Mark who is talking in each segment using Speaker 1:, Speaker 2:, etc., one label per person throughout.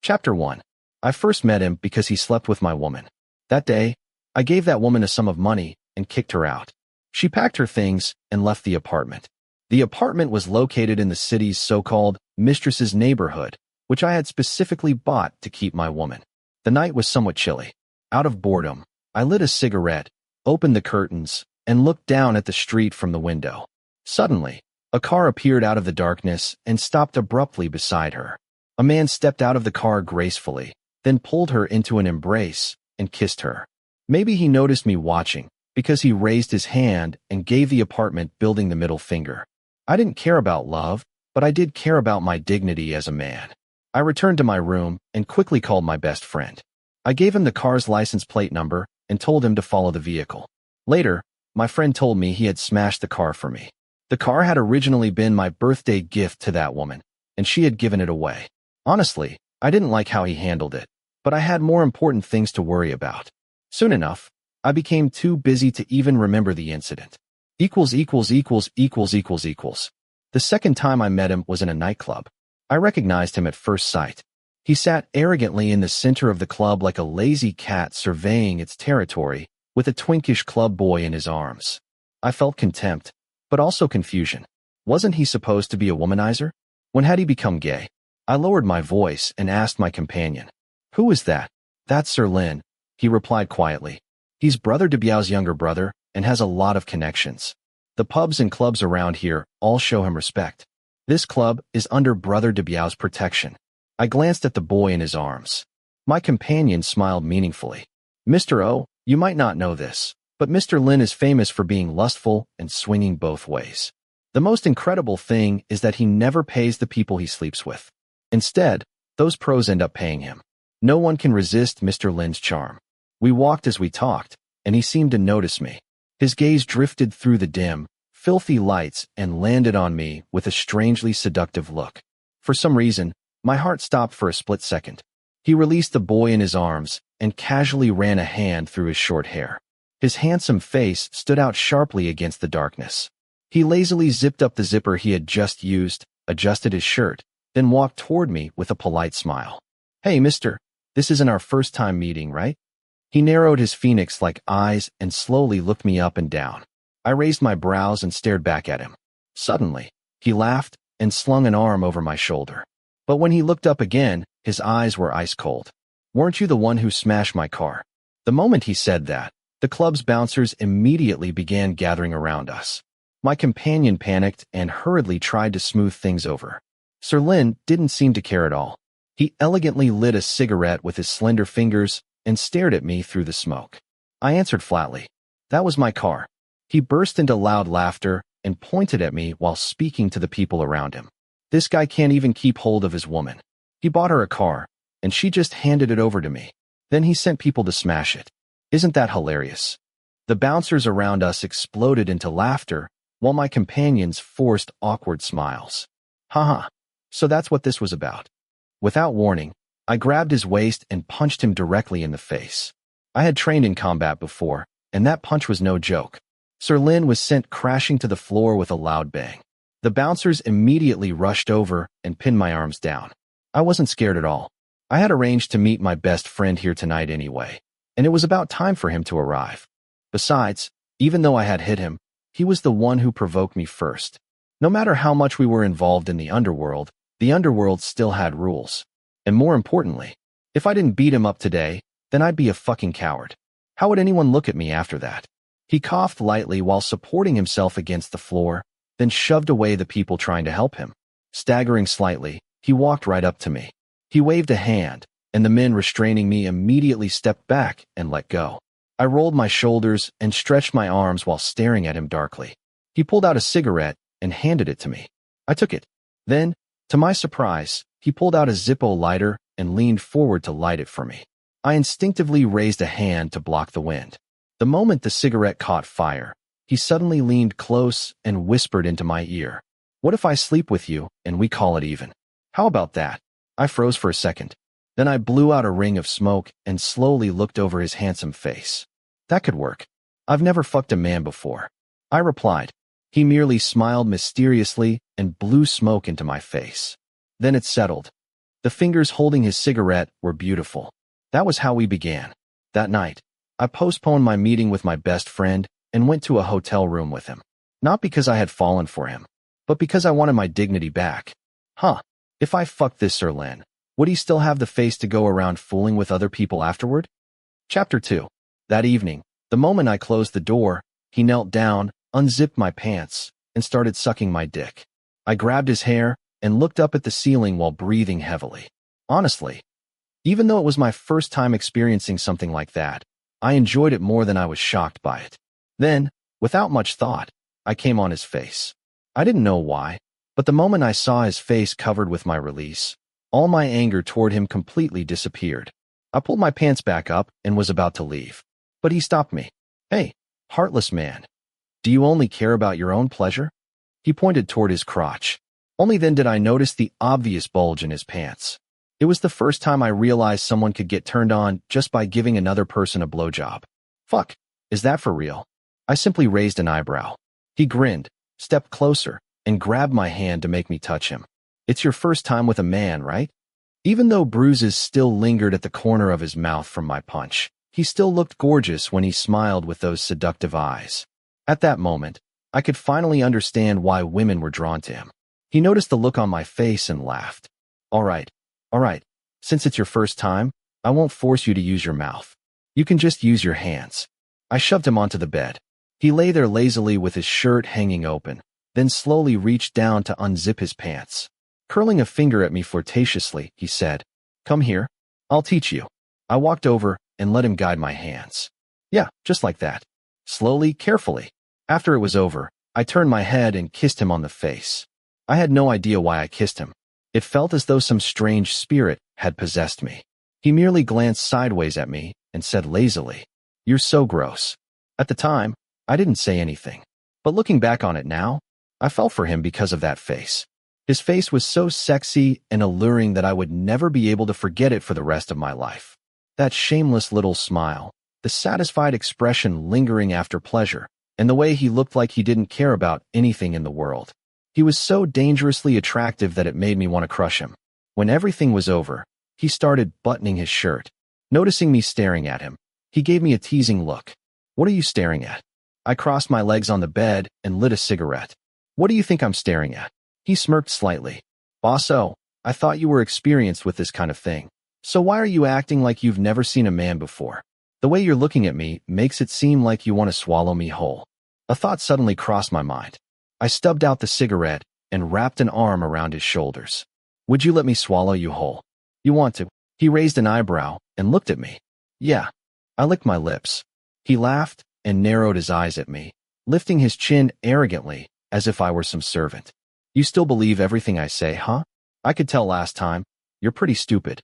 Speaker 1: Chapter 1. I first met him because he slept with my woman. That day, I gave that woman a sum of money and kicked her out. She packed her things and left the apartment. The apartment was located in the city's so-called mistress's neighborhood, which I had specifically bought to keep my woman. The night was somewhat chilly. Out of boredom, I lit a cigarette, opened the curtains, and looked down at the street from the window. Suddenly, a car appeared out of the darkness and stopped abruptly beside her. A man stepped out of the car gracefully, then pulled her into an embrace and kissed her. Maybe he noticed me watching, because he raised his hand and gave the apartment building the middle finger. I didn't care about love, but I did care about my dignity as a man. I returned to my room and quickly called my best friend. I gave him the car's license plate number and told him to follow the vehicle. Later, my friend told me he had smashed the car for me. The car had originally been my birthday gift to that woman, and she had given it away. Honestly, I didn't like how he handled it, but I had more important things to worry about. Soon enough, I became too busy to even remember the incident. The second time I met him was in a nightclub. I recognized him at first sight. He sat arrogantly in the center of the club like a lazy cat surveying its territory, with a twinkish club boy in his arms. I felt contempt, but also confusion. Wasn't he supposed to be a womanizer? When had he become gay? I lowered my voice and asked my companion, "Who is that?" "That's Sir Lin," he replied quietly. "He's Brother de Biao's younger brother and has a lot of connections. The pubs and clubs around here all show him respect. This club is under Brother de Biao's protection." I glanced at the boy in his arms. My companion smiled meaningfully. "Mr. O, you might not know this, but Mr. Lin is famous for being lustful and swinging both ways. The most incredible thing is that he never pays the people he sleeps with. Instead, those pros end up paying him. No one can resist Mr. Lin's charm." We walked as we talked, and he seemed to notice me. His gaze drifted through the dim, filthy lights and landed on me with a strangely seductive look. For some reason, my heart stopped for a split second. He released the boy in his arms and casually ran a hand through his short hair. His handsome face stood out sharply against the darkness. He lazily zipped up the zipper he had just used, adjusted his shirt, then walked toward me with a polite smile. "Hey, mister, this isn't our first time meeting, right?" He narrowed his phoenix-like eyes and slowly looked me up and down. I raised my brows and stared back at him. Suddenly, he laughed and slung an arm over my shoulder. But when he looked up again, his eyes were ice cold. "Weren't you the one who smashed my car?" The moment he said that, the club's bouncers immediately began gathering around us. My companion panicked and hurriedly tried to smooth things over. Sir Lin didn't seem to care at all. He elegantly lit a cigarette with his slender fingers and stared at me through the smoke. I answered flatly, "That was my car." He burst into loud laughter and pointed at me while speaking to the people around him. "This guy can't even keep hold of his woman. He bought her a car, and she just handed it over to me. Then he sent people to smash it. Isn't that hilarious?" The bouncers around us exploded into laughter, while my companions forced awkward smiles. Haha, so that's what this was about. Without warning, I grabbed his waist and punched him directly in the face. I had trained in combat before, and that punch was no joke. Sir Lin was sent crashing to the floor with a loud bang. The bouncers immediately rushed over and pinned my arms down. I wasn't scared at all. I had arranged to meet my best friend here tonight anyway, and it was about time for him to arrive. Besides, even though I had hit him, he was the one who provoked me first. No matter how much we were involved in the underworld still had rules. And more importantly, if I didn't beat him up today, then I'd be a fucking coward. How would anyone look at me after that? He coughed lightly while supporting himself against the floor, then shoved away the people trying to help him. Staggering slightly, he walked right up to me. He waved a hand, and the men restraining me immediately stepped back and let go. I rolled my shoulders and stretched my arms while staring at him darkly. He pulled out a cigarette and handed it to me. I took it. Then, to my surprise, he pulled out a Zippo lighter and leaned forward to light it for me. I instinctively raised a hand to block the wind. The moment the cigarette caught fire, he suddenly leaned close and whispered into my ear, "What if I sleep with you and we call it even? How about that?" I froze for a second. Then I blew out a ring of smoke and slowly looked over his handsome face. That could work. I've never fucked a man before. I replied. He merely smiled mysteriously and blew smoke into my face. Then it settled. The fingers holding his cigarette were beautiful. That was how we began. That night, I postponed my meeting with my best friend and went to a hotel room with him. Not because I had fallen for him, but because I wanted my dignity back. If I fucked this Sir Len, would he still have the face to go around fooling with other people afterward? Chapter 2. That evening, the moment I closed the door, he knelt down, unzipped my pants, and started sucking my dick. I grabbed his hair and looked up at the ceiling while breathing heavily. Honestly, even though it was my first time experiencing something like that, I enjoyed it more than I was shocked by it. Then, without much thought, I came on his face. I didn't know why, but the moment I saw his face covered with my release, all my anger toward him completely disappeared. I pulled my pants back up and was about to leave. But he stopped me. Hey, heartless man. Do you only care about your own pleasure? He pointed toward his crotch. Only then did I notice the obvious bulge in his pants. It was the first time I realized someone could get turned on just by giving another person a blowjob. Fuck, is that for real? I simply raised an eyebrow. He grinned, stepped closer, and grabbed my hand to make me touch him. It's your first time with a man, right? Even though bruises still lingered at the corner of his mouth from my punch, he still looked gorgeous when he smiled with those seductive eyes. At that moment, I could finally understand why women were drawn to him. He noticed the look on my face and laughed. All right. Since it's your first time, I won't force you to use your mouth. You can just use your hands. I shoved him onto the bed. He lay there lazily with his shirt hanging open, then slowly reached down to unzip his pants. Curling a finger at me flirtatiously, he said, "Come here. I'll teach you." I walked over and let him guide my hands. Yeah, just like that. Slowly, carefully. After it was over, I turned my head and kissed him on the face. I had no idea why I kissed him. It felt as though some strange spirit had possessed me. He merely glanced sideways at me and said lazily, "You're so gross." At the time, I didn't say anything. But looking back on it now, I fell for him because of that face. His face was so sexy and alluring that I would never be able to forget it for the rest of my life. That shameless little smile, the satisfied expression lingering after pleasure, and the way he looked like he didn't care about anything in the world. He was so dangerously attractive that it made me want to crush him. When everything was over, he started buttoning his shirt. Noticing me staring at him, he gave me a teasing look. "What are you staring at?" I crossed my legs on the bed and lit a cigarette. "What do you think I'm staring at?" He smirked slightly. "Bosso, I thought you were experienced with this kind of thing. So why are you acting like you've never seen a man before? The way you're looking at me makes it seem like you want to swallow me whole." A thought suddenly crossed my mind. I stubbed out the cigarette and wrapped an arm around his shoulders. "Would you let me swallow you whole? You want to?" He raised an eyebrow and looked at me. "Yeah." I licked my lips. He laughed and narrowed his eyes at me, lifting his chin arrogantly as if I were some servant. "You still believe everything I say, huh? I could tell last time. You're pretty stupid."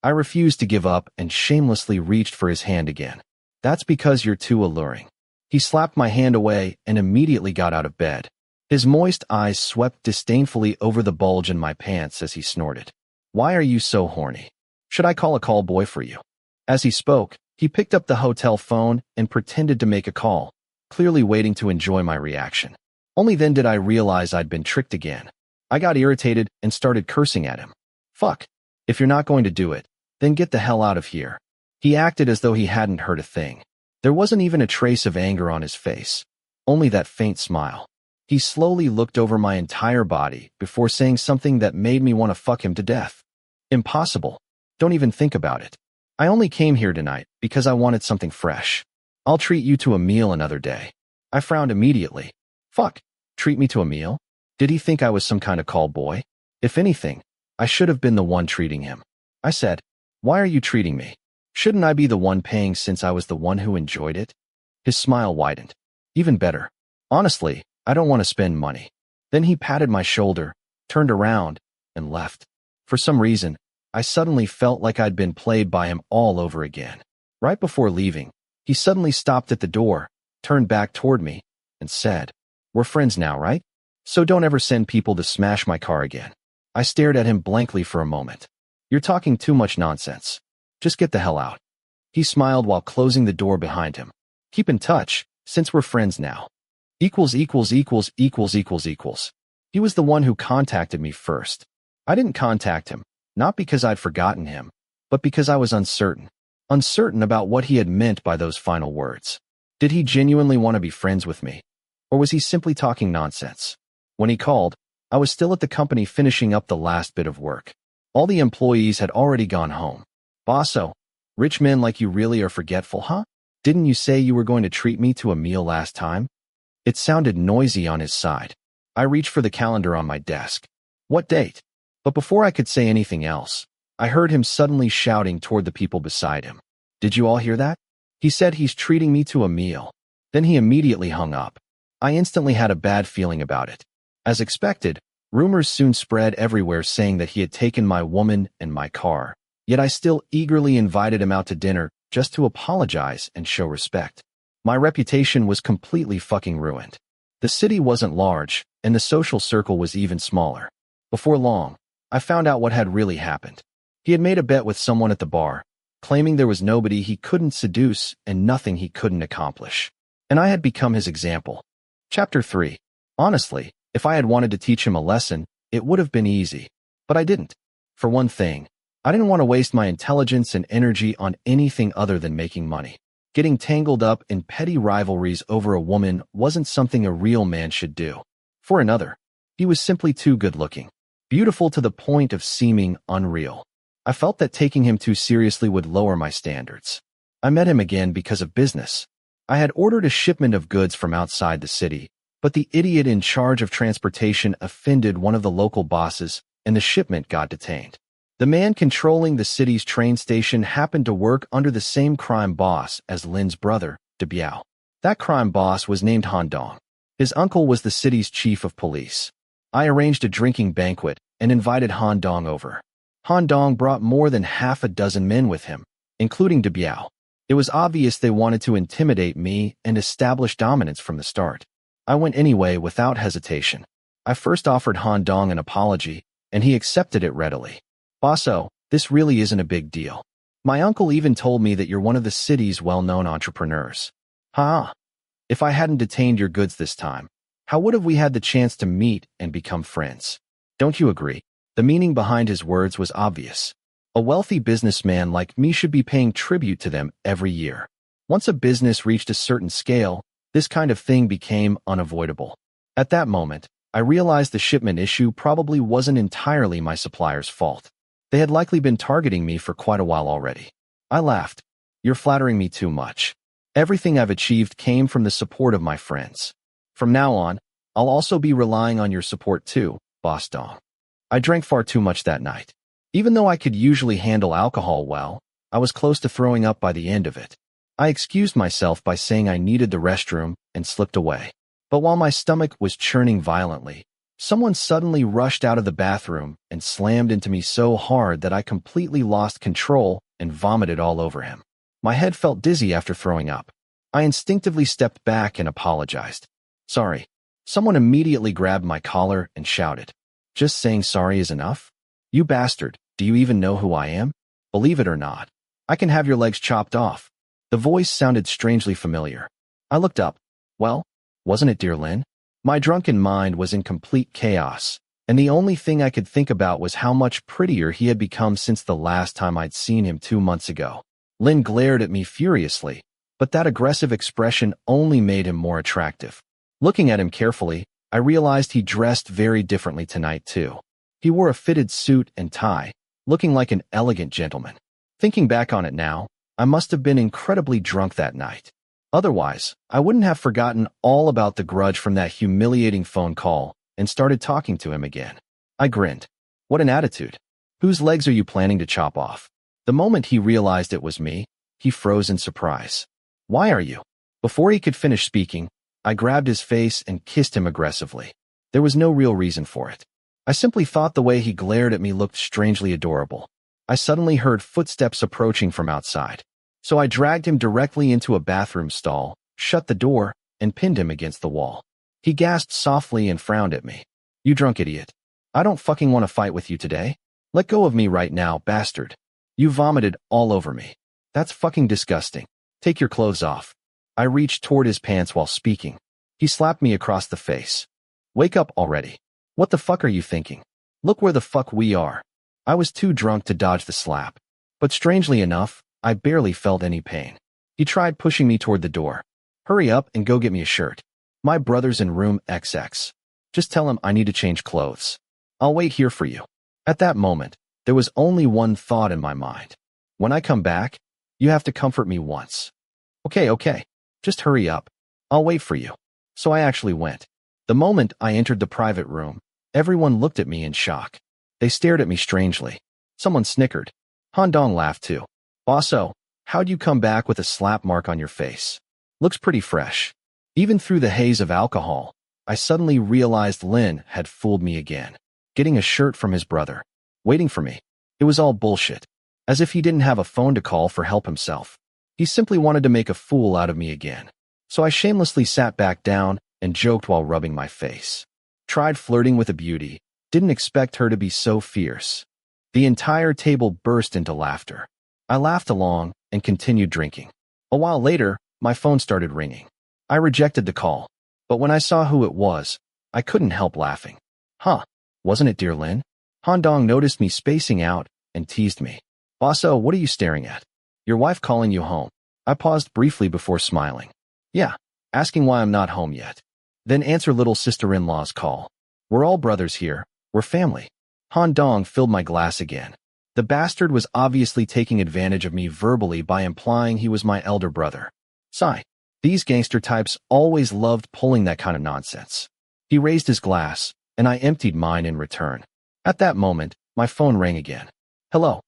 Speaker 1: I refused to give up and shamelessly reached for his hand again. "That's because you're too alluring." He slapped my hand away and immediately got out of bed. His moist eyes swept disdainfully over the bulge in my pants as he snorted. "Why are you so horny? Should I call a call boy for you?" As he spoke, he picked up the hotel phone and pretended to make a call, clearly waiting to enjoy my reaction. Only then did I realize I'd been tricked again. I got irritated and started cursing at him. "Fuck. If you're not going to do it, then get the hell out of here." He acted as though he hadn't heard a thing. There wasn't even a trace of anger on his face, only that faint smile. He slowly looked over my entire body before saying something that made me want to fuck him to death. "Impossible. Don't even think about it. I only came here tonight because I wanted something fresh. I'll treat you to a meal another day." I frowned immediately. Fuck, treat me to a meal? Did he think I was some kind of call boy? If anything, I should have been the one treating him. I said, "Why are you treating me? Shouldn't I be the one paying since I was the one who enjoyed it?" His smile widened. "Even better. Honestly, I don't want to spend money." Then he patted my shoulder, turned around, and left. For some reason, I suddenly felt like I'd been played by him all over again. Right before leaving, he suddenly stopped at the door, turned back toward me, and said, "We're friends now, right? So don't ever send people to smash my car again." I stared at him blankly for a moment. "You're talking too much nonsense. Just get the hell out." He smiled while closing the door behind him. "Keep in touch, since we're friends now." He was the one who contacted me first. I didn't contact him. Not because I'd forgotten him, but because I was uncertain. Uncertain about what he had meant by those final words. Did he genuinely want to be friends with me? Or was he simply talking nonsense? When he called, I was still at the company finishing up the last bit of work. All the employees had already gone home. Bosso, rich men like you really are forgetful, huh? Didn't you say you were going to treat me to a meal last time? It sounded noisy on his side. I reached for the calendar on my desk. What date? But before I could say anything else, I heard him suddenly shouting toward the people beside him. Did you all hear that? He said he's treating me to a meal. Then he immediately hung up. I instantly had a bad feeling about it. As expected, rumors soon spread everywhere saying that he had taken my woman and my car. Yet I still eagerly invited him out to dinner just to apologize and show respect. My reputation was completely fucking ruined. The city wasn't large, and the social circle was even smaller. Before long, I found out what had really happened. He had made a bet with someone at the bar, claiming there was nobody he couldn't seduce and nothing he couldn't accomplish. And I had become his example. Chapter 3. Honestly, if I had wanted to teach him a lesson, it would have been easy. But I didn't. For one thing, I didn't want to waste my intelligence and energy on anything other than making money. Getting tangled up in petty rivalries over a woman wasn't something a real man should do. For another, he was simply too good-looking. Beautiful to the point of seeming unreal. I felt that taking him too seriously would lower my standards. I met him again because of business. I had ordered a shipment of goods from outside the city, but the idiot in charge of transportation offended one of the local bosses, and the shipment got detained. The man controlling the city's train station happened to work under the same crime boss as Lin's brother, De Biao. That crime boss was named Dong. His uncle was the city's chief of police. I arranged a drinking banquet and invited Dong over. Dong brought more than half a dozen men with him, including De Biao. It was obvious they wanted to intimidate me and establish dominance from the start. I went anyway without hesitation. I first offered Dong an apology, and he accepted it readily. Bosso, this really isn't a big deal. My uncle even told me that you're one of the city's well-known entrepreneurs. Ha! If I hadn't detained your goods this time, how would have we had the chance to meet and become friends? Don't you agree? The meaning behind his words was obvious. A wealthy businessman like me should be paying tribute to them every year. Once a business reached a certain scale, this kind of thing became unavoidable. At that moment, I realized the shipment issue probably wasn't entirely my supplier's fault. They had likely been targeting me for quite a while already. I laughed. You're flattering me too much. Everything I've achieved came from the support of my friends. From now on, I'll also be relying on your support too, Boss Dong. I drank far too much that night. Even though I could usually handle alcohol well, I was close to throwing up by the end of it. I excused myself by saying I needed the restroom and slipped away. But while my stomach was churning violently, someone suddenly rushed out of the bathroom and slammed into me so hard that I completely lost control and vomited all over him. My head felt dizzy after throwing up. I instinctively stepped back and apologized. Sorry. Someone immediately grabbed my collar and shouted. Just saying sorry is enough? You bastard, do you even know who I am? Believe it or not, I can have your legs chopped off. The voice sounded strangely familiar. I looked up. Well, wasn't it dear Lin? My drunken mind was in complete chaos, and the only thing I could think about was how much prettier he had become since the last time I'd seen him 2 months ago. Lin glared at me furiously, but that aggressive expression only made him more attractive. Looking at him carefully, I realized he dressed very differently tonight too. He wore a fitted suit and tie, looking like an elegant gentleman. Thinking back on it now, I must have been incredibly drunk that night. Otherwise, I wouldn't have forgotten all about the grudge from that humiliating phone call and started talking to him again. I grinned. What an attitude. Whose legs are you planning to chop off? The moment he realized it was me, he froze in surprise. Why are you? Before he could finish speaking, I grabbed his face and kissed him aggressively. There was no real reason for it. I simply thought the way he glared at me looked strangely adorable. I suddenly heard footsteps approaching from outside. So I dragged him directly into a bathroom stall, shut the door, and pinned him against the wall. He gasped softly and frowned at me. You drunk idiot. I don't fucking want to fight with you today. Let go of me right now, bastard. You vomited all over me. That's fucking disgusting. Take your clothes off. I reached toward his pants while speaking. He slapped me across the face. Wake up already. What the fuck are you thinking? Look where the fuck we are. I was too drunk to dodge the slap. But strangely enough, I barely felt any pain. He tried pushing me toward the door. Hurry up and go get me a shirt. My brother's in room XX. Just tell him I need to change clothes. I'll wait here for you. At that moment, there was only one thought in my mind. When I come back, you have to comfort me once. Okay. Just hurry up. I'll wait for you. So I actually went. The moment I entered the private room, everyone looked at me in shock. They stared at me strangely. Someone snickered. Han Dong laughed too. Bosso, how'd you come back with a slap mark on your face? Looks pretty fresh. Even through the haze of alcohol, I suddenly realized Lin had fooled me again. Getting a shirt from his brother. Waiting for me. It was all bullshit. As if he didn't have a phone to call for help himself. He simply wanted to make a fool out of me again. So I shamelessly sat back down and joked while rubbing my face. Tried flirting with a beauty. Didn't expect her to be so fierce. The entire table burst into laughter. I laughed along and continued drinking. A while later, my phone started ringing. I rejected the call. But when I saw who it was, I couldn't help laughing. Wasn't it dear Lin? Han Dong noticed me spacing out and teased me. Bosso, what are you staring at? Your wife calling you home. I paused briefly before smiling. Yeah, asking why I'm not home yet. Then answer little sister-in-law's call. We're all brothers here. We're family. Han Dong filled my glass again. The bastard was obviously taking advantage of me verbally by implying he was my elder brother. Sigh. These gangster types always loved pulling that kind of nonsense. He raised his glass, and I emptied mine in return. At that moment, my phone rang again. Hello.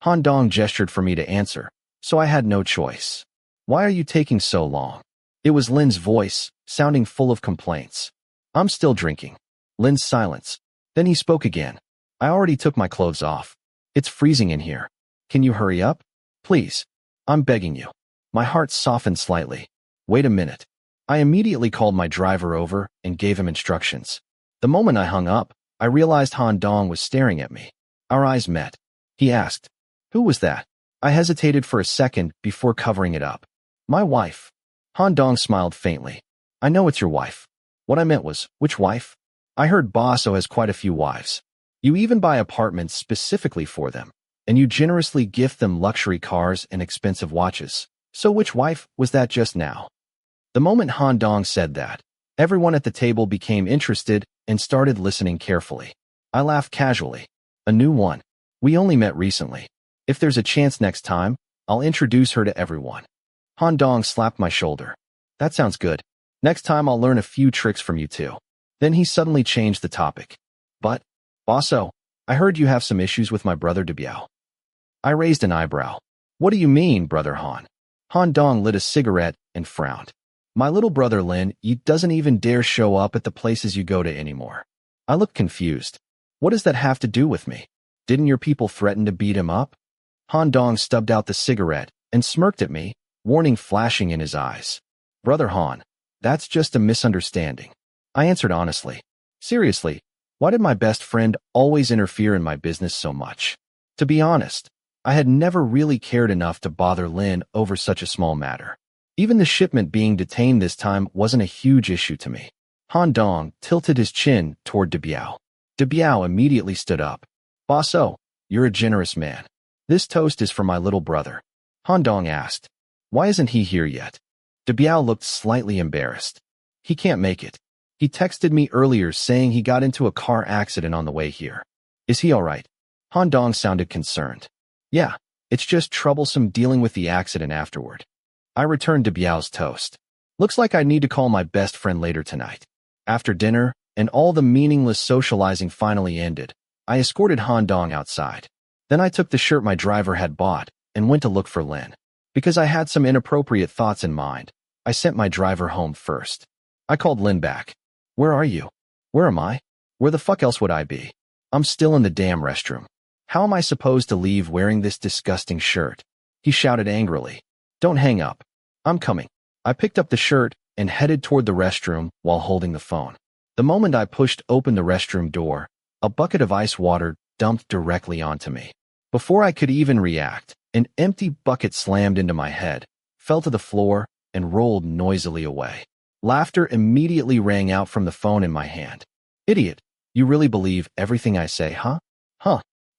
Speaker 1: Han Dong gestured for me to answer, so I had no choice. Why are you taking so long? It was Lin's voice, sounding full of complaints. I'm still drinking. Lin's silence. Then he spoke again. I already took my clothes off. It's freezing in here. Can you hurry up? Please. I'm begging you. My heart softened slightly. Wait a minute. I immediately called my driver over and gave him instructions. The moment I hung up, I realized Han Dong was staring at me. Our eyes met. He asked, "Who was that?" I hesitated for a second before covering it up. My wife. Han Dong smiled faintly. I know it's your wife. What I meant was, which wife? I heard Bosso has quite a few wives. You even buy apartments specifically for them, and you generously gift them luxury cars and expensive watches. So which wife was that just now? The moment Han Dong said that, everyone at the table became interested and started listening carefully. I laughed casually. A new one. We only met recently. If there's a chance next time, I'll introduce her to everyone. Han Dong slapped my shoulder. That sounds good. Next time I'll learn a few tricks from you too. Then he suddenly changed the topic. But, Bosso, I heard you have some issues with my brother Debiao. I raised an eyebrow. What do you mean, brother Han? Han Dong lit a cigarette and frowned. My little brother Lin, he doesn't even dare show up at the places you go to anymore. I looked confused. What does that have to do with me? Didn't your people threaten to beat him up? Han Dong stubbed out the cigarette and smirked at me, warning flashing in his eyes. Brother Han, that's just a misunderstanding. I answered honestly. Seriously, why did my best friend always interfere in my business so much? To be honest, I had never really cared enough to bother Lin over such a small matter. Even the shipment being detained this time wasn't a huge issue to me. Han Dong tilted his chin toward Debiao. Debiao immediately stood up. Bosso, you're a generous man. This toast is for my little brother. Han Dong asked. Why isn't he here yet? Debiao looked slightly embarrassed. He can't make it. He texted me earlier saying he got into a car accident on the way here. Is he alright? Han Dong sounded concerned. Yeah, it's just troublesome dealing with the accident afterward. I returned Debiao's toast. Looks like I need to call my best friend later tonight. After dinner, and all the meaningless socializing finally ended, I escorted Han Dong outside. Then I took the shirt my driver had bought and went to look for Lin. Because I had some inappropriate thoughts in mind, I sent my driver home first. I called Lin back. Where are you? Where am I? Where the fuck else would I be? I'm still in the damn restroom. How am I supposed to leave wearing this disgusting shirt? He shouted angrily. Don't hang up. I'm coming. I picked up the shirt and headed toward the restroom while holding the phone. The moment I pushed open the restroom door, a bucket of ice water dumped directly onto me. Before I could even react, an empty bucket slammed into my head, fell to the floor, and rolled noisily away. Laughter immediately rang out from the phone in my hand. Idiot, you really believe everything I say, huh?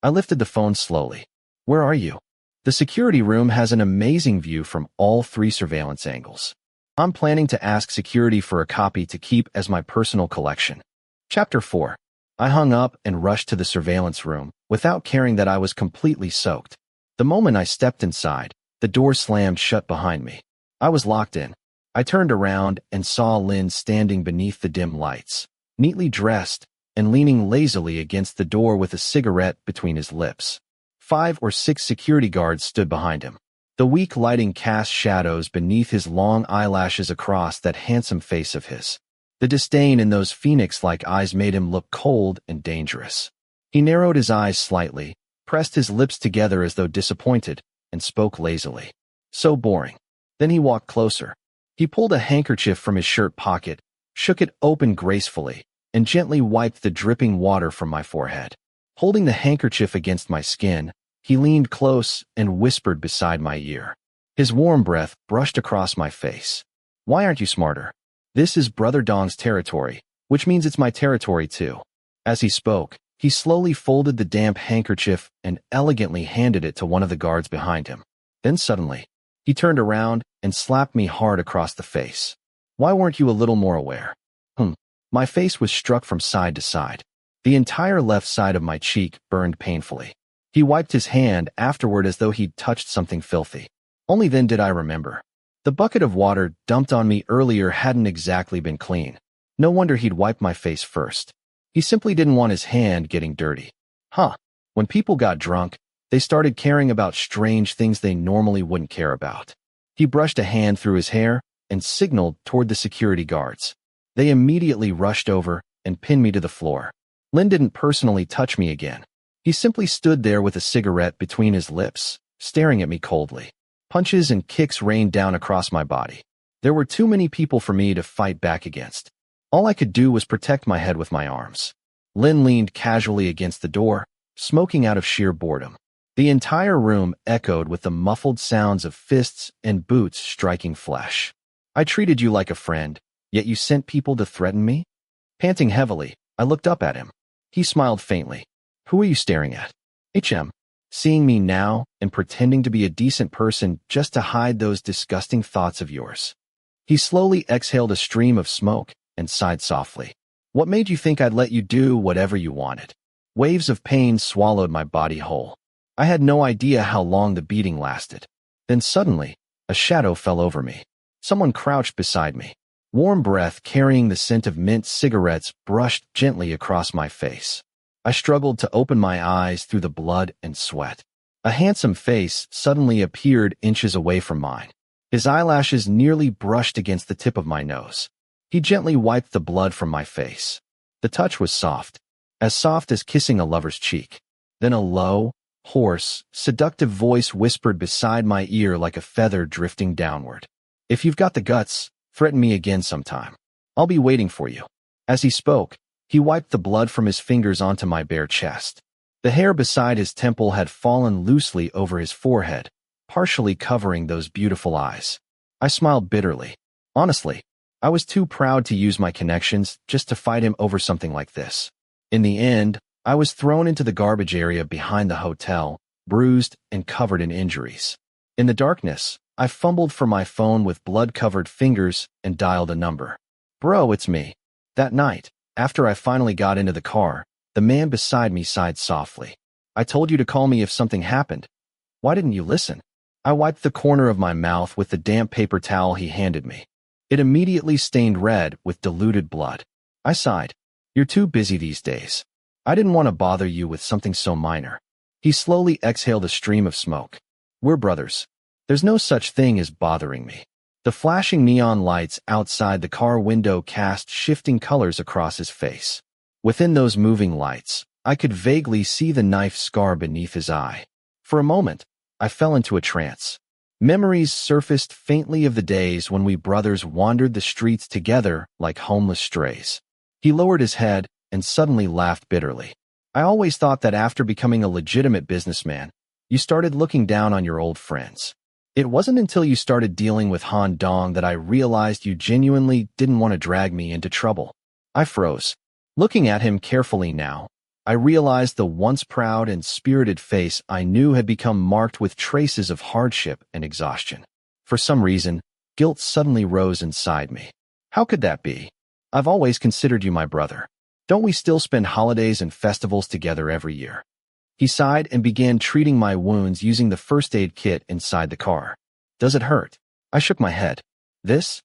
Speaker 1: I lifted the phone slowly. Where are you? The security room has an amazing view from all 3 surveillance angles. I'm planning to ask security for a copy to keep as my personal collection. Chapter 4. I hung up and rushed to the surveillance room, without caring that I was completely soaked. The moment I stepped inside, the door slammed shut behind me. I was locked in. I turned around and saw Lin standing beneath the dim lights, neatly dressed and leaning lazily against the door with a cigarette between his lips. 5 or 6 security guards stood behind him. The weak lighting cast shadows beneath his long eyelashes across that handsome face of his. The disdain in those phoenix-like eyes made him look cold and dangerous. He narrowed his eyes slightly, pressed his lips together as though disappointed, and spoke lazily. So boring. Then he walked closer. He pulled a handkerchief from his shirt pocket, shook it open gracefully, and gently wiped the dripping water from my forehead. Holding the handkerchief against my skin, he leaned close and whispered beside my ear. His warm breath brushed across my face. Why aren't you smarter? This is Brother Dong's territory, which means it's my territory too. As he spoke, he slowly folded the damp handkerchief and elegantly handed it to one of the guards behind him. Then suddenly, he turned around and slapped me hard across the face. Why weren't you a little more aware? My face was struck from side to side. The entire left side of my cheek burned painfully. He wiped his hand afterward as though he'd touched something filthy. Only then did I remember. The bucket of water dumped on me earlier hadn't exactly been clean. No wonder he'd wiped my face first. He simply didn't want his hand getting dirty. When people got drunk, they started caring about strange things they normally wouldn't care about. He brushed a hand through his hair and signaled toward the security guards. They immediately rushed over and pinned me to the floor. Lin didn't personally touch me again. He simply stood there with a cigarette between his lips, staring at me coldly. Punches and kicks rained down across my body. There were too many people for me to fight back against. All I could do was protect my head with my arms. Lin leaned casually against the door, smoking out of sheer boredom. The entire room echoed with the muffled sounds of fists and boots striking flesh. I treated you like a friend, yet you sent people to threaten me? Panting heavily, I looked up at him. He smiled faintly. Who are you staring at? Seeing me now and pretending to be a decent person just to hide those disgusting thoughts of yours. He slowly exhaled a stream of smoke and sighed softly. What made you think I'd let you do whatever you wanted? Waves of pain swallowed my body whole. I had no idea how long the beating lasted. Then suddenly, a shadow fell over me. Someone crouched beside me. Warm breath carrying the scent of mint cigarettes brushed gently across my face. I struggled to open my eyes through the blood and sweat. A handsome face suddenly appeared inches away from mine. His eyelashes nearly brushed against the tip of my nose. He gently wiped the blood from my face. The touch was soft as kissing a lover's cheek. Then a low, hoarse, seductive voice whispered beside my ear like a feather drifting downward. If you've got the guts, threaten me again sometime. I'll be waiting for you. As he spoke, he wiped the blood from his fingers onto my bare chest. The hair beside his temple had fallen loosely over his forehead, partially covering those beautiful eyes. I smiled bitterly. Honestly, I was too proud to use my connections just to fight him over something like this. In the end, I was thrown into the garbage area behind the hotel, bruised and covered in injuries. In the darkness, I fumbled for my phone with blood-covered fingers and dialed a number. Bro, it's me. That night, after I finally got into the car, the man beside me sighed softly. I told you to call me if something happened. Why didn't you listen? I wiped the corner of my mouth with the damp paper towel he handed me. It immediately stained red with diluted blood. I sighed. You're too busy these days. I didn't want to bother you with something so minor. He slowly exhaled a stream of smoke. We're brothers. There's no such thing as bothering me. The flashing neon lights outside the car window cast shifting colors across his face. Within those moving lights, I could vaguely see the knife scar beneath his eye. For a moment, I fell into a trance. Memories surfaced faintly of the days when we brothers wandered the streets together like homeless strays. He lowered his head and suddenly laughed bitterly. I always thought that after becoming a legitimate businessman, you started looking down on your old friends. It wasn't until you started dealing with Dong that I realized you genuinely didn't want to drag me into trouble. I froze. Looking at him carefully now, I realized the once proud and spirited face I knew had become marked with traces of hardship and exhaustion. For some reason, guilt suddenly rose inside me. How could that be? I've always considered you my brother. Don't we still spend holidays and festivals together every year? He sighed and began treating my wounds using the first aid kit inside the car. Does it hurt? I shook my head. These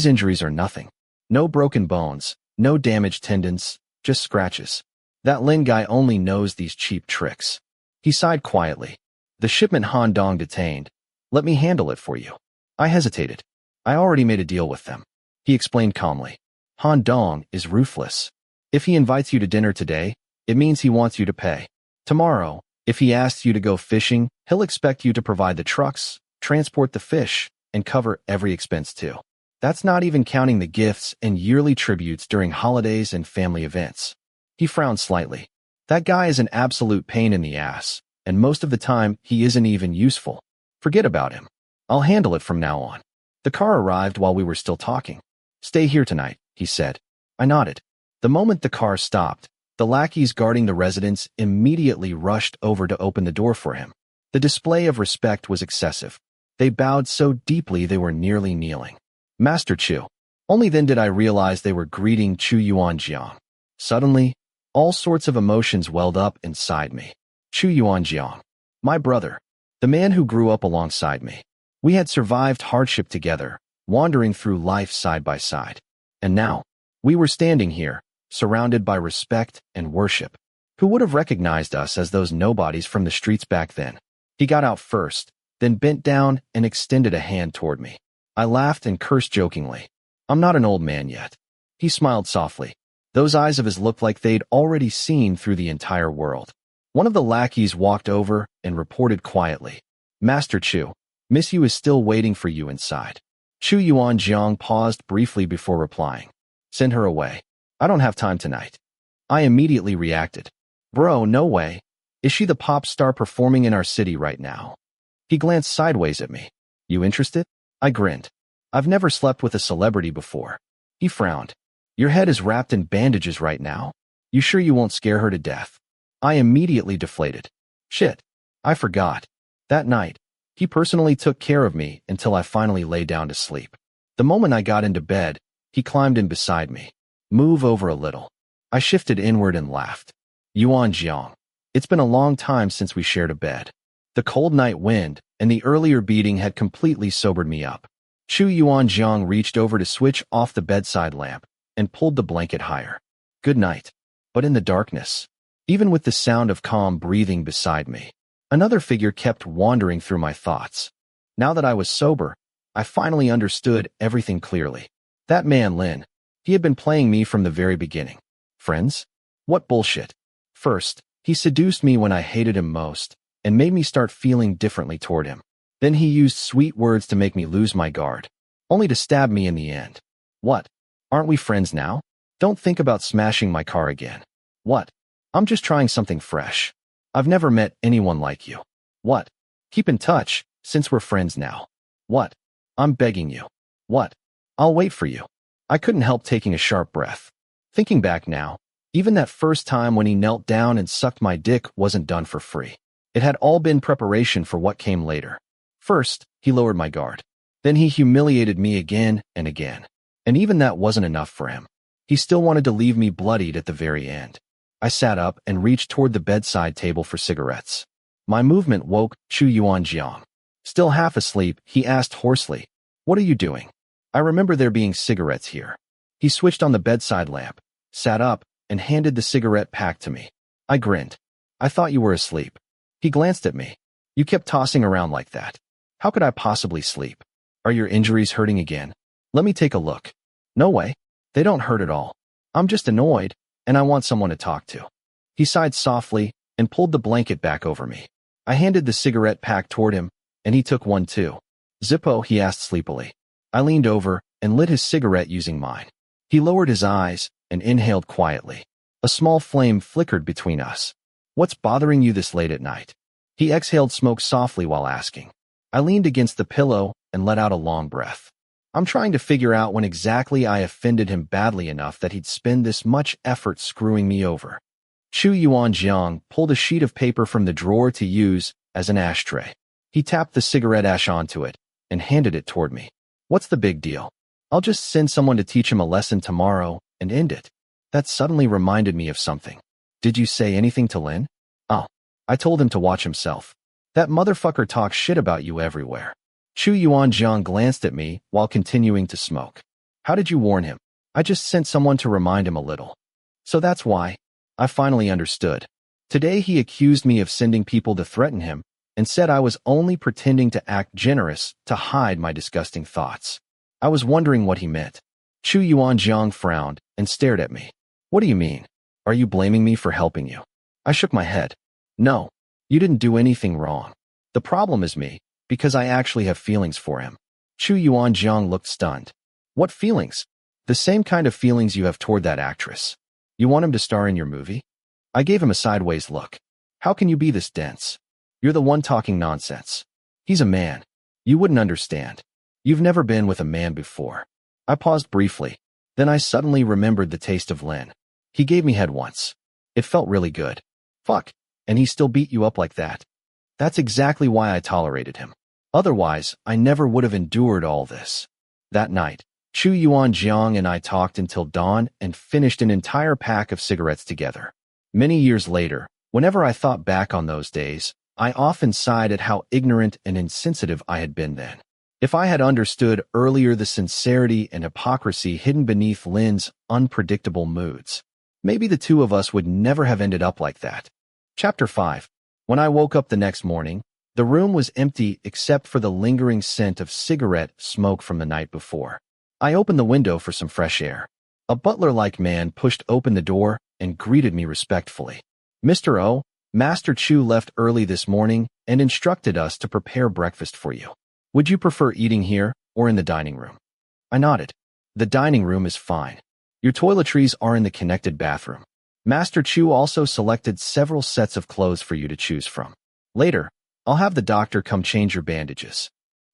Speaker 1: injuries are nothing. No broken bones, no damaged tendons, just scratches. That Lin guy only knows these cheap tricks. He sighed quietly. The shipment Han Dong detained. Let me handle it for you. I hesitated. I already made a deal with them. He explained calmly. Han Dong is ruthless. If he invites you to dinner today, it means he wants you to pay. Tomorrow, if he asks you to go fishing, he'll expect you to provide the trucks, transport the fish, and cover every expense too. That's not even counting the gifts and yearly tributes during holidays and family events. He frowned slightly. That guy is an absolute pain in the ass, and most of the time he isn't even useful. Forget about him. I'll handle it from now on. The car arrived while we were still talking. Stay here tonight, he said. I nodded. The moment the car stopped, the lackeys guarding the residence immediately rushed over to open the door for him. The display of respect was excessive. They bowed so deeply they were nearly kneeling. Master Chu. Only then did I realize they were greeting Chu Yuanjiang. Suddenly, all sorts of emotions welled up inside me. Chu Yuanjiang. My brother. The man who grew up alongside me. We had survived hardship together, wandering through life side by side. And now, we were standing here, surrounded by respect and worship. Who would have recognized us as those nobodies from the streets back then? He got out first, then bent down and extended a hand toward me. I laughed and cursed jokingly. I'm not an old man yet. He smiled softly. Those eyes of his looked like they'd already seen through the entire world. One of the lackeys walked over and reported quietly. Master Chu, Miss Yu is still waiting for you inside. Chu Yuanjiang paused briefly before replying. Send her away. I don't have time tonight. I immediately reacted. Bro, no way. Is she the pop star performing in our city right now? He glanced sideways at me. You interested? I grinned. I've never slept with a celebrity before. He frowned. Your head is wrapped in bandages right now. You sure you won't scare her to death? I immediately deflated. Shit. I forgot. That night, he personally took care of me until I finally lay down to sleep. The moment I got into bed, he climbed in beside me. Move over a little. I shifted inward and laughed. Yuan Jiang. It's been a long time since we shared a bed. The cold night wind and the earlier beating had completely sobered me up. Chu Yuanjiang reached over to switch off the bedside lamp and pulled the blanket higher. Good night. But in the darkness, even with the sound of calm breathing beside me, another figure kept wandering through my thoughts. Now that I was sober, I finally understood everything clearly. That man, Lin, he had been playing me from the very beginning. Friends? What bullshit. First, he seduced me when I hated him most, and made me start feeling differently toward him. Then he used sweet words to make me lose my guard, only to stab me in the end. What? Aren't we friends now? Don't think about smashing my car again. What? I'm just trying something fresh. I've never met anyone like you. What? Keep in touch, since we're friends now. What? I'm begging you. What? I'll wait for you. I couldn't help taking a sharp breath. Thinking back now, even that first time when he knelt down and sucked my dick wasn't done for free. It had all been preparation for what came later. First, he lowered my guard. Then he humiliated me again and again. And even that wasn't enough for him. He still wanted to leave me bloodied at the very end. I sat up and reached toward the bedside table for cigarettes. My movement woke Chu Yuanjiang. Still half asleep, he asked hoarsely, "What are you doing?" I remember there being cigarettes here. He switched on the bedside lamp, sat up, and handed the cigarette pack to me. I grinned. I thought you were asleep. He glanced at me. You kept tossing around like that. How could I possibly sleep? Are your injuries hurting again? Let me take a look. No way. They don't hurt at all. I'm just annoyed, and I want someone to talk to. He sighed softly and pulled the blanket back over me. I handed the cigarette pack toward him, and he took one too. Zippo, he asked sleepily. I leaned over and lit his cigarette using mine. He lowered his eyes and inhaled quietly. A small flame flickered between us. What's bothering you this late at night? He exhaled smoke softly while asking. I leaned against the pillow and let out a long breath. I'm trying to figure out when exactly I offended him badly enough that he'd spend this much effort screwing me over. Chu Yuanjiang pulled a sheet of paper from the drawer to use as an ashtray. He tapped the cigarette ash onto it and handed it toward me. What's the big deal? I'll just send someone to teach him a lesson tomorrow and end it. That suddenly reminded me of something. Did you say anything to Lin? Oh, I told him to watch himself. That motherfucker talks shit about you everywhere. Chu Yuanjiang glanced at me while continuing to smoke. How did you warn him? I just sent someone to remind him a little. So that's why. I finally understood. Today he accused me of sending people to threaten him and said I was only pretending to act generous to hide my disgusting thoughts. I was wondering what he meant. Chu Yuanjiang frowned and stared at me. What do you mean? Are you blaming me for helping you? I shook my head. No, you didn't do anything wrong. The problem is me, because I actually have feelings for him. Chu Yuanjiang looked stunned. What feelings? The same kind of feelings you have toward that actress. You want him to star in your movie? I gave him a sideways look. How can you be this dense? You're the one talking nonsense. He's a man. You wouldn't understand. You've never been with a man before. I paused briefly. Then I suddenly remembered the taste of Lin. He gave me head once. It felt really good. Fuck. And he still beat you up like that. That's exactly why I tolerated him. Otherwise, I never would have endured all this. That night, Chu Yuanjiang and I talked until dawn and finished an entire pack of cigarettes together. Many years later, whenever I thought back on those days, I often sighed at how ignorant and insensitive I had been then. If I had understood earlier the sincerity and hypocrisy hidden beneath Lin's unpredictable moods, maybe the two of us would never have ended up like that. Chapter 5. When I woke up the next morning, the room was empty except for the lingering scent of cigarette smoke from the night before. I opened the window for some fresh air. A butler-like man pushed open the door and greeted me respectfully. Mr. O, Master Chu left early this morning and instructed us to prepare breakfast for you. Would you prefer eating here or in the dining room? I nodded. The dining room is fine. Your toiletries are in the connected bathroom. Master Chu also selected several sets of clothes for you to choose from. Later, I'll have the doctor come change your bandages.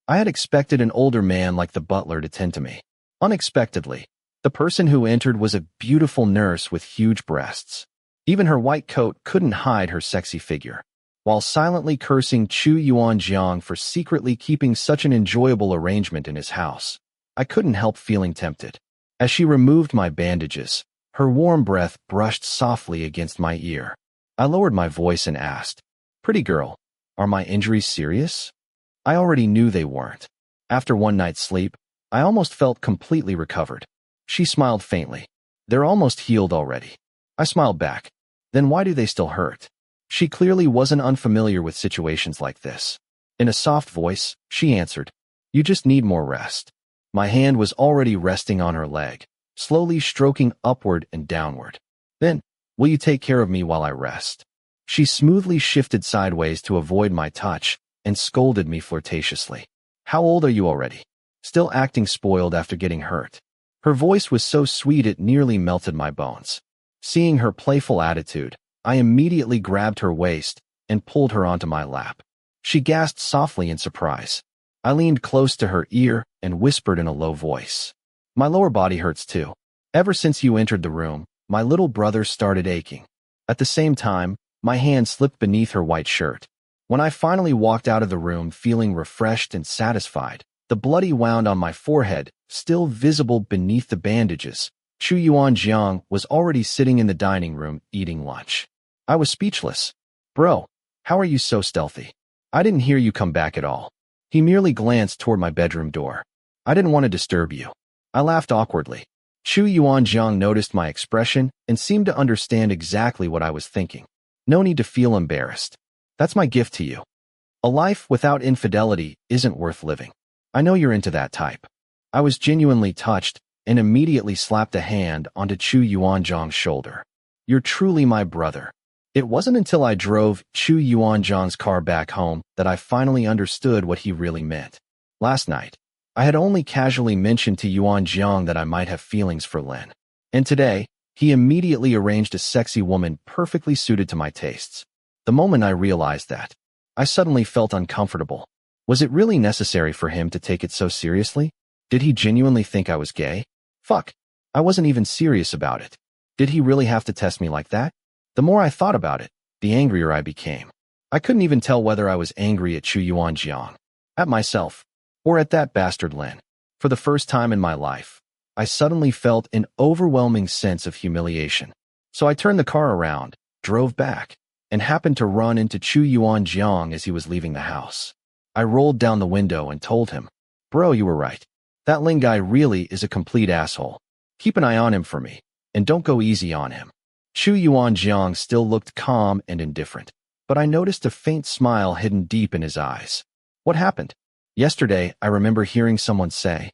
Speaker 1: I had expected an older man like the butler to tend to me. Unexpectedly, the person who entered was a beautiful nurse with huge breasts. Even her white coat couldn't hide her sexy figure. While silently cursing Chu Yuanjiang for secretly keeping such an enjoyable arrangement in his house, I couldn't help feeling tempted. As she removed my bandages, her warm breath brushed softly against my ear. I lowered my voice and asked, "Pretty girl, are my injuries serious?" I already knew they weren't. After one night's sleep, I almost felt completely recovered. She smiled faintly. "They're almost healed already." I smiled back. "Then why do they still hurt?" She clearly wasn't unfamiliar with situations like this. In a soft voice, she answered, "You just need more rest." My hand was already resting on her leg, slowly stroking upward and downward. "Then, will you take care of me while I rest?" She smoothly shifted sideways to avoid my touch and scolded me flirtatiously. "How old are you already? Still acting spoiled after getting hurt?" Her voice was so sweet it nearly melted my bones. Seeing her playful attitude, I immediately grabbed her waist and pulled her onto my lap. She gasped softly in surprise. I leaned close to her ear and whispered in a low voice, "My lower body hurts too. Ever since you entered the room, my little brother started aching." At the same time, my hand slipped beneath her white shirt. When I finally walked out of the room feeling refreshed and satisfied, the bloody wound on my forehead, still visible beneath the bandages, Chu Yuanjiang was already sitting in the dining room eating lunch. I was speechless. "Bro, how are you so stealthy? I didn't hear you come back at all." He merely glanced toward my bedroom door. "I didn't want to disturb you." I laughed awkwardly. Chu Yuanjiang noticed my expression and seemed to understand exactly what I was thinking. "No need to feel embarrassed. That's my gift to you. A life without infidelity isn't worth living. I know you're into that type." I was genuinely touched and immediately slapped a hand onto Chu Yuanjiang's shoulder. "You're truly my brother." It wasn't until I drove Chu Yuanjiang's car back home that I finally understood what he really meant. Last night, I had only casually mentioned to Yuanjiang that I might have feelings for Lin. And today, he immediately arranged a sexy woman perfectly suited to my tastes. The moment I realized that, I suddenly felt uncomfortable. Was it really necessary for him to take it so seriously? Did he genuinely think I was gay? Fuck, I wasn't even serious about it. Did he really have to test me like that? The more I thought about it, the angrier I became. I couldn't even tell whether I was angry at Chu Yuanjiang, at myself, or at that bastard Lin. For the first time in my life, I suddenly felt an overwhelming sense of humiliation. So I turned the car around, drove back, and happened to run into Chu Yuanjiang as he was leaving the house. I rolled down the window and told him, "Bro, you were right. That Lin guy really is a complete asshole. Keep an eye on him for me, and don't go easy on him." Chu Yuanjiang still looked calm and indifferent, but I noticed a faint smile hidden deep in his eyes. "What happened?" "Yesterday, I remember hearing someone say."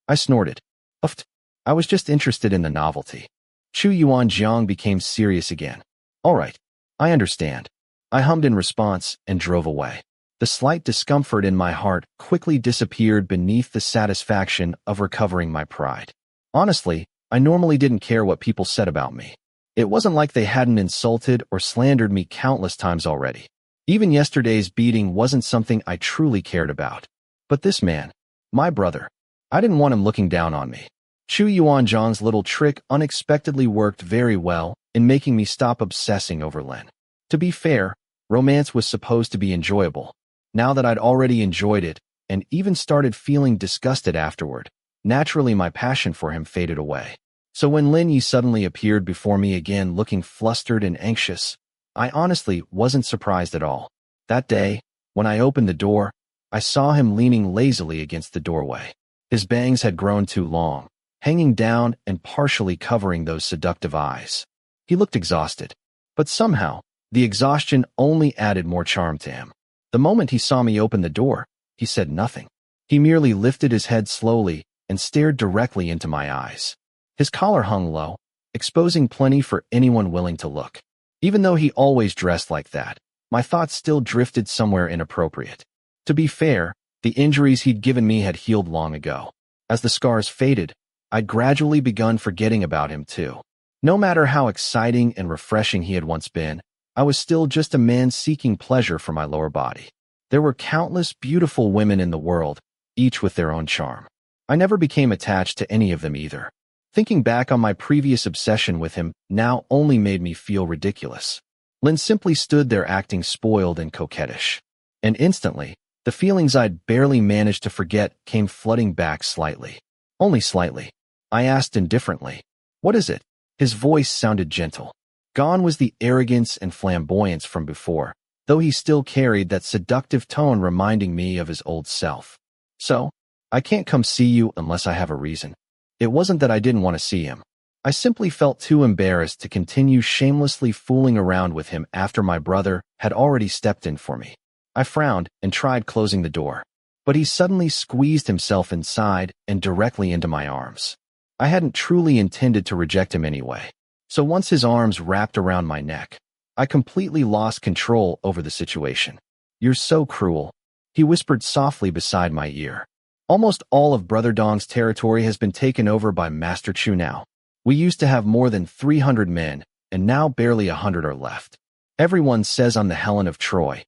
Speaker 1: I snorted. "Uft. I was just interested in the novelty." Chu Yuanjiang became serious again. "All right, I understand." I hummed in response and drove away. The slight discomfort in my heart quickly disappeared beneath the satisfaction of recovering my pride. Honestly, I normally didn't care what people said about me. It wasn't like they hadn't insulted or slandered me countless times already. Even yesterday's beating wasn't something I truly cared about. But this man, my brother, I didn't want him looking down on me. Chu Yuanjiang's little trick unexpectedly worked very well in making me stop obsessing over Lin. To be fair, romance was supposed to be enjoyable. Now that I'd already enjoyed it, and even started feeling disgusted afterward, naturally my passion for him faded away. So when Lin Yi suddenly appeared before me again looking flustered and anxious, I honestly wasn't surprised at all. That day, when I opened the door, I saw him leaning lazily against the doorway. His bangs had grown too long, hanging down and partially covering those seductive eyes. He looked exhausted, but somehow, the exhaustion only added more charm to him. The moment he saw me open the door, he said nothing. He merely lifted his head slowly and stared directly into my eyes. His collar hung low, exposing plenty for anyone willing to look. Even though he always dressed like that, my thoughts still drifted somewhere inappropriate. To be fair, the injuries he'd given me had healed long ago. As the scars faded, I'd gradually begun forgetting about him too. No matter how exciting and refreshing he had once been, I was still just a man seeking pleasure for my lower body. There were countless beautiful women in the world, each with their own charm. I never became attached to any of them either. Thinking back on my previous obsession with him now only made me feel ridiculous. Lin simply stood there acting spoiled and coquettish. And instantly, the feelings I'd barely managed to forget came flooding back slightly. Only slightly. I asked indifferently, "What is it?" His voice sounded gentle. Gone was the arrogance and flamboyance from before, though he still carried that seductive tone reminding me of his old self. "So, I can't come see you unless I have a reason." It wasn't that I didn't want to see him. I simply felt too embarrassed to continue shamelessly fooling around with him after my brother had already stepped in for me. I frowned and tried closing the door, but he suddenly squeezed himself inside and directly into my arms. I hadn't truly intended to reject him anyway, so once his arms wrapped around my neck, I completely lost control over the situation. "You're so cruel," he whispered softly beside my ear. "Almost all of Brother Dong's territory has been taken over by Master Chu now. We used to have more than 300 men, and now barely 100 are left. Everyone says I'm the Helen of Troy.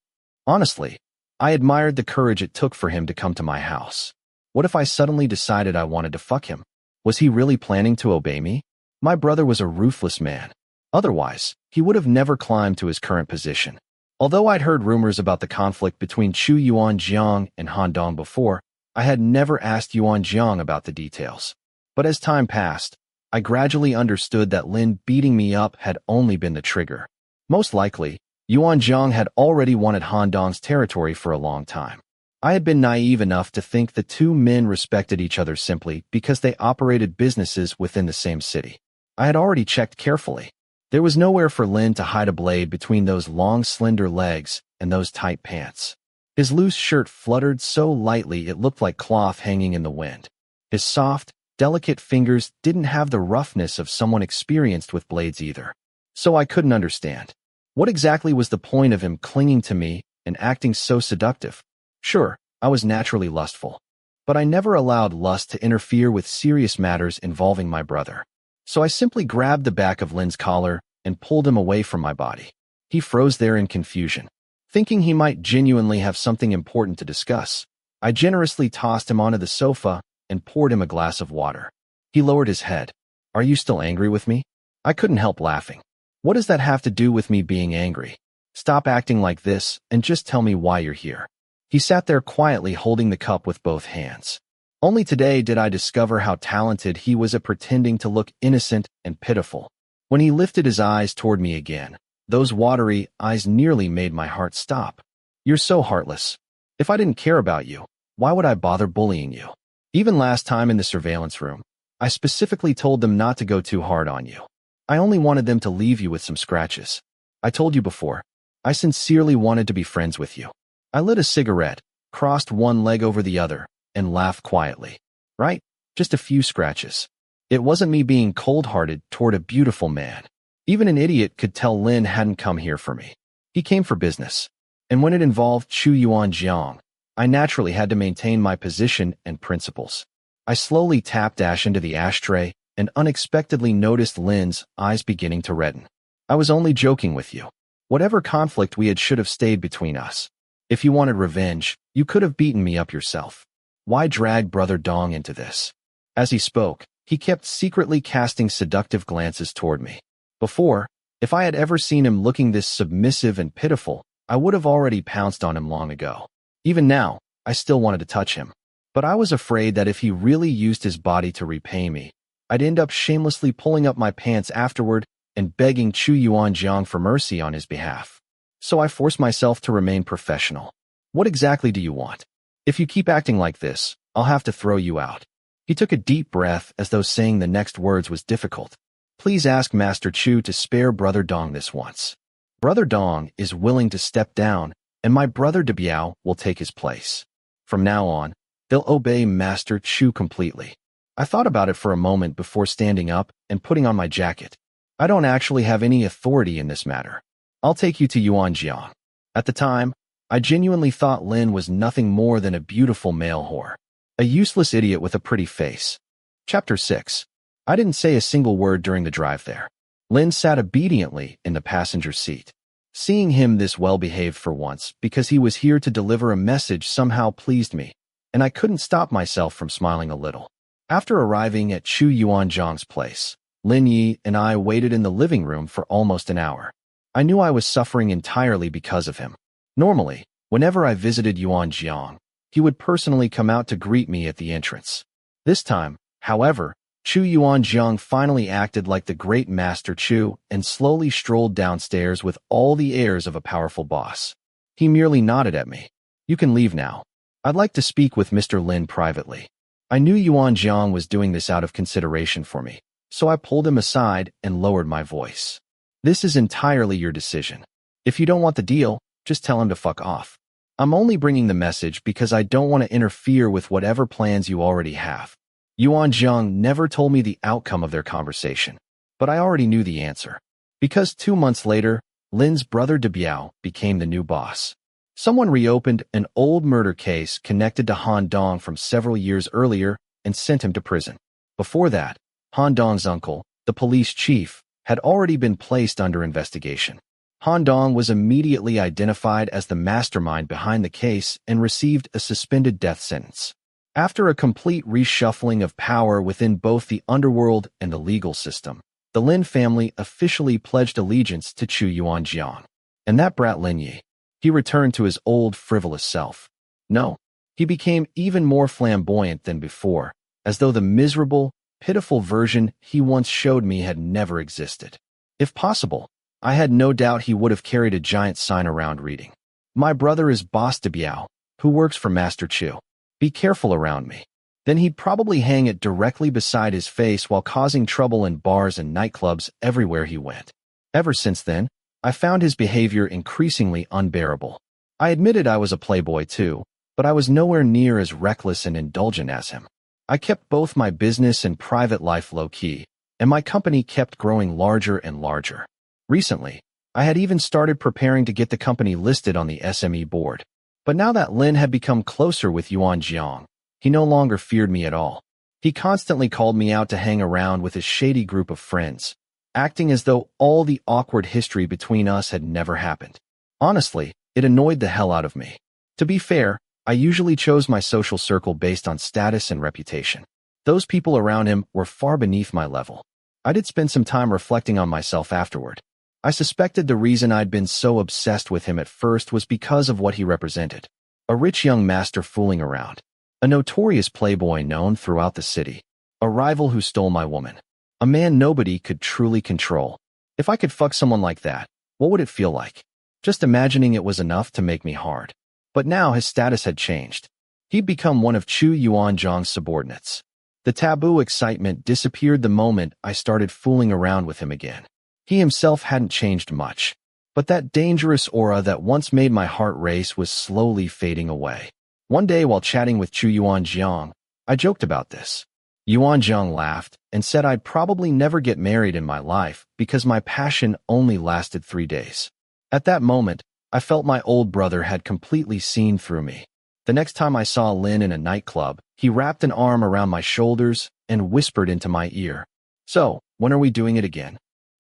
Speaker 1: Honestly, I admired the courage it took for him to come to my house. What if I suddenly decided I wanted to fuck him? Was he really planning to obey me? My brother was a ruthless man. Otherwise, he would have never climbed to his current position. Although I'd heard rumors about the conflict between Chu Yuanjiang and Han Dong before, I had never asked Yuanjiang about the details. But as time passed, I gradually understood that Lin beating me up had only been the trigger. Most likely, Yuanjiang had already wanted Han Dong's territory for a long time. I had been naive enough to think the two men respected each other simply because they operated businesses within the same city. I had already checked carefully. There was nowhere for Lin to hide a blade between those long, slender legs and those tight pants. His loose shirt fluttered so lightly it looked like cloth hanging in the wind. His soft, delicate fingers didn't have the roughness of someone experienced with blades either. So I couldn't understand. What exactly was the point of him clinging to me and acting so seductive? Sure, I was naturally lustful, but I never allowed lust to interfere with serious matters involving my brother. So I simply grabbed the back of Lin's collar and pulled him away from my body. He froze there in confusion. Thinking he might genuinely have something important to discuss, I generously tossed him onto the sofa and poured him a glass of water. He lowered his head. "Are you still angry with me?" I couldn't help laughing. What does that have to do with me being angry? Stop acting like this and just tell me why you're here. He sat there quietly holding the cup with both hands. Only today did I discover how talented he was at pretending to look innocent and pitiful. When he lifted his eyes toward me again, those watery eyes nearly made my heart stop. You're so heartless. If I didn't care about you, why would I bother bullying you? Even last time in the surveillance room, I specifically told them not to go too hard on you. I only wanted them to leave you with some scratches. I told you before, I sincerely wanted to be friends with you. I lit a cigarette, crossed one leg over the other, and laughed quietly. Right? Just a few scratches. It wasn't me being cold-hearted toward a beautiful man. Even an idiot could tell Lin hadn't come here for me. He came for business. And when it involved Chu Yuanjiang, I naturally had to maintain my position and principles. I slowly tapped ash into the ashtray and unexpectedly noticed Lin's eyes beginning to redden. I was only joking with you. Whatever conflict we had should have stayed between us. If you wanted revenge, you could have beaten me up yourself. Why drag Brother Dong into this? As he spoke, he kept secretly casting seductive glances toward me. Before, if I had ever seen him looking this submissive and pitiful, I would have already pounced on him long ago. Even now, I still wanted to touch him. But I was afraid that if he really used his body to repay me, I'd end up shamelessly pulling up my pants afterward and begging Chu Yuanjiang for mercy on his behalf. So I forced myself to remain professional. What exactly do you want? If you keep acting like this, I'll have to throw you out. He took a deep breath as though saying the next words was difficult. Please ask Master Chu to spare Brother Dong this once. Brother Dong is willing to step down, and my brother Debiao will take his place. From now on, they'll obey Master Chu completely. I thought about it for a moment before standing up and putting on my jacket. I don't actually have any authority in this matter. I'll take you to Yuanjiang. At the time, I genuinely thought Lin was nothing more than a beautiful male whore. A useless idiot with a pretty face. Chapter 6. I didn't say a single word during the drive there. Lin sat obediently in the passenger seat. Seeing him this well-behaved for once because he was here to deliver a message somehow pleased me, and I couldn't stop myself from smiling a little. After arriving at Chu Yuanjiang's place, Lin Yi and I waited in the living room for almost an hour. I knew I was suffering entirely because of him. Normally, whenever I visited Yuanjiang, he would personally come out to greet me at the entrance. This time, however, Chu Yuanjiang finally acted like the great Master Chu and slowly strolled downstairs with all the airs of a powerful boss. He merely nodded at me. You can leave now. I'd like to speak with Mr. Lin privately. I knew Yuanjiang was doing this out of consideration for me, so I pulled him aside and lowered my voice. This is entirely your decision. If you don't want the deal, just tell him to fuck off. I'm only bringing the message because I don't want to interfere with whatever plans you already have. Yuanjiang never told me the outcome of their conversation, but I already knew the answer. Because 2 months later, Lin's brother Debiao became the new boss. Someone reopened an old murder case connected to Han Dong from several years earlier and sent him to prison. Before that, Han Dong's uncle, the police chief, had already been placed under investigation. Han Dong was immediately identified as the mastermind behind the case and received a suspended death sentence. After a complete reshuffling of power within both the underworld and the legal system, the Lin family officially pledged allegiance to Chu Yuanjiang. And that brat Lin Yi, he returned to his old frivolous self. No, he became even more flamboyant than before, as though the miserable, pitiful version he once showed me had never existed. If possible, I had no doubt he would have carried a giant sign around reading, "My brother is Boss Debiao, who works for Master Chu. Be careful around me." Then he'd probably hang it directly beside his face while causing trouble in bars and nightclubs everywhere he went. Ever since then, I found his behavior increasingly unbearable. I admitted I was a playboy too, but I was nowhere near as reckless and indulgent as him. I kept both my business and private life low-key, and my company kept growing larger and larger. Recently, I had even started preparing to get the company listed on the SME board. But now that Lin had become closer with Yuanjiang, he no longer feared me at all. He constantly called me out to hang around with his shady group of friends, acting as though all the awkward history between us had never happened. Honestly, it annoyed the hell out of me. To be fair, I usually chose my social circle based on status and reputation. Those people around him were far beneath my level. I did spend some time reflecting on myself afterward. I suspected the reason I'd been so obsessed with him at first was because of what he represented. A rich young master fooling around. A notorious playboy known throughout the city. A rival who stole my woman. A man nobody could truly control. If I could fuck someone like that, what would it feel like? Just imagining it was enough to make me hard. But now his status had changed. He'd become one of Chu Yuanzhang's subordinates. The taboo excitement disappeared the moment I started fooling around with him again. He himself hadn't changed much, but that dangerous aura that once made my heart race was slowly fading away. One day while chatting with Chu Yuanzhang, I joked about this. Yuanzhang laughed and said I'd probably never get married in my life because my passion only lasted 3 days. At that moment, I felt my old brother had completely seen through me. The next time I saw Lin in a nightclub, he wrapped an arm around my shoulders and whispered into my ear, "So, when are we doing it again?"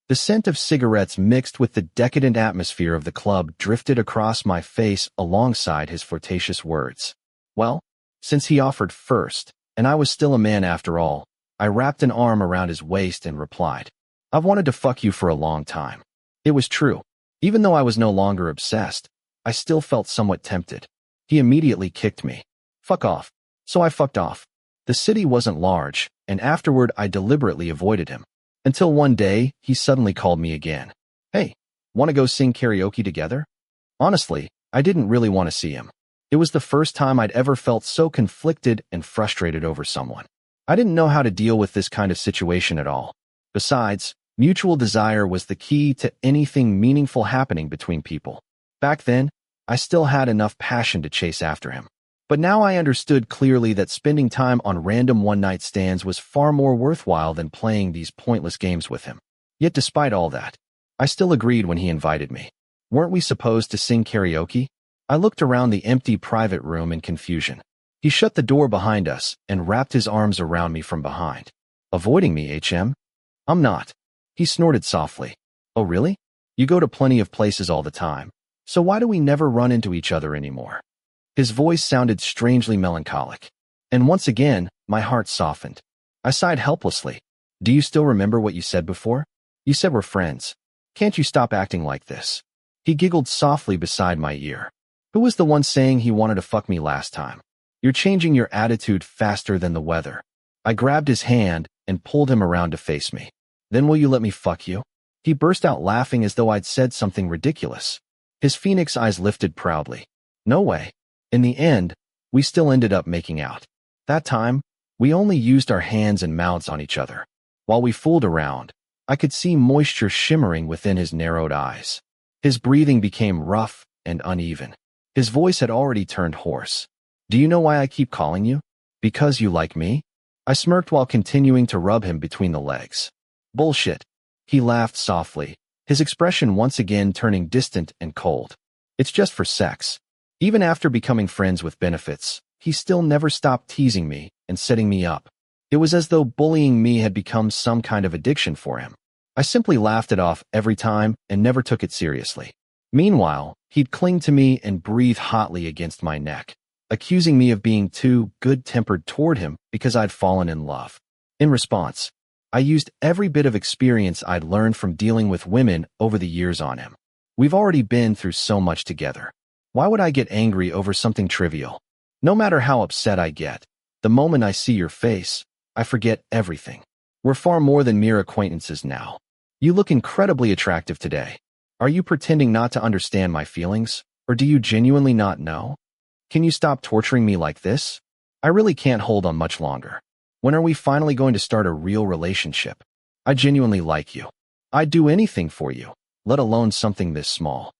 Speaker 1: The scent of cigarettes mixed with the decadent atmosphere of the club drifted across my face alongside his flirtatious words. Well, since he offered first, and I was still a man after all, I wrapped an arm around his waist and replied, "I've wanted to fuck you for a long time." It was true. Even though I was no longer obsessed, I still felt somewhat tempted. He immediately kicked me. Fuck off. So I fucked off. The city wasn't large, and afterward I deliberately avoided him. Until one day, he suddenly called me again. "Hey, want to go sing karaoke together?" Honestly, I didn't really want to see him. It was the first time I'd ever felt so conflicted and frustrated over someone. I didn't know how to deal with this kind of situation at all. Besides, mutual desire was the key to anything meaningful happening between people. Back then, I still had enough passion to chase after him. But now I understood clearly that spending time on random one-night stands was far more worthwhile than playing these pointless games with him. Yet despite all that, I still agreed when he invited me. Weren't we supposed to sing karaoke? I looked around the empty private room in confusion. He shut the door behind us and wrapped his arms around me from behind. "Avoiding me, HM? I'm not." He snorted softly. "Oh really? You go to plenty of places all the time. So why do we never run into each other anymore?" His voice sounded strangely melancholic. And once again, my heart softened. I sighed helplessly. "Do you still remember what you said before? You said we're friends. Can't you stop acting like this?" He giggled softly beside my ear. "Who was the one saying he wanted to fuck me last time? You're changing your attitude faster than the weather." I grabbed his hand and pulled him around to face me. "Then will you let me fuck you?" He burst out laughing as though I'd said something ridiculous. His phoenix eyes lifted proudly. "No way." In the end, we still ended up making out. That time, we only used our hands and mouths on each other. While we fooled around, I could see moisture shimmering within his narrowed eyes. His breathing became rough and uneven. His voice had already turned hoarse. "Do you know why I keep calling you? Because you like me?" I smirked while continuing to rub him between the legs. "Bullshit." He laughed softly, his expression once again turning distant and cold. "It's just for sex." Even after becoming friends with benefits, he still never stopped teasing me and setting me up. It was as though bullying me had become some kind of addiction for him. I simply laughed it off every time and never took it seriously. Meanwhile, he'd cling to me and breathe hotly against my neck, accusing me of being too good-tempered toward him because I'd fallen in love. In response, I used every bit of experience I'd learned from dealing with women over the years on him. We've already been through so much together. Why would I get angry over something trivial? No matter how upset I get, the moment I see your face, I forget everything. We're far more than mere acquaintances now. You look incredibly attractive today. Are you pretending not to understand my feelings, or do you genuinely not know? Can you stop torturing me like this? I really can't hold on much longer. When are we finally going to start a real relationship? I genuinely like you. I'd do anything for you, let alone something this small.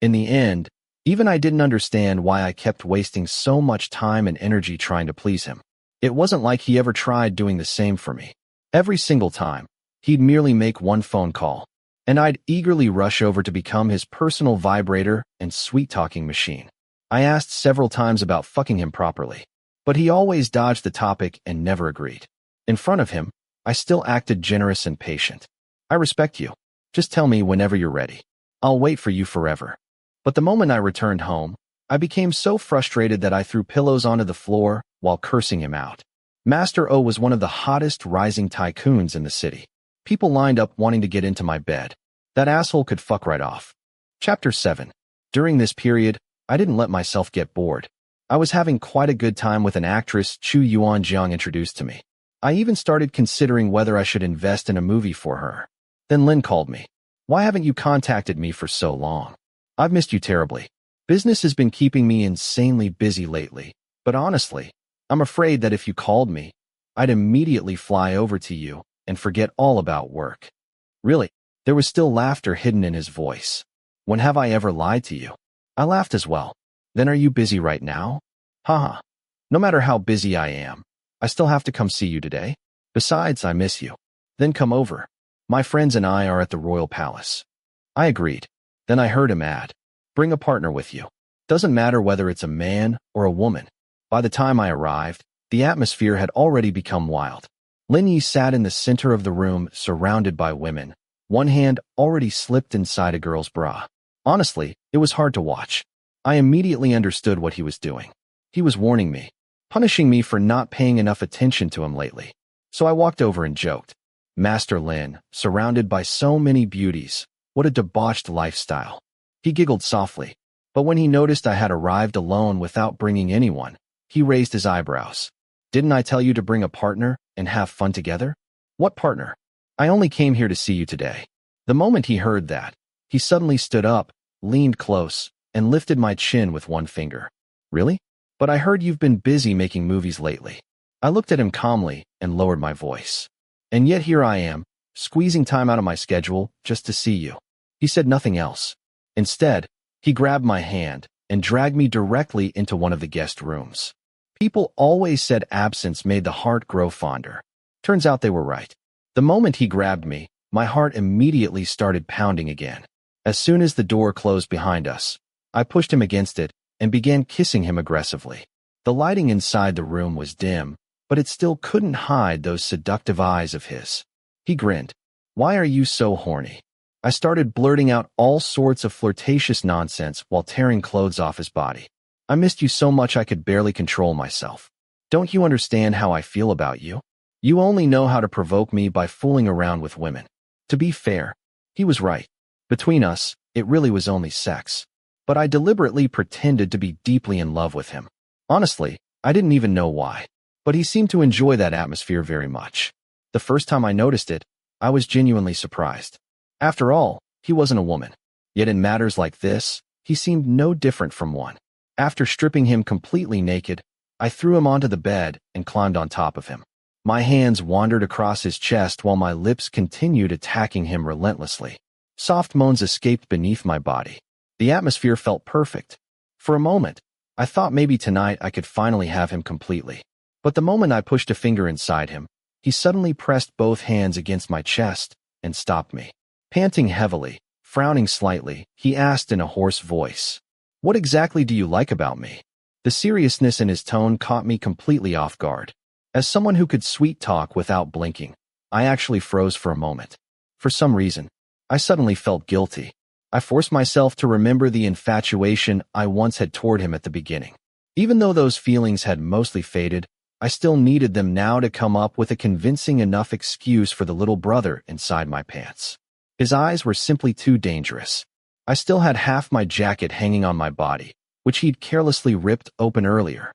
Speaker 1: In the end, even I didn't understand why I kept wasting so much time and energy trying to please him. It wasn't like he ever tried doing the same for me. Every single time, he'd merely make one phone call, and I'd eagerly rush over to become his personal vibrator and sweet-talking machine. I asked several times about fucking him properly, but he always dodged the topic and never agreed. In front of him, I still acted generous and patient. "I respect you. Just tell me whenever you're ready. I'll wait for you forever." But the moment I returned home, I became so frustrated that I threw pillows onto the floor while cursing him out. Master O was one of the hottest rising tycoons in the city. People lined up wanting to get into my bed. That asshole could fuck right off. Chapter 7. During this period, I didn't let myself get bored. I was having quite a good time with an actress Chu Yuanjiang introduced to me. I even started considering whether I should invest in a movie for her. Then Lin called me. Why haven't you contacted me for so long? I've missed you terribly. Business has been keeping me insanely busy lately, but honestly, I'm afraid that if you called me, I'd immediately fly over to you and forget all about work. Really? There was still laughter hidden in his voice. When have I ever lied to you? I laughed as well. Then are you busy right now? Haha. No matter how busy I am, I still have to come see you today. Besides, I miss you. Then come over. My friends and I are at the royal palace. I agreed. Then I heard him add, bring a partner with you. Doesn't matter whether it's a man or a woman. By the time I arrived, the atmosphere had already become wild. Lin Yi sat in the center of the room, surrounded by women. One hand already slipped inside a girl's bra. Honestly, it was hard to watch. I immediately understood what he was doing. He was warning me, punishing me for not paying enough attention to him lately. So I walked over and joked, Master Lin, surrounded by so many beauties, what a debauched lifestyle. He giggled softly, but when he noticed I had arrived alone without bringing anyone, he raised his eyebrows. Didn't I tell you to bring a partner and have fun together? What partner? I only came here to see you today. The moment he heard that, he suddenly stood up, leaned close, and lifted my chin with one finger. Really? But I heard you've been busy making movies lately. I looked at him calmly and lowered my voice. And yet here I am, squeezing time out of my schedule just to see you. He said nothing else. Instead, he grabbed my hand and dragged me directly into one of the guest rooms. People always said absence made the heart grow fonder. Turns out they were right. The moment he grabbed me, my heart immediately started pounding again. As soon as the door closed behind us, I pushed him against it and began kissing him aggressively. The lighting inside the room was dim, but it still couldn't hide those seductive eyes of his. He grinned. Why are you so horny? I started blurting out all sorts of flirtatious nonsense while tearing clothes off his body. I missed you so much I could barely control myself. Don't you understand how I feel about you? You only know how to provoke me by fooling around with women. To be fair, he was right. Between us, it really was only sex. But I deliberately pretended to be deeply in love with him. Honestly, I didn't even know why. But he seemed to enjoy that atmosphere very much. The first time I noticed it, I was genuinely surprised. After all, he wasn't a woman. Yet in matters like this, he seemed no different from one. After stripping him completely naked, I threw him onto the bed and climbed on top of him. My hands wandered across his chest while my lips continued attacking him relentlessly. Soft moans escaped beneath my body. The atmosphere felt perfect. For a moment, I thought maybe tonight I could finally have him completely. But the moment I pushed a finger inside him, he suddenly pressed both hands against my chest and stopped me. Panting heavily, frowning slightly, he asked in a hoarse voice, "What exactly do you like about me?" The seriousness in his tone caught me completely off guard. As someone who could sweet talk without blinking, I actually froze for a moment. For some reason, I suddenly felt guilty. I forced myself to remember the infatuation I once had toward him at the beginning. Even though those feelings had mostly faded, I still needed them now to come up with a convincing enough excuse for the little brother inside my pants. His eyes were simply too dangerous. I still had half my jacket hanging on my body, which he'd carelessly ripped open earlier.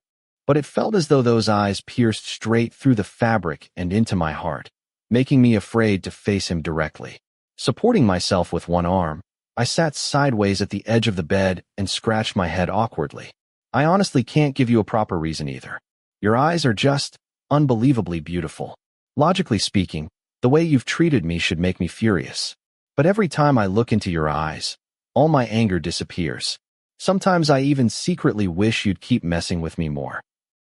Speaker 1: But it felt as though those eyes pierced straight through the fabric and into my heart, making me afraid to face him directly. Supporting myself with one arm, I sat sideways at the edge of the bed and scratched my head awkwardly. I honestly can't give you a proper reason either. Your eyes are just unbelievably beautiful. Logically speaking, the way you've treated me should make me furious. But every time I look into your eyes, all my anger disappears. Sometimes I even secretly wish you'd keep messing with me more.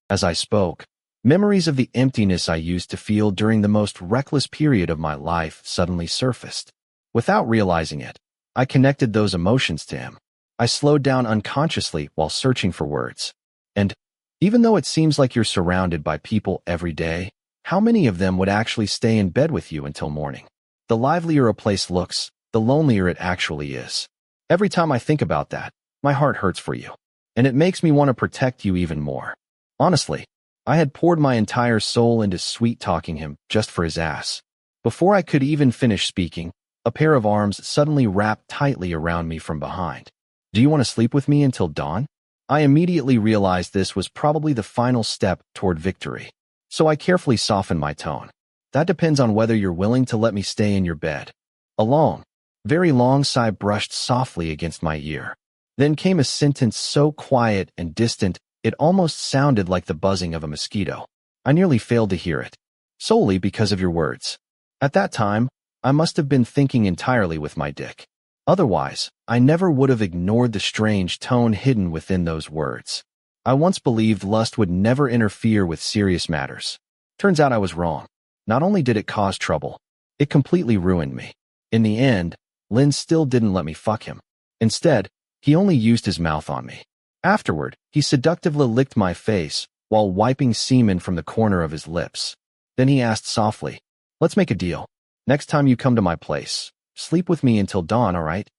Speaker 1: As I spoke, memories of the emptiness I used to feel during the most reckless period of my life suddenly surfaced. Without realizing it, I connected those emotions to him. I slowed down unconsciously while searching for words. And even though it seems like you're surrounded by people every day, how many of them would actually stay in bed with you until morning? The livelier a place looks, the lonelier it actually is. Every time I think about that, my heart hurts for you. And it makes me want to protect you even more. Honestly, I had poured my entire soul into sweet-talking him just for his ass. Before I could even finish speaking, A pair of arms suddenly wrapped tightly around me from behind. Do you want to sleep with me until dawn? I immediately realized this was probably the final step toward victory. So I carefully softened my tone. That depends on whether you're willing to let me stay in your bed. A long, very long sigh brushed softly against my ear. Then came a sentence so quiet and distant, it almost sounded like the buzzing of a mosquito. I nearly failed to hear it. Solely because of your words. At that time, I must have been thinking entirely with my dick. Otherwise, I never would have ignored the strange tone hidden within those words. I once believed lust would never interfere with serious matters. Turns out I was wrong. Not only did it cause trouble, it completely ruined me. In the end, Lin still didn't let me fuck him. Instead, he only used his mouth on me. Afterward, he seductively licked my face while wiping semen from the corner of his lips. Then he asked softly, "Let's make a deal. Next time you come to my place, sleep with me until dawn, all right?"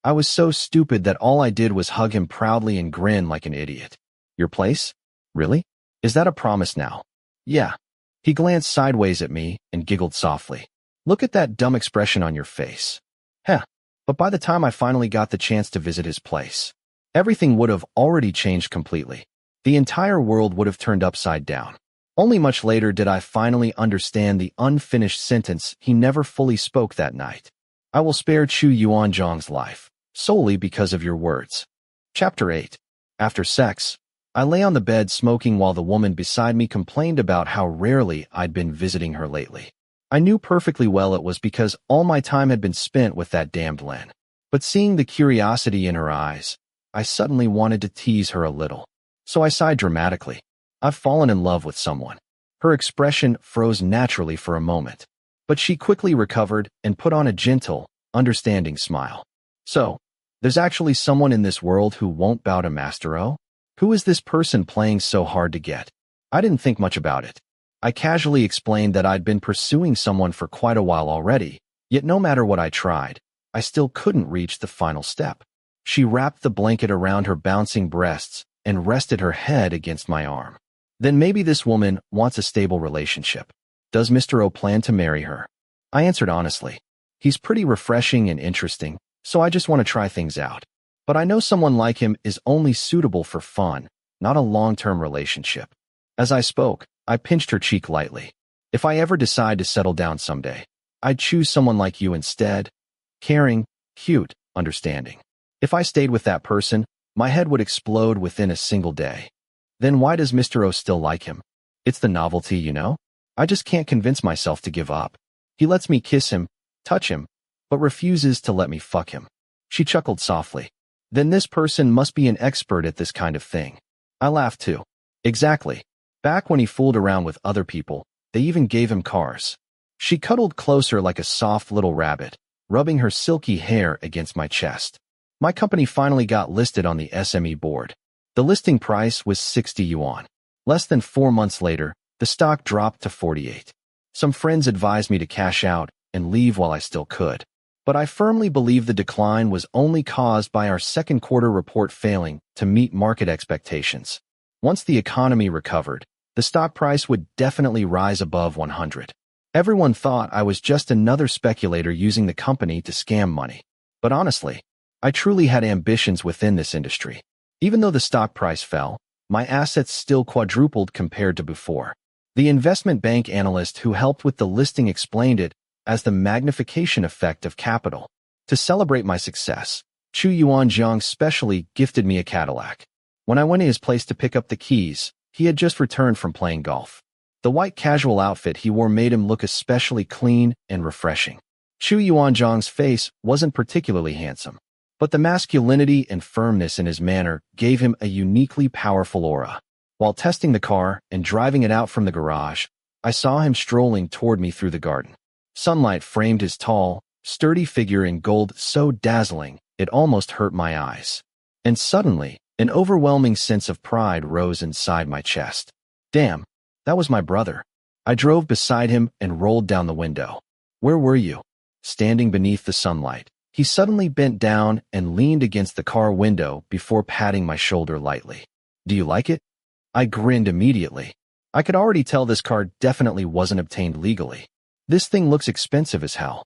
Speaker 1: I was so stupid that all I did was hug him proudly and grin like an idiot. Your place? Really? Is that a promise now? Yeah. He glanced sideways at me and giggled softly. Look at that dumb expression on your face. Heh. But by the time I finally got the chance to visit his place, everything would have already changed completely. The entire world would have turned upside down. Only much later did I finally understand the unfinished sentence he never fully spoke that night. I will spare Chu Yuanzhang's life, solely because of your words. Chapter 8. After sex, I lay on the bed smoking while the woman beside me complained about how rarely I'd been visiting her lately. I knew perfectly well it was because all my time had been spent with that damned Lin. But seeing the curiosity in her eyes, I suddenly wanted to tease her a little. So I sighed dramatically. I've fallen in love with someone. Her expression froze naturally for a moment, but she quickly recovered and put on a gentle, understanding smile. So, there's actually someone in this world who won't bow to Master O? Who is this person playing so hard to get? I didn't think much about it. I casually explained that I'd been pursuing someone for quite a while already, yet no matter what I tried, I still couldn't reach the final step. She wrapped the blanket around her bouncing breasts and rested her head against my arm. Then maybe this woman wants a stable relationship. Does Mr. O plan to marry her? I answered honestly. He's pretty refreshing and interesting, so I just want to try things out. But I know someone like him is only suitable for fun, not a long-term relationship. As I spoke, I pinched her cheek lightly. If I ever decide to settle down someday, I'd choose someone like you instead. Caring, cute, understanding. If I stayed with that person, my head would explode within a single day. Then why does Mr. O still like him? It's the novelty, you know? I just can't convince myself to give up. He lets me kiss him, touch him, but refuses to let me fuck him. She chuckled softly. Then this person must be an expert at this kind of thing. I laughed too. Exactly. Back when he fooled around with other people, they even gave him cars. She cuddled closer like a soft little rabbit, rubbing her silky hair against my chest. My company finally got listed on the SME board. The listing price was 60 yuan. Less than 4 months later, the stock dropped to 48. Some friends advised me to cash out and leave while I still could. But I firmly believe the decline was only caused by our second quarter report failing to meet market expectations. Once the economy recovered, the stock price would definitely rise above 100. Everyone thought I was just another speculator using the company to scam money. But honestly, I truly had ambitions within this industry. Even though the stock price fell, my assets still quadrupled compared to before. The investment bank analyst who helped with the listing explained it as the magnification effect of capital. To celebrate my success, Chu Yuanzhang specially gifted me a Cadillac. When I went to his place to pick up the keys, he had just returned from playing golf. The white casual outfit he wore made him look especially clean and refreshing. Chu Yuanzhang's face wasn't particularly handsome, but the masculinity and firmness in his manner gave him a uniquely powerful aura. While testing the car and driving it out from the garage, I saw him strolling toward me through the garden. Sunlight framed his tall, sturdy figure in gold so dazzling it almost hurt my eyes. And suddenly, an overwhelming sense of pride rose inside my chest. Damn, that was my brother. I drove beside him and rolled down the window. Where were you? Standing beneath the sunlight. He suddenly bent down and leaned against the car window before patting my shoulder lightly. Do you like it? I grinned immediately. I could already tell this car definitely wasn't obtained legally. This thing looks expensive as hell.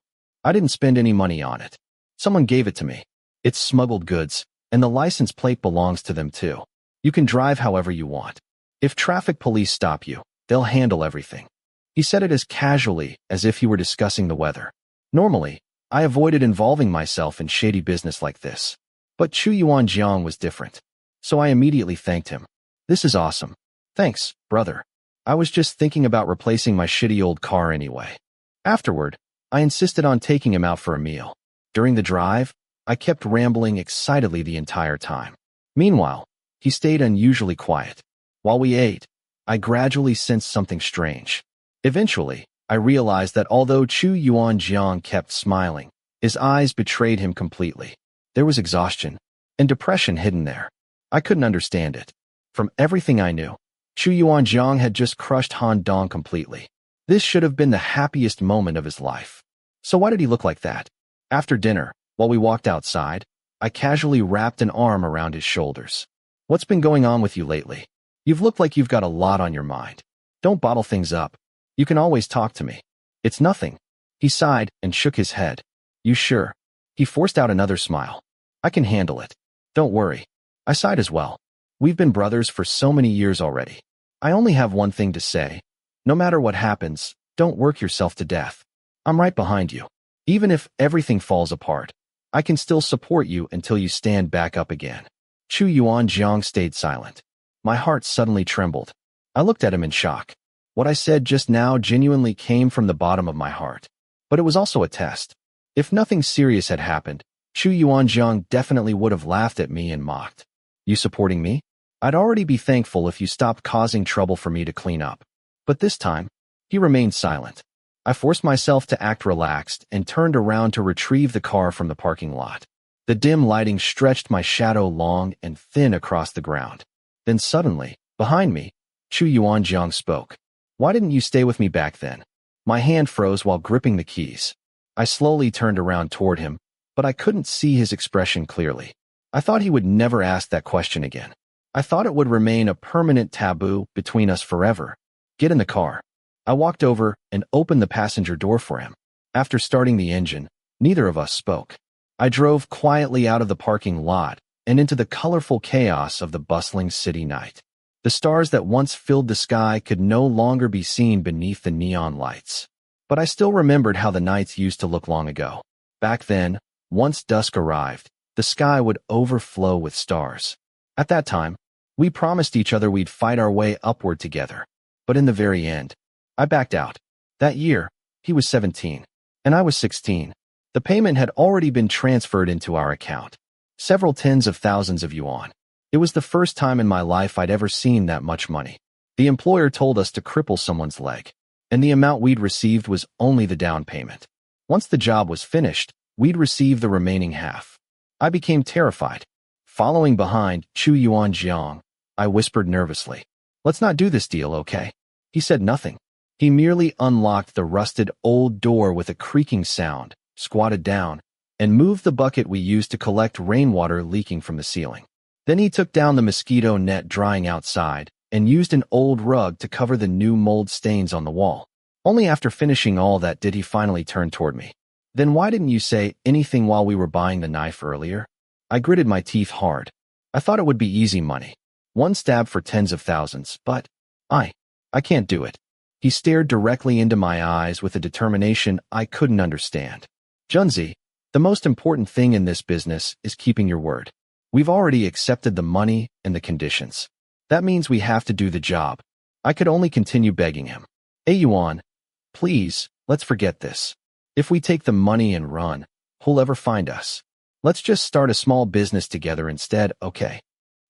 Speaker 1: I didn't spend any money on it. Someone gave it to me. It's smuggled goods, and the license plate belongs to them too. You can drive however you want. If traffic police stop you, they'll handle everything. He said it as casually as if he were discussing the weather. Normally, I avoided involving myself in shady business like this. But Chu Yuanjiang was different. So I immediately thanked him. This is awesome. Thanks, brother. I was just thinking about replacing my shitty old car anyway. Afterward, I insisted on taking him out for a meal. During the drive, I kept rambling excitedly the entire time. Meanwhile, he stayed unusually quiet. While we ate, I gradually sensed something strange. Eventually, I realized that although Chu Yuanjiang kept smiling, his eyes betrayed him completely. There was exhaustion and depression hidden there. I couldn't understand it. From everything I knew, Chu Yuanjiang had just crushed Han Dong completely. This should have been the happiest moment of his life. So why did he look like that? After dinner, while we walked outside, I casually wrapped an arm around his shoulders. What's been going on with you lately? You've looked like you've got a lot on your mind. Don't bottle things up. You can always talk to me. It's nothing. He sighed and shook his head. You sure? He forced out another smile. I can handle it. Don't worry. I sighed as well. We've been brothers for so many years already. I only have one thing to say. No matter what happens, don't work yourself to death. I'm right behind you. Even if everything falls apart, I can still support you until you stand back up again. Chu Yuanjiang stayed silent. My heart suddenly trembled. I looked at him in shock. What I said just now genuinely came from the bottom of my heart. But it was also a test. If nothing serious had happened, Chu Yuanjiang definitely would have laughed at me and mocked. You supporting me? I'd already be thankful if you stopped causing trouble for me to clean up. But this time, he remained silent. I forced myself to act relaxed and turned around to retrieve the car from the parking lot. The dim lighting stretched my shadow long and thin across the ground. Then suddenly, behind me, Chu Yuanjiang spoke. Why didn't you stay with me back then? My hand froze while gripping the keys. I slowly turned around toward him, but I couldn't see his expression clearly. I thought he would never ask that question again. I thought it would remain a permanent taboo between us forever. Get in the car. I walked over and opened the passenger door for him. After starting the engine, neither of us spoke. I drove quietly out of the parking lot and into the colorful chaos of the bustling city night. The stars that once filled the sky could no longer be seen beneath the neon lights. But I still remembered how the nights used to look long ago. Back then, once dusk arrived, the sky would overflow with stars. At that time, we promised each other we'd fight our way upward together. But in the very end, I backed out. That year, he was 17, and I was 16. The payment had already been transferred into our account. Several tens of thousands of yuan. It was the first time in my life I'd ever seen that much money. The employer told us to cripple someone's leg, and the amount we'd received was only the down payment. Once the job was finished, we'd receive the remaining half. I became terrified. Following behind Chu Yuanjiang, I whispered nervously, "Let's not do this deal, okay?" He said nothing. He merely unlocked the rusted old door with a creaking sound, squatted down, and moved the bucket we used to collect rainwater leaking from the ceiling. Then he took down the mosquito net drying outside and used an old rug to cover the new mold stains on the wall. Only after finishing all that did he finally turn toward me. "Then why didn't you say anything while we were buying the knife earlier?" I gritted my teeth hard. I thought it would be easy money. One stab for tens of thousands, but I can't do it. He stared directly into my eyes with a determination I couldn't understand. "Junzi, the most important thing in this business is keeping your word. We've already accepted the money and the conditions. That means we have to do the job." I could only continue begging him. "Hey Yuan, please, let's forget this. If we take the money and run, who'll ever find us? Let's just start a small business together instead, okay?"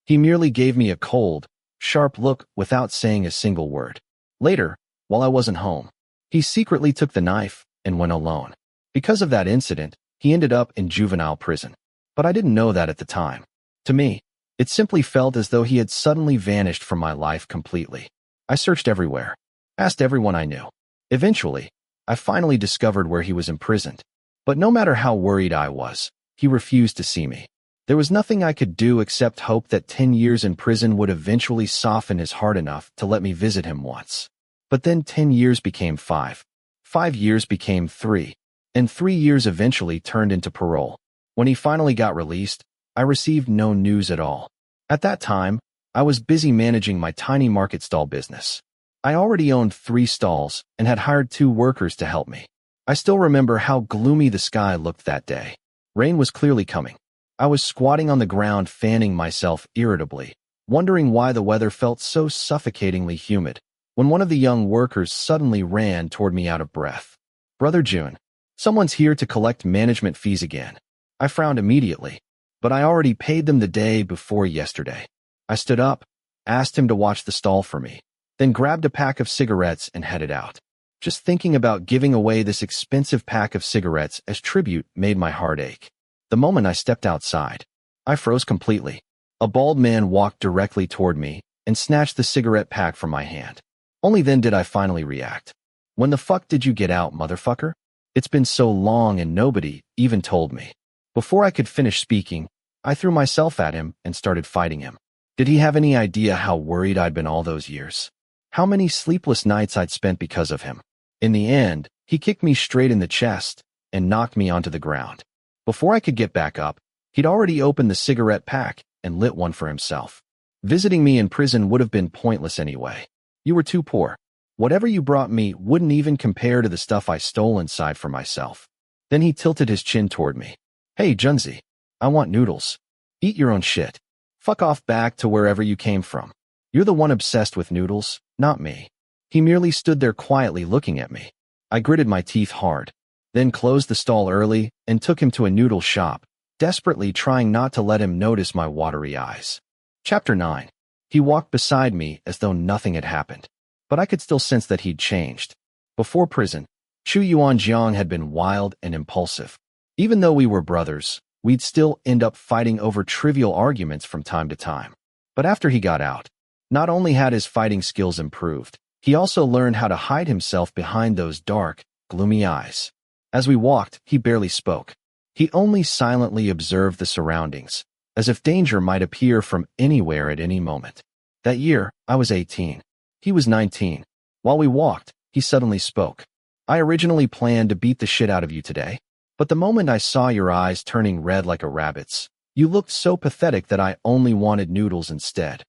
Speaker 1: He merely gave me a cold, sharp look without saying a single word. Later, while I wasn't home, he secretly took the knife and went alone. Because of that incident, he ended up in juvenile prison. But I didn't know that at the time. To me, it simply felt as though he had suddenly vanished from my life completely. I searched everywhere, asked everyone I knew. Eventually, I finally discovered where he was imprisoned. But no matter how worried I was, he refused to see me. There was nothing I could do except hope that 10 years in prison would eventually soften his heart enough to let me visit him once. But then 10 years became 5. 5 years became 3. and 3 years eventually turned into parole. When he finally got released, I received no news at all. At that time, I was busy managing my tiny market stall business. I already owned 3 stalls and had hired 2 workers to help me. I still remember how gloomy the sky looked that day. Rain was clearly coming. I was squatting on the ground fanning myself irritably, wondering why the weather felt so suffocatingly humid, when one of the young workers suddenly ran toward me out of breath. "Brother June, someone's here to collect management fees again." I frowned immediately, but I already paid them the day before yesterday. I stood up, asked him to watch the stall for me, then grabbed a pack of cigarettes and headed out. Just thinking about giving away this expensive pack of cigarettes as tribute made my heart ache. The moment I stepped outside, I froze completely. A bald man walked directly toward me and snatched the cigarette pack from my hand. Only then did I finally react. "When the fuck did you get out, motherfucker? It's been so long and nobody even told me." Before I could finish speaking, I threw myself at him and started fighting him. Did he have any idea how worried I'd been all those years? How many sleepless nights I'd spent because of him? In the end, he kicked me straight in the chest and knocked me onto the ground. Before I could get back up, he'd already opened the cigarette pack and lit one for himself. Visiting me in prison would have been pointless anyway. "You were too poor. Whatever you brought me wouldn't even compare to the stuff I stole inside for myself." Then he tilted his chin toward me. "Hey, Junzi, I want noodles. Eat your own shit. Fuck off back to wherever you came from. You're the one obsessed with noodles, not me." He merely stood there quietly looking at me. I gritted my teeth hard, then closed the stall early and took him to a noodle shop, desperately trying not to let him notice my watery eyes. Chapter 9. He walked beside me as though nothing had happened, but I could still sense that he'd changed. Before prison, Chu Yuanjiang had been wild and impulsive. Even though we were brothers, we'd still end up fighting over trivial arguments from time to time. But after he got out, not only had his fighting skills improved, he also learned how to hide himself behind those dark, gloomy eyes. As we walked, he barely spoke. He only silently observed the surroundings, as if danger might appear from anywhere at any moment. That year, I was 18. He was 19. While we walked, he suddenly spoke. "I originally planned to beat the shit out of you today, but the moment I saw your eyes turning red like a rabbit's, you looked so pathetic that I only wanted noodles instead."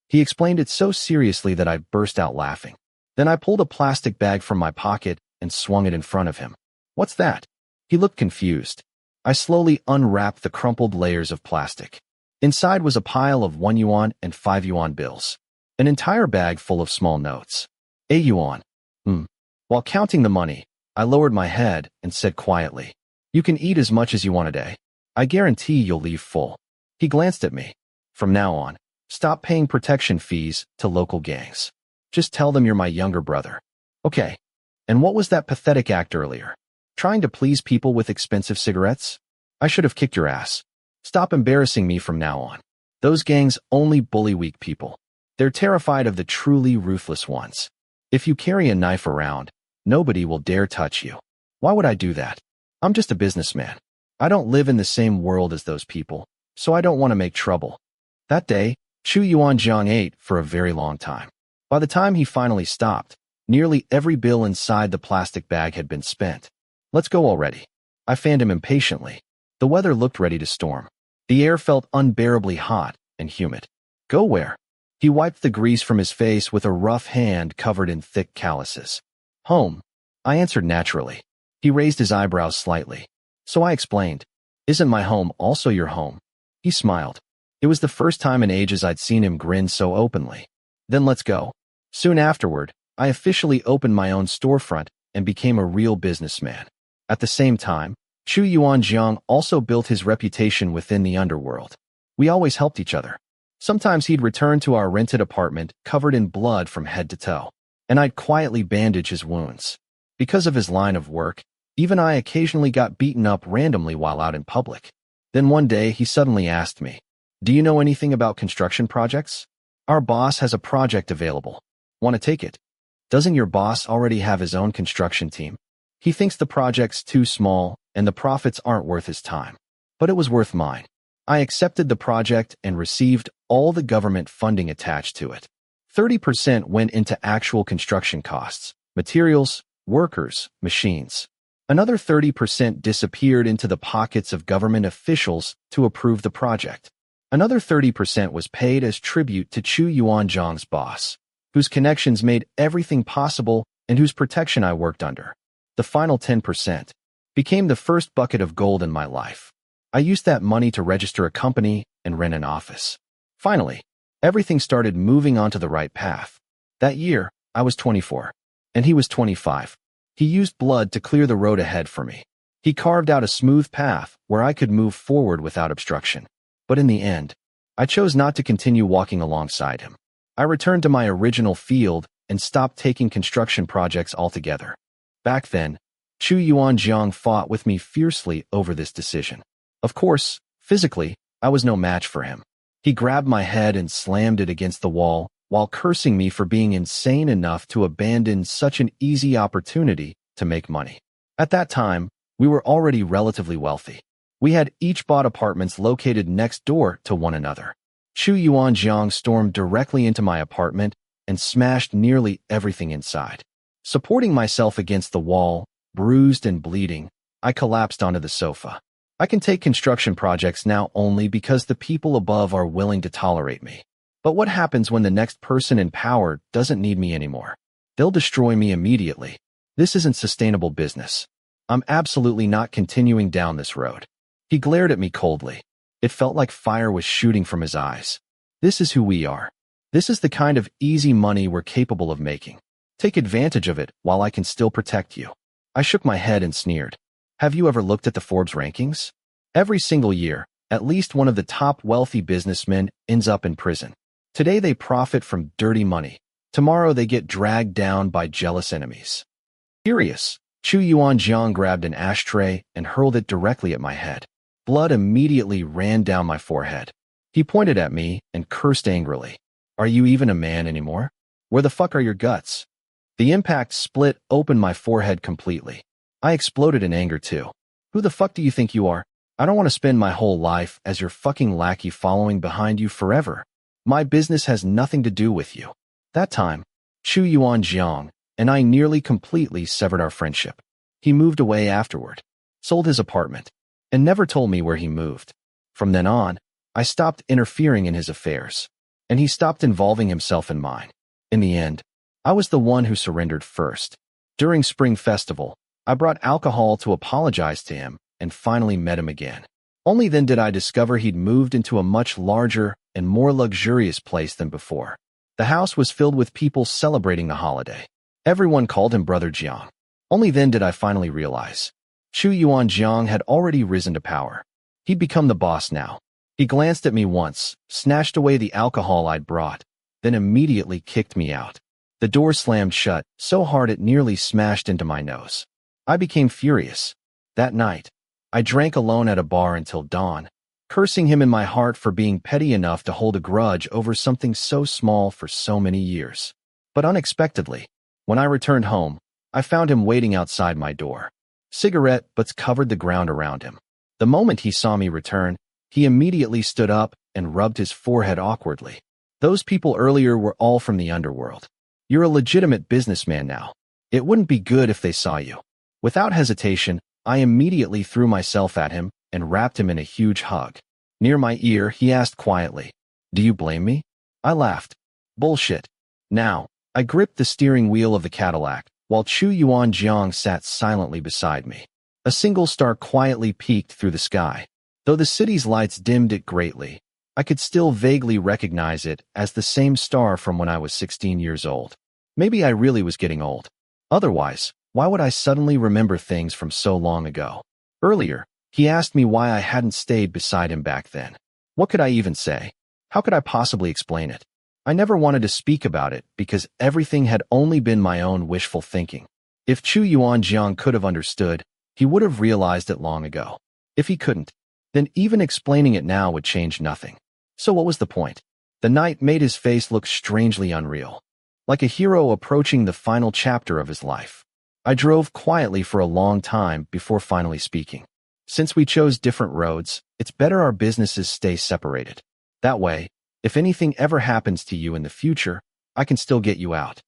Speaker 1: He explained it so seriously that I burst out laughing. Then I pulled a plastic bag from my pocket and swung it in front of him. "What's that?" He looked confused. I slowly unwrapped the crumpled layers of plastic. Inside was a pile of 1 yuan and 5 yuan bills. An entire bag full of small notes. "A yuan. While counting the money, I lowered my head and said quietly, "You can eat as much as you want a day. I guarantee you'll leave full." He glanced at me. "From now on, stop paying protection fees to local gangs. Just tell them you're my younger brother." "Okay. And what was that pathetic act earlier? Trying to please people with expensive cigarettes? I should have kicked your ass. Stop embarrassing me from now on. Those gangs only bully weak people. They're terrified of the truly ruthless ones. If you carry a knife around, nobody will dare touch you. Why would I do that? I'm just a businessman. I don't live in the same world as those people, so I don't want to make trouble." That day, Chu Yuanjiang ate for a very long time. By the time he finally stopped, nearly every bill inside the plastic bag had been spent. "Let's go already." I fanned him impatiently. The weather looked ready to storm. The air felt unbearably hot and humid. "Go where?" He wiped the grease from his face with a rough hand covered in thick calluses. "Home," I answered naturally. He raised his eyebrows slightly. So I explained, "Isn't my home also your home?" He smiled. It was the first time in ages I'd seen him grin so openly. "Then let's go." Soon afterward, I officially opened my own storefront and became a real businessman. At the same time, Chu Yuanjiang also built his reputation within the underworld. We always helped each other. Sometimes he'd return to our rented apartment covered in blood from head to toe, and I'd quietly bandage his wounds. Because of his line of work, even I occasionally got beaten up randomly while out in public. Then one day he suddenly asked me, "Do you know anything about construction projects? Our boss has a project available. Want to take it?" "Doesn't your boss already have his own construction team? He thinks the project's too small and the profits aren't worth his time." But it was worth mine. I accepted the project and received all the government funding attached to it. 30% went into actual construction costs, materials, workers, machines. Another 30% disappeared into the pockets of government officials to approve the project. Another 30% was paid as tribute to Chu Yuanzhang's boss, whose connections made everything possible and whose protection I worked under. The final 10% became the first bucket of gold in my life. I used that money to register a company and rent an office. Finally, everything started moving onto the right path. That year, I was 24, and he was 25. He used blood to clear the road ahead for me. He carved out a smooth path where I could move forward without obstruction. But in the end, I chose not to continue walking alongside him. I returned to my original field and stopped taking construction projects altogether. Back then, Chu Yuanzhang fought with me fiercely over this decision. Of course, physically, I was no match for him. He grabbed my head and slammed it against the wall, while cursing me for being insane enough to abandon such an easy opportunity to make money. At that time, we were already relatively wealthy. We had each bought apartments located next door to one another. Chu Yuanzhang stormed directly into my apartment and smashed nearly everything inside. Supporting myself against the wall, bruised and bleeding, I collapsed onto the sofa. I can take construction projects now only because the people above are willing to tolerate me. But what happens when the next person in power doesn't need me anymore? They'll destroy me immediately. This isn't sustainable business. I'm absolutely not continuing down this road. He glared at me coldly. It felt like fire was shooting from his eyes. This is who we are. This is the kind of easy money we're capable of making. Take advantage of it while I can still protect you. I shook my head and sneered. Have you ever looked at the Forbes rankings? Every single year, at least one of the top wealthy businessmen ends up in prison. Today they profit from dirty money. Tomorrow they get dragged down by jealous enemies. Furious, Chu Yuanzhang grabbed an ashtray and hurled it directly at my head. Blood immediately ran down my forehead. He pointed at me and cursed angrily. Are you even a man anymore? Where the fuck are your guts? The impact split open my forehead completely. I exploded in anger too. Who the fuck do you think you are? I don't want to spend my whole life as your fucking lackey following behind you forever. My business has nothing to do with you. That time, Chu Yuanzhang and I nearly completely severed our friendship. He moved away afterward, sold his apartment, and never told me where he moved. From then on, I stopped interfering in his affairs, and he stopped involving himself in mine. In the end, I was the one who surrendered first. During Spring Festival, I brought alcohol to apologize to him and finally met him again. Only then did I discover he'd moved into a much larger and more luxurious place than before. The house was filled with people celebrating the holiday. Everyone called him Brother Jiang. Only then did I finally realize. Chu Yuanzhang had already risen to power. He'd become the boss now. He glanced at me once, snatched away the alcohol I'd brought, then immediately kicked me out. The door slammed shut so hard it nearly smashed into my nose. I became furious. That night, I drank alone at a bar until dawn, cursing him in my heart for being petty enough to hold a grudge over something so small for so many years. But unexpectedly, when I returned home, I found him waiting outside my door. Cigarette butts covered the ground around him. The moment he saw me return, he immediately stood up and rubbed his forehead awkwardly. Those people earlier were all from the underworld. You're a legitimate businessman now. It wouldn't be good if they saw you. Without hesitation, I immediately threw myself at him and wrapped him in a huge hug. Near my ear, he asked quietly, "Do you blame me?" I laughed. Bullshit. Now, I gripped the steering wheel of the Cadillac, while Chu Yuanzhang sat silently beside me. A single star quietly peeked through the sky. Though the city's lights dimmed it greatly, I could still vaguely recognize it as the same star from when I was 16 years old. Maybe I really was getting old. Otherwise, why would I suddenly remember things from so long ago? Earlier, he asked me why I hadn't stayed beside him back then. What could I even say? How could I possibly explain it? I never wanted to speak about it because everything had only been my own wishful thinking. If Chu Yuanzhang could have understood, he would have realized it long ago. If he couldn't, then even explaining it now would change nothing. So what was the point? The night made his face look strangely unreal, like a hero approaching the final chapter of his life. I drove quietly for a long time before finally speaking. Since we chose different roads, it's better our businesses stay separated. That way, if anything ever happens to you in the future, I can still get you out.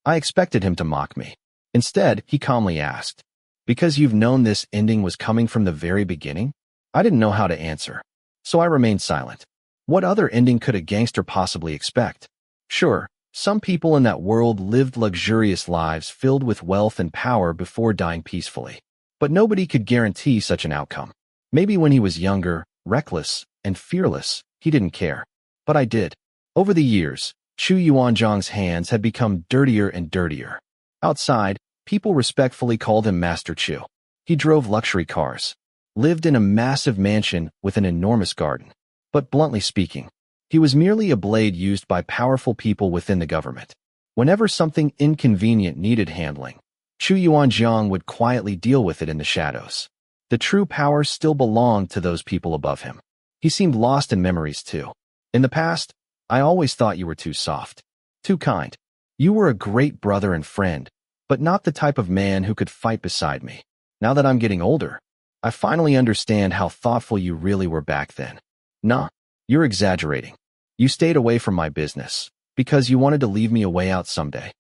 Speaker 1: I expected him to mock me. Instead, he calmly asked, Because you've known this ending was coming from the very beginning? I didn't know how to answer, so I remained silent. What other ending could a gangster possibly expect? Sure, some people in that world lived luxurious lives filled with wealth and power before dying peacefully. But nobody could guarantee such an outcome. Maybe when he was younger, reckless, and fearless, he didn't care. But I did. Over the years, Chu Yuanzhang's hands had become dirtier and dirtier. Outside, people respectfully called him Master Chu. He drove luxury cars, lived in a massive mansion with an enormous garden. But bluntly speaking, he was merely a blade used by powerful people within the government. Whenever something inconvenient needed handling, Chu Yuanzhang would quietly deal with it in the shadows. The true power still belonged to those people above him. He seemed lost in memories too. In the past, I always thought you were too soft, too kind. You were a great brother and friend, but not the type of man who could fight beside me. Now that I'm getting older, I finally understand how thoughtful you really were back then. Nah, you're exaggerating. You stayed away from my business because you wanted to leave me a way out someday.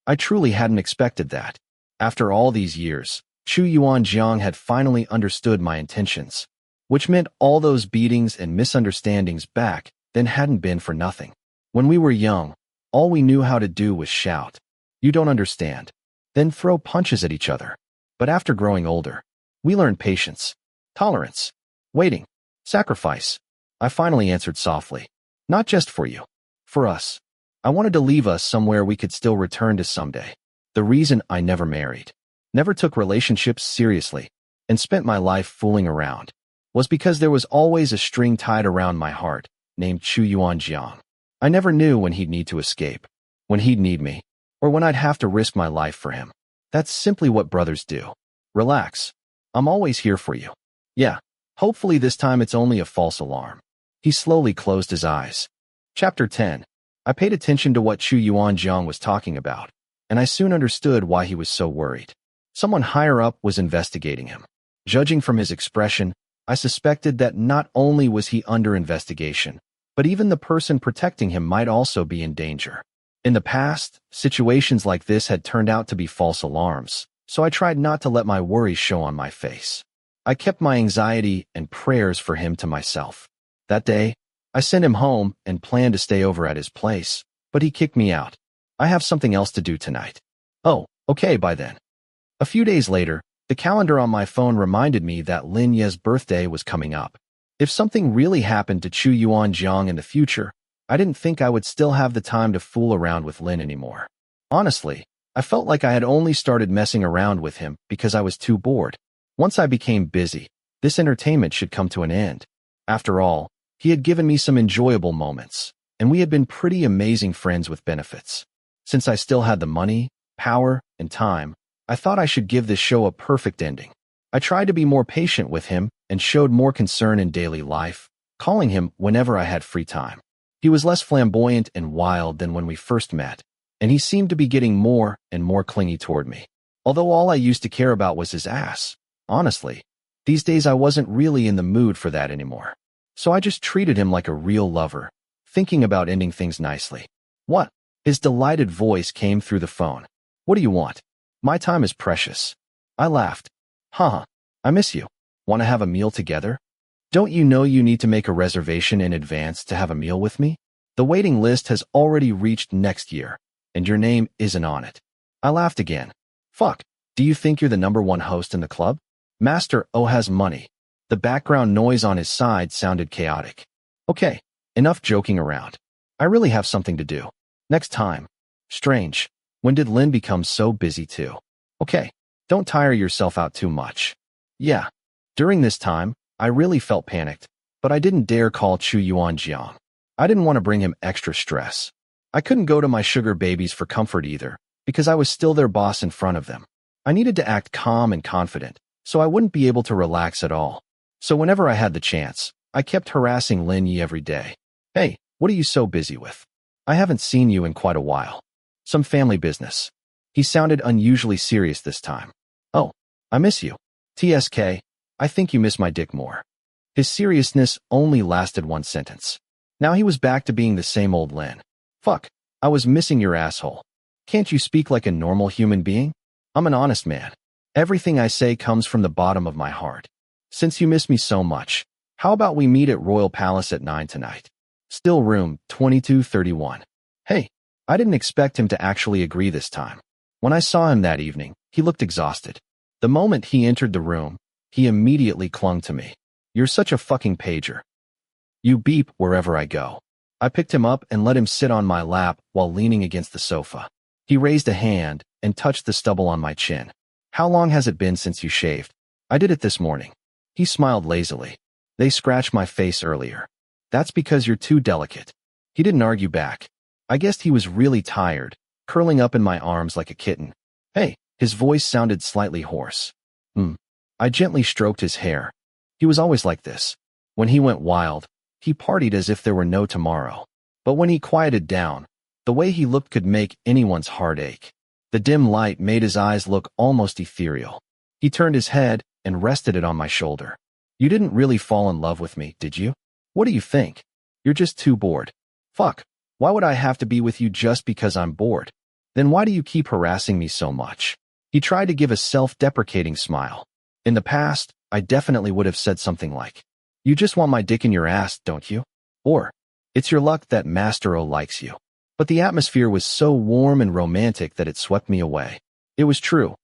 Speaker 1: I truly hadn't expected that. After all these years, Chu Yuanzhang had finally understood my intentions, which meant all those beatings and misunderstandings back then hadn't been for nothing. When we were young, all we knew how to do was shout, "You don't understand," then throw punches at each other. But after growing older, we learned patience, tolerance, waiting, sacrifice. I finally answered softly, "Not just for you, for us. I wanted to leave us somewhere we could still return to someday." The reason I never married, never took relationships seriously, and spent my life fooling around was because there was always a string tied around my heart named Chu Yuanzhang. I never knew when he'd need to escape, when he'd need me, or when I'd have to risk my life for him. That's simply what brothers do. Relax. I'm always here for you. Yeah, hopefully this time it's only a false alarm. He slowly closed his eyes. Chapter 10. I paid attention to what Chu Yuanzhang was talking about, and I soon understood why he was so worried. Someone higher up was investigating him. Judging from his expression, I suspected that not only was he under investigation, but even the person protecting him might also be in danger. In the past, situations like this had turned out to be false alarms, so I tried not to let my worries show on my face. I kept my anxiety and prayers for him to myself. That day, I sent him home and planned to stay over at his place, but he kicked me out. "I have something else to do tonight." "Oh, okay by then." A few days later, the calendar on my phone reminded me that Lin Ye's birthday was coming up. If something really happened to Chu Yuanzhang in the future, I didn't think I would still have the time to fool around with Lin anymore. Honestly, I felt like I had only started messing around with him because I was too bored. Once I became busy, this entertainment should come to an end. After all, he had given me some enjoyable moments, and we had been pretty amazing friends with benefits. Since I still had the money, power, and time, I thought I should give this show a perfect ending. I tried to be more patient with him and showed more concern in daily life, calling him whenever I had free time. He was less flamboyant and wild than when we first met, and he seemed to be getting more and more clingy toward me. Although all I used to care about was his ass. Honestly, these days I wasn't really in the mood for that anymore. So I just treated him like a real lover, thinking about ending things nicely. "What?" His delighted voice came through the phone. "What do you want? My time is precious." I laughed. "Huh, I miss you. Want to have a meal together? Don't you know you need to make a reservation in advance to have a meal with me? The waiting list has already reached next year, and your name isn't on it." I laughed again. "Fuck, do you think you're the #1 host in the club? Master O has money." The background noise on his side sounded chaotic. "Okay, enough joking around. I really have something to do. Next time." Strange. When did Lin become so busy too? "Okay, don't tire yourself out too much." Yeah. During this time, I really felt panicked, but I didn't dare call Chu Yuanzhang. I didn't want to bring him extra stress. I couldn't go to my sugar babies for comfort either, because I was still their boss in front of them. I needed to act calm and confident, so I wouldn't be able to relax at all. So whenever I had the chance, I kept harassing Lin Yi every day. "Hey, what are you so busy with? I haven't seen you in quite a while." "Some family business." He sounded unusually serious this time. "Oh, I miss you. TSK, I think you miss my dick more." His seriousness only lasted one sentence. Now he was back to being the same old Lin. "Fuck, I was missing your asshole. Can't you speak like a normal human being? I'm an honest man." Everything I say comes from the bottom of my heart. Since you miss me so much, how about we meet at Royal Palace at 9 tonight? Still room 2231. Hey, I didn't expect him to actually agree this time. When I saw him that evening, he looked exhausted. The moment he entered the room, he immediately clung to me. You're such a fucking pager. You beep wherever I go. I picked him up and let him sit on my lap while leaning against the sofa. He raised a hand and touched the stubble on my chin. How long has it been since you shaved? I did it this morning. He smiled lazily. They scratched my face earlier. That's because you're too delicate. He didn't argue back. I guessed he was really tired, curling up in my arms like a kitten. Hey, his voice sounded slightly hoarse. I gently stroked his hair. He was always like this. When he went wild, he partied as if there were no tomorrow. But when he quieted down, the way he looked could make anyone's heart ache. The dim light made his eyes look almost ethereal. He turned his head and rested it on my shoulder. You didn't really fall in love with me, did you? What do you think? You're just too bored. Fuck. Why would I have to be with you just because I'm bored? Then why do you keep harassing me so much? He tried to give a self-deprecating smile. In the past, I definitely would have said something like, you just want my dick in your ass, don't you? Or, it's your luck that Master O likes you. But the atmosphere was so warm and romantic that it swept me away. It was true.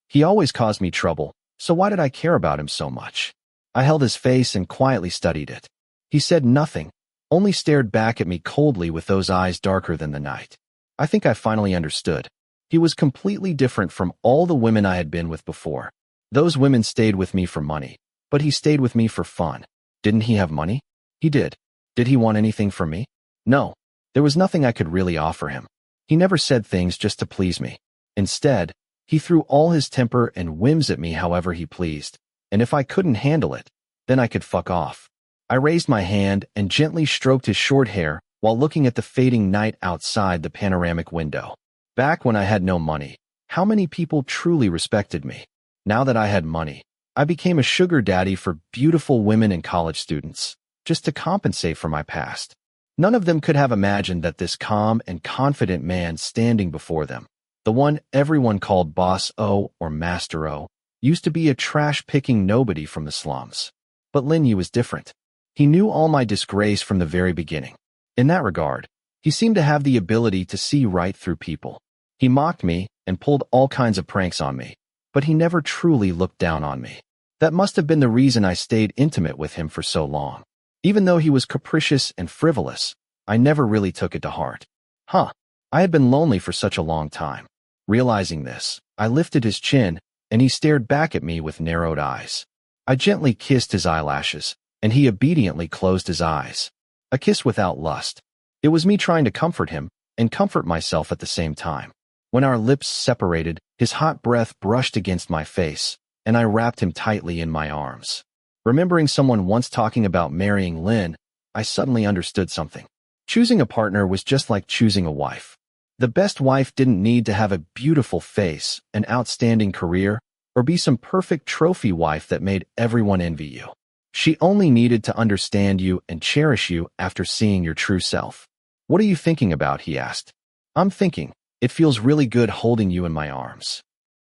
Speaker 1: He always caused me trouble, so why did I care about him so much? I held his face and quietly studied it. He said nothing, only stared back at me coldly with those eyes darker than the night. I think I finally understood. He was completely different from all the women I had been with before. Those women stayed with me for money, but he stayed with me for fun. Didn't he have money? He did. Did he want anything from me? No. There was nothing I could really offer him. He never said things just to please me. Instead, he threw all his temper and whims at me however he pleased, and if I couldn't handle it, then I could fuck off. I raised my hand and gently stroked his short hair while looking at the fading night outside the panoramic window. Back when I had no money, how many people truly respected me? Now that I had money, I became a sugar daddy for beautiful women and college students, just to compensate for my past. None of them could have imagined that this calm and confident man standing before them, the one everyone called Boss O or Master O, used to be a trash-picking nobody from the slums. But Lin Yu was different. He knew all my disgrace from the very beginning. In that regard, he seemed to have the ability to see right through people. He mocked me and pulled all kinds of pranks on me, but he never truly looked down on me. That must have been the reason I stayed intimate with him for so long. Even though he was capricious and frivolous, I never really took it to heart. I had been lonely for such a long time. Realizing this, I lifted his chin, and he stared back at me with narrowed eyes. I gently kissed his eyelashes, and he obediently closed his eyes. A kiss without lust. It was me trying to comfort him, and comfort myself at the same time. When our lips separated, his hot breath brushed against my face, and I wrapped him tightly in my arms. Remembering someone once talking about marrying Lin, I suddenly understood something. Choosing a partner was just like choosing a wife. The best wife didn't need to have a beautiful face, an outstanding career, or be some perfect trophy wife that made everyone envy you. She only needed to understand you and cherish you after seeing your true self. What are you thinking about? He asked. I'm thinking, it feels really good holding you in my arms.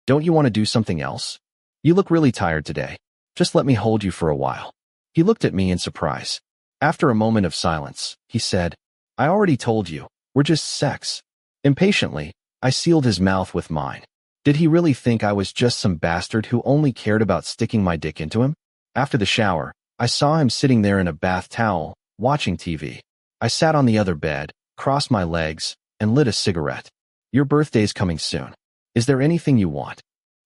Speaker 1: Don't you want to do something else? You look really tired today. Just let me hold you for a while. He looked at me in surprise. After a moment of silence, he said, I already told you, we're just sex. Impatiently, I sealed his mouth with mine. Did he really think I was just some bastard who only cared about sticking my dick into him? After the shower, I saw him sitting there in a bath towel, watching TV. I sat on the other bed, crossed my legs, and lit a cigarette. Your birthday's coming soon. Is there anything you want?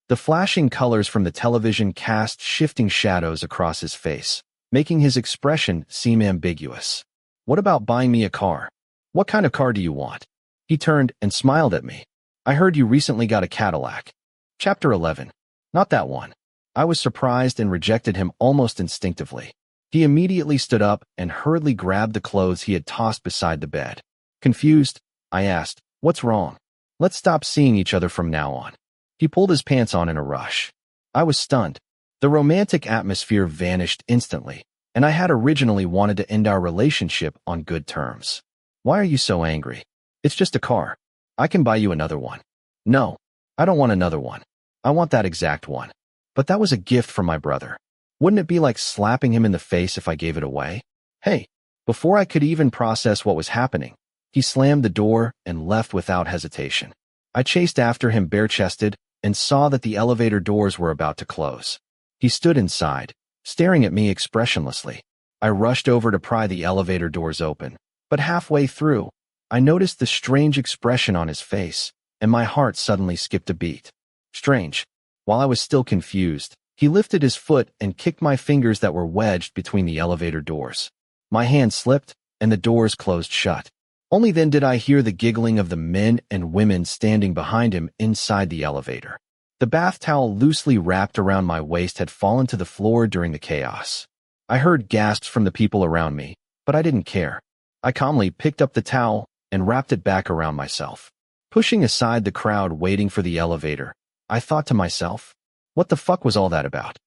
Speaker 1: The flashing colors from the television cast shifting shadows across his face, making his expression seem ambiguous. What about buying me a car? What kind of car do you want? He turned and smiled at me. I heard you recently got a Cadillac. Chapter 11. Not that one. I was surprised and rejected him almost instinctively. He immediately stood up and hurriedly grabbed the clothes he had tossed beside the bed. Confused, I asked, what's wrong? Let's stop seeing each other from now on. He pulled his pants on in a rush. I was stunned. The romantic atmosphere vanished instantly, and I had originally wanted to end our relationship on good terms. Why are you so angry? It's just a car. I can buy you another one. No, I don't want another one. I want that exact one. But that was a gift from my brother. Wouldn't it be like slapping him in the face if I gave it away? Hey, before I could even process what was happening, he slammed the door and left without hesitation. I chased after him bare-chested and saw that the elevator doors were about to close. He stood inside, staring at me expressionlessly. I rushed over to pry the elevator doors open, but halfway through, I noticed the strange expression on his face, and my heart suddenly skipped a beat. Strange. While I was still confused, he lifted his foot and kicked my fingers that were wedged between the elevator doors. My hand slipped, and the doors closed shut. Only then did I hear the giggling of the men and women standing behind him inside the elevator. The bath towel loosely wrapped around my waist had fallen to the floor during the chaos. I heard gasps from the people around me, but I didn't care. I calmly picked up the towel and wrapped it back around myself. Pushing aside the crowd waiting for the elevator, I thought to myself, what the fuck was all that about?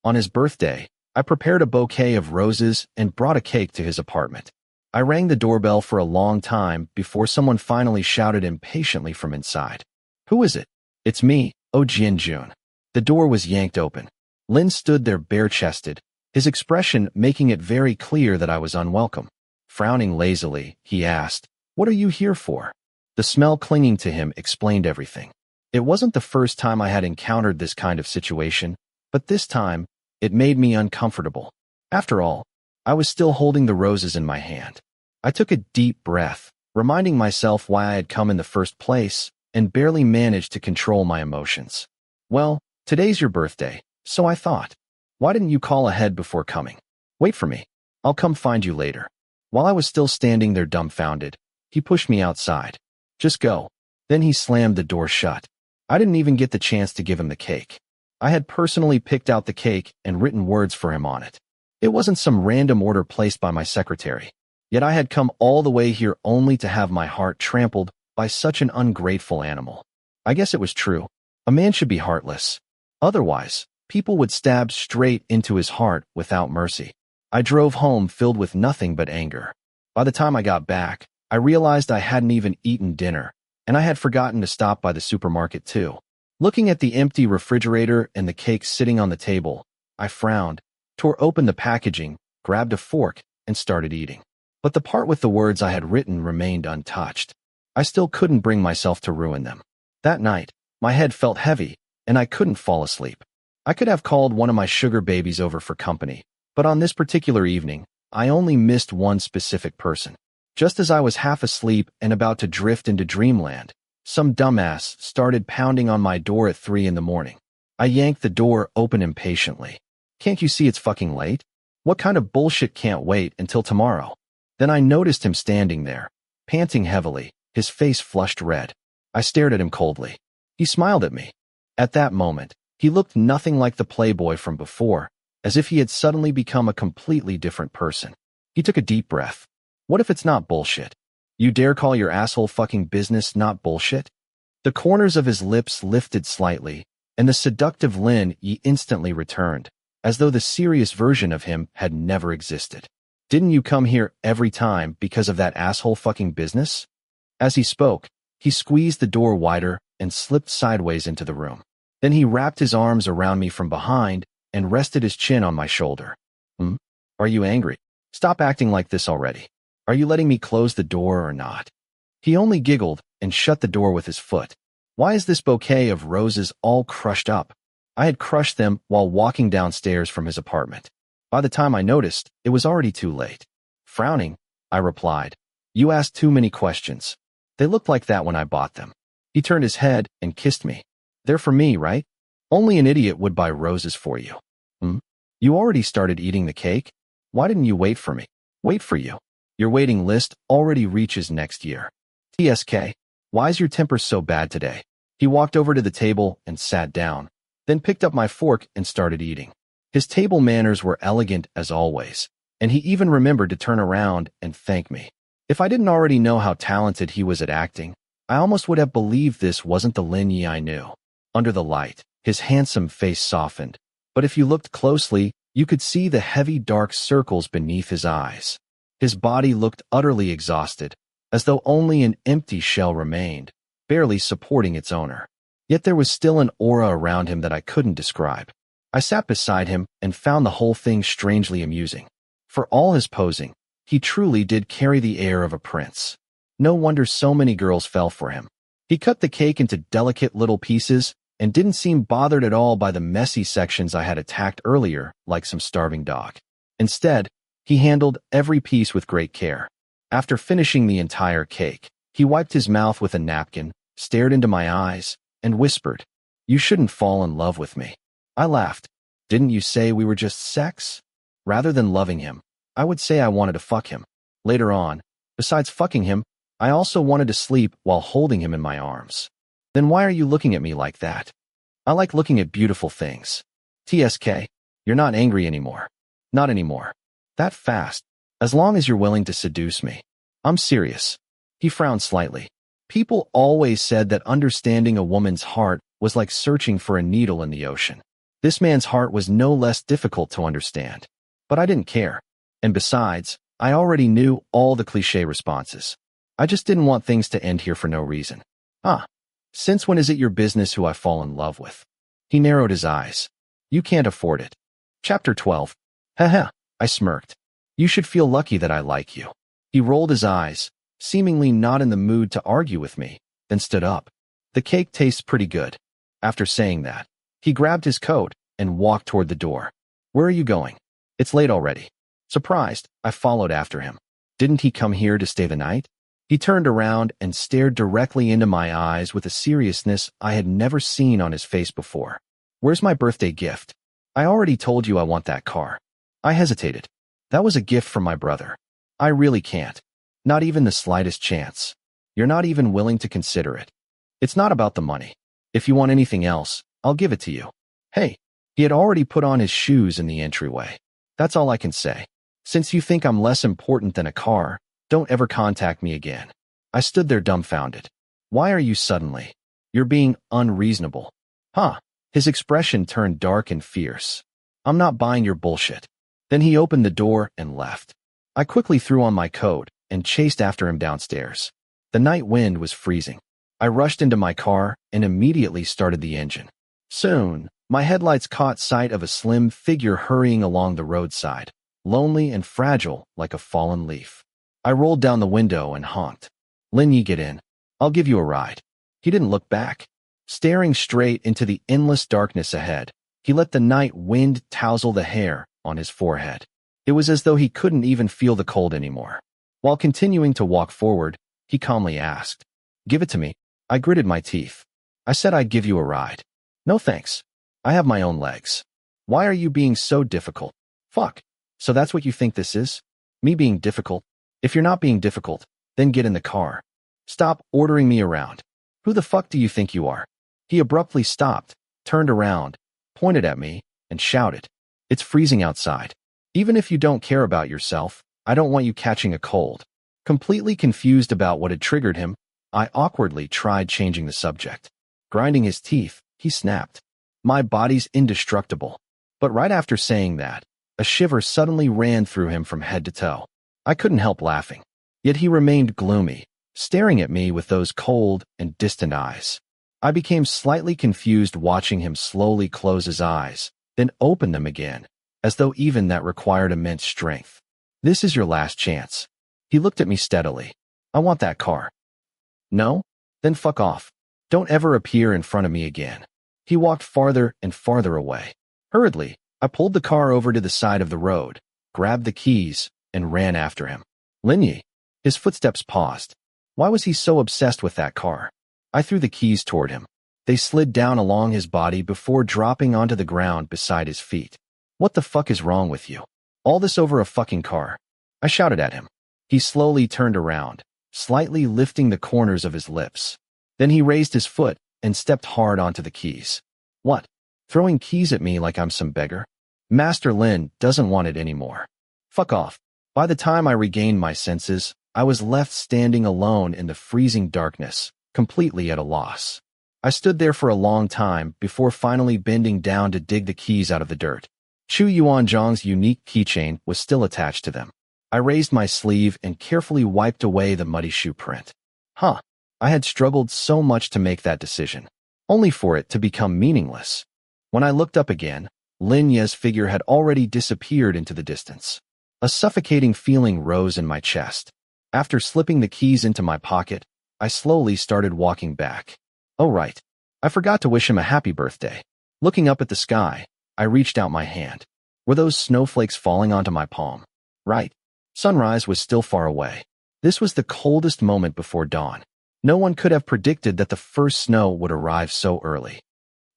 Speaker 1: On his birthday, I prepared a bouquet of roses and brought a cake to his apartment. I rang the doorbell for a long time before someone finally shouted impatiently from inside. Who is it? It's me, Oh Jin-jun. The door was yanked open. Lin stood there bare-chested, his expression making it very clear that I was unwelcome. Frowning lazily, he asked, "What are you here for?" The smell clinging to him explained everything. It wasn't the first time I had encountered this kind of situation, but this time, it made me uncomfortable. After all, I was still holding the roses in my hand. I took a deep breath, reminding myself why I had come in the first place, and barely managed to control my emotions. Well, today's your birthday, so I thought. Why didn't you call ahead before coming? Wait for me. I'll come find you later. While I was still standing there dumbfounded, he pushed me outside. Just go. Then he slammed the door shut. I didn't even get the chance to give him the cake. I had personally picked out the cake and written words for him on it. It wasn't some random order placed by my secretary. Yet I had come all the way here only to have my heart trampled by such an ungrateful animal. I guess it was true. A man should be heartless. Otherwise, people would stab straight into his heart without mercy. I drove home filled with nothing but anger. By the time I got back, I realized I hadn't even eaten dinner, and I had forgotten to stop by the supermarket too. Looking at the empty refrigerator and the cake sitting on the table, I frowned, tore open the packaging, grabbed a fork, and started eating. But the part with the words I had written remained untouched. I still couldn't bring myself to ruin them. That night, my head felt heavy, and I couldn't fall asleep. I could have called one of my sugar babies over for company, but on this particular evening, I only missed one specific person. Just as I was half asleep and about to drift into dreamland, some dumbass started pounding on my door at 3 in the morning. I yanked the door open impatiently. Can't you see it's fucking late? What kind of bullshit can't wait until tomorrow? Then I noticed him standing there, panting heavily, his face flushed red. I stared at him coldly. He smiled at me. At that moment, he looked nothing like the playboy from before, as if he had suddenly become a completely different person. He took a deep breath. What if it's not bullshit? You dare call your asshole fucking business not bullshit? The corners of his lips lifted slightly, and the seductive Lin Yi instantly returned, as though the serious version of him had never existed. Didn't you come here every time because of that asshole fucking business? As he spoke, he squeezed the door wider and slipped sideways into the room. Then he wrapped his arms around me from behind and rested his chin on my shoulder. Are you angry? Stop acting like this already. Are you letting me close the door or not? He only giggled and shut the door with his foot. Why is this bouquet of roses all crushed up? I had crushed them while walking downstairs from his apartment. By the time I noticed, it was already too late. Frowning, I replied, "You asked too many questions. They looked like that when I bought them." He turned his head and kissed me. "They're for me, right? Only an idiot would buy roses for you." You already started eating the cake? Why didn't you wait for me? Wait for you. Your waiting list already reaches next year. TSK, why is your temper so bad today? He walked over to the table and sat down, then picked up my fork and started eating. His table manners were elegant as always, and he even remembered to turn around and thank me. If I didn't already know how talented he was at acting, I almost would have believed this wasn't the Lin Yi I knew. Under the light, his handsome face softened, but if you looked closely, you could see the heavy dark circles beneath his eyes. His body looked utterly exhausted, as though only an empty shell remained, barely supporting its owner. Yet there was still an aura around him that I couldn't describe. I sat beside him and found the whole thing strangely amusing. For all his posing, he truly did carry the air of a prince. No wonder so many girls fell for him. He cut the cake into delicate little pieces and didn't seem bothered at all by the messy sections I had attacked earlier like some starving dog. Instead, he handled every piece with great care. After finishing the entire cake, he wiped his mouth with a napkin, stared into my eyes, and whispered, "You shouldn't fall in love with me." I laughed. "Didn't you say we were just sex?" Rather than loving him, I would say I wanted to fuck him. Later on, besides fucking him, I also wanted to sleep while holding him in my arms. "Then why are you looking at me like that?" "I like looking at beautiful things." TSK, you're not angry anymore. Not anymore. That fast. As long as you're willing to seduce me. I'm serious. He frowned slightly. People always said that understanding a woman's heart was like searching for a needle in the ocean. This man's heart was no less difficult to understand. But I didn't care. And besides, I already knew all the cliché responses. I just didn't want things to end here for no reason. Since when is it your business who I fall in love with? He narrowed his eyes. You can't afford it. Chapter 12. Haha, I smirked. You should feel lucky that I like you. He rolled his eyes, seemingly not in the mood to argue with me, then stood up. The cake tastes pretty good. After saying that, he grabbed his coat and walked toward the door. Where are you going? It's late already. Surprised, I followed after him. Didn't he come here to stay the night? He turned around and stared directly into my eyes with a seriousness I had never seen on his face before. Where's my birthday gift? I already told you I want that car. I hesitated. That was a gift from my brother. I really can't. Not even the slightest chance. You're not even willing to consider it. It's not about the money. If you want anything else, I'll give it to you. Hey, he had already put on his shoes in the entryway. That's all I can say. Since you think I'm less important than a car, don't ever contact me again. I stood there dumbfounded. Why are you suddenly? You're being unreasonable. His expression turned dark and fierce. I'm not buying your bullshit. Then he opened the door and left. I quickly threw on my coat and chased after him downstairs. The night wind was freezing. I rushed into my car and immediately started the engine. Soon, my headlights caught sight of a slim figure hurrying along the roadside, lonely and fragile like a fallen leaf. I rolled down the window and honked. Lin Yi, get in. I'll give you a ride. He didn't look back. Staring straight into the endless darkness ahead, he let the night wind tousle the hair on his forehead. It was as though he couldn't even feel the cold anymore. While continuing to walk forward, he calmly asked, "Give it to me." I gritted my teeth. I said I'd give you a ride. No thanks. I have my own legs. Why are you being so difficult? Fuck. So that's what you think this is? Me being difficult? If you're not being difficult, then get in the car. Stop ordering me around. Who the fuck do you think you are? He abruptly stopped, turned around, pointed at me, and shouted, "It's freezing outside. Even if you don't care about yourself, I don't want you catching a cold." Completely confused about what had triggered him, I awkwardly tried changing the subject. Grinding his teeth, he snapped, "My body's indestructible." But right after saying that, a shiver suddenly ran through him from head to toe. I couldn't help laughing. Yet he remained gloomy, staring at me with those cold and distant eyes. I became slightly confused watching him slowly close his eyes, then open them again, as though even that required immense strength. "This is your last chance." He looked at me steadily. "I want that car." "No? Then fuck off. Don't ever appear in front of me again." He walked farther and farther away. Hurriedly, I pulled the car over to the side of the road, grabbed the keys, and ran after him. "Lin Yi." His footsteps paused. Why was he so obsessed with that car? I threw the keys toward him. They slid down along his body before dropping onto the ground beside his feet. "What the fuck is wrong with you? All this over a fucking car?" I shouted at him. He slowly turned around, slightly lifting the corners of his lips. Then he raised his foot and stepped hard onto the keys. "What? Throwing keys at me like I'm some beggar? Master Lin doesn't want it anymore. Fuck off." By the time I regained my senses, I was left standing alone in the freezing darkness, completely at a loss. I stood there for a long time before finally bending down to dig the keys out of the dirt. Chu Yuanzhang's unique keychain was still attached to them. I raised my sleeve and carefully wiped away the muddy shoe print. I had struggled so much to make that decision. only for it to become meaningless. When I looked up again, Lin Ye's figure had already disappeared into the distance. A suffocating feeling rose in my chest. After slipping the keys into my pocket, I slowly started walking back. Oh right, I forgot to wish him a happy birthday. Looking up at the sky, I reached out my hand. Were those snowflakes falling onto my palm? Right. Sunrise was still far away. This was the coldest moment before dawn. No one could have predicted that the first snow would arrive so early.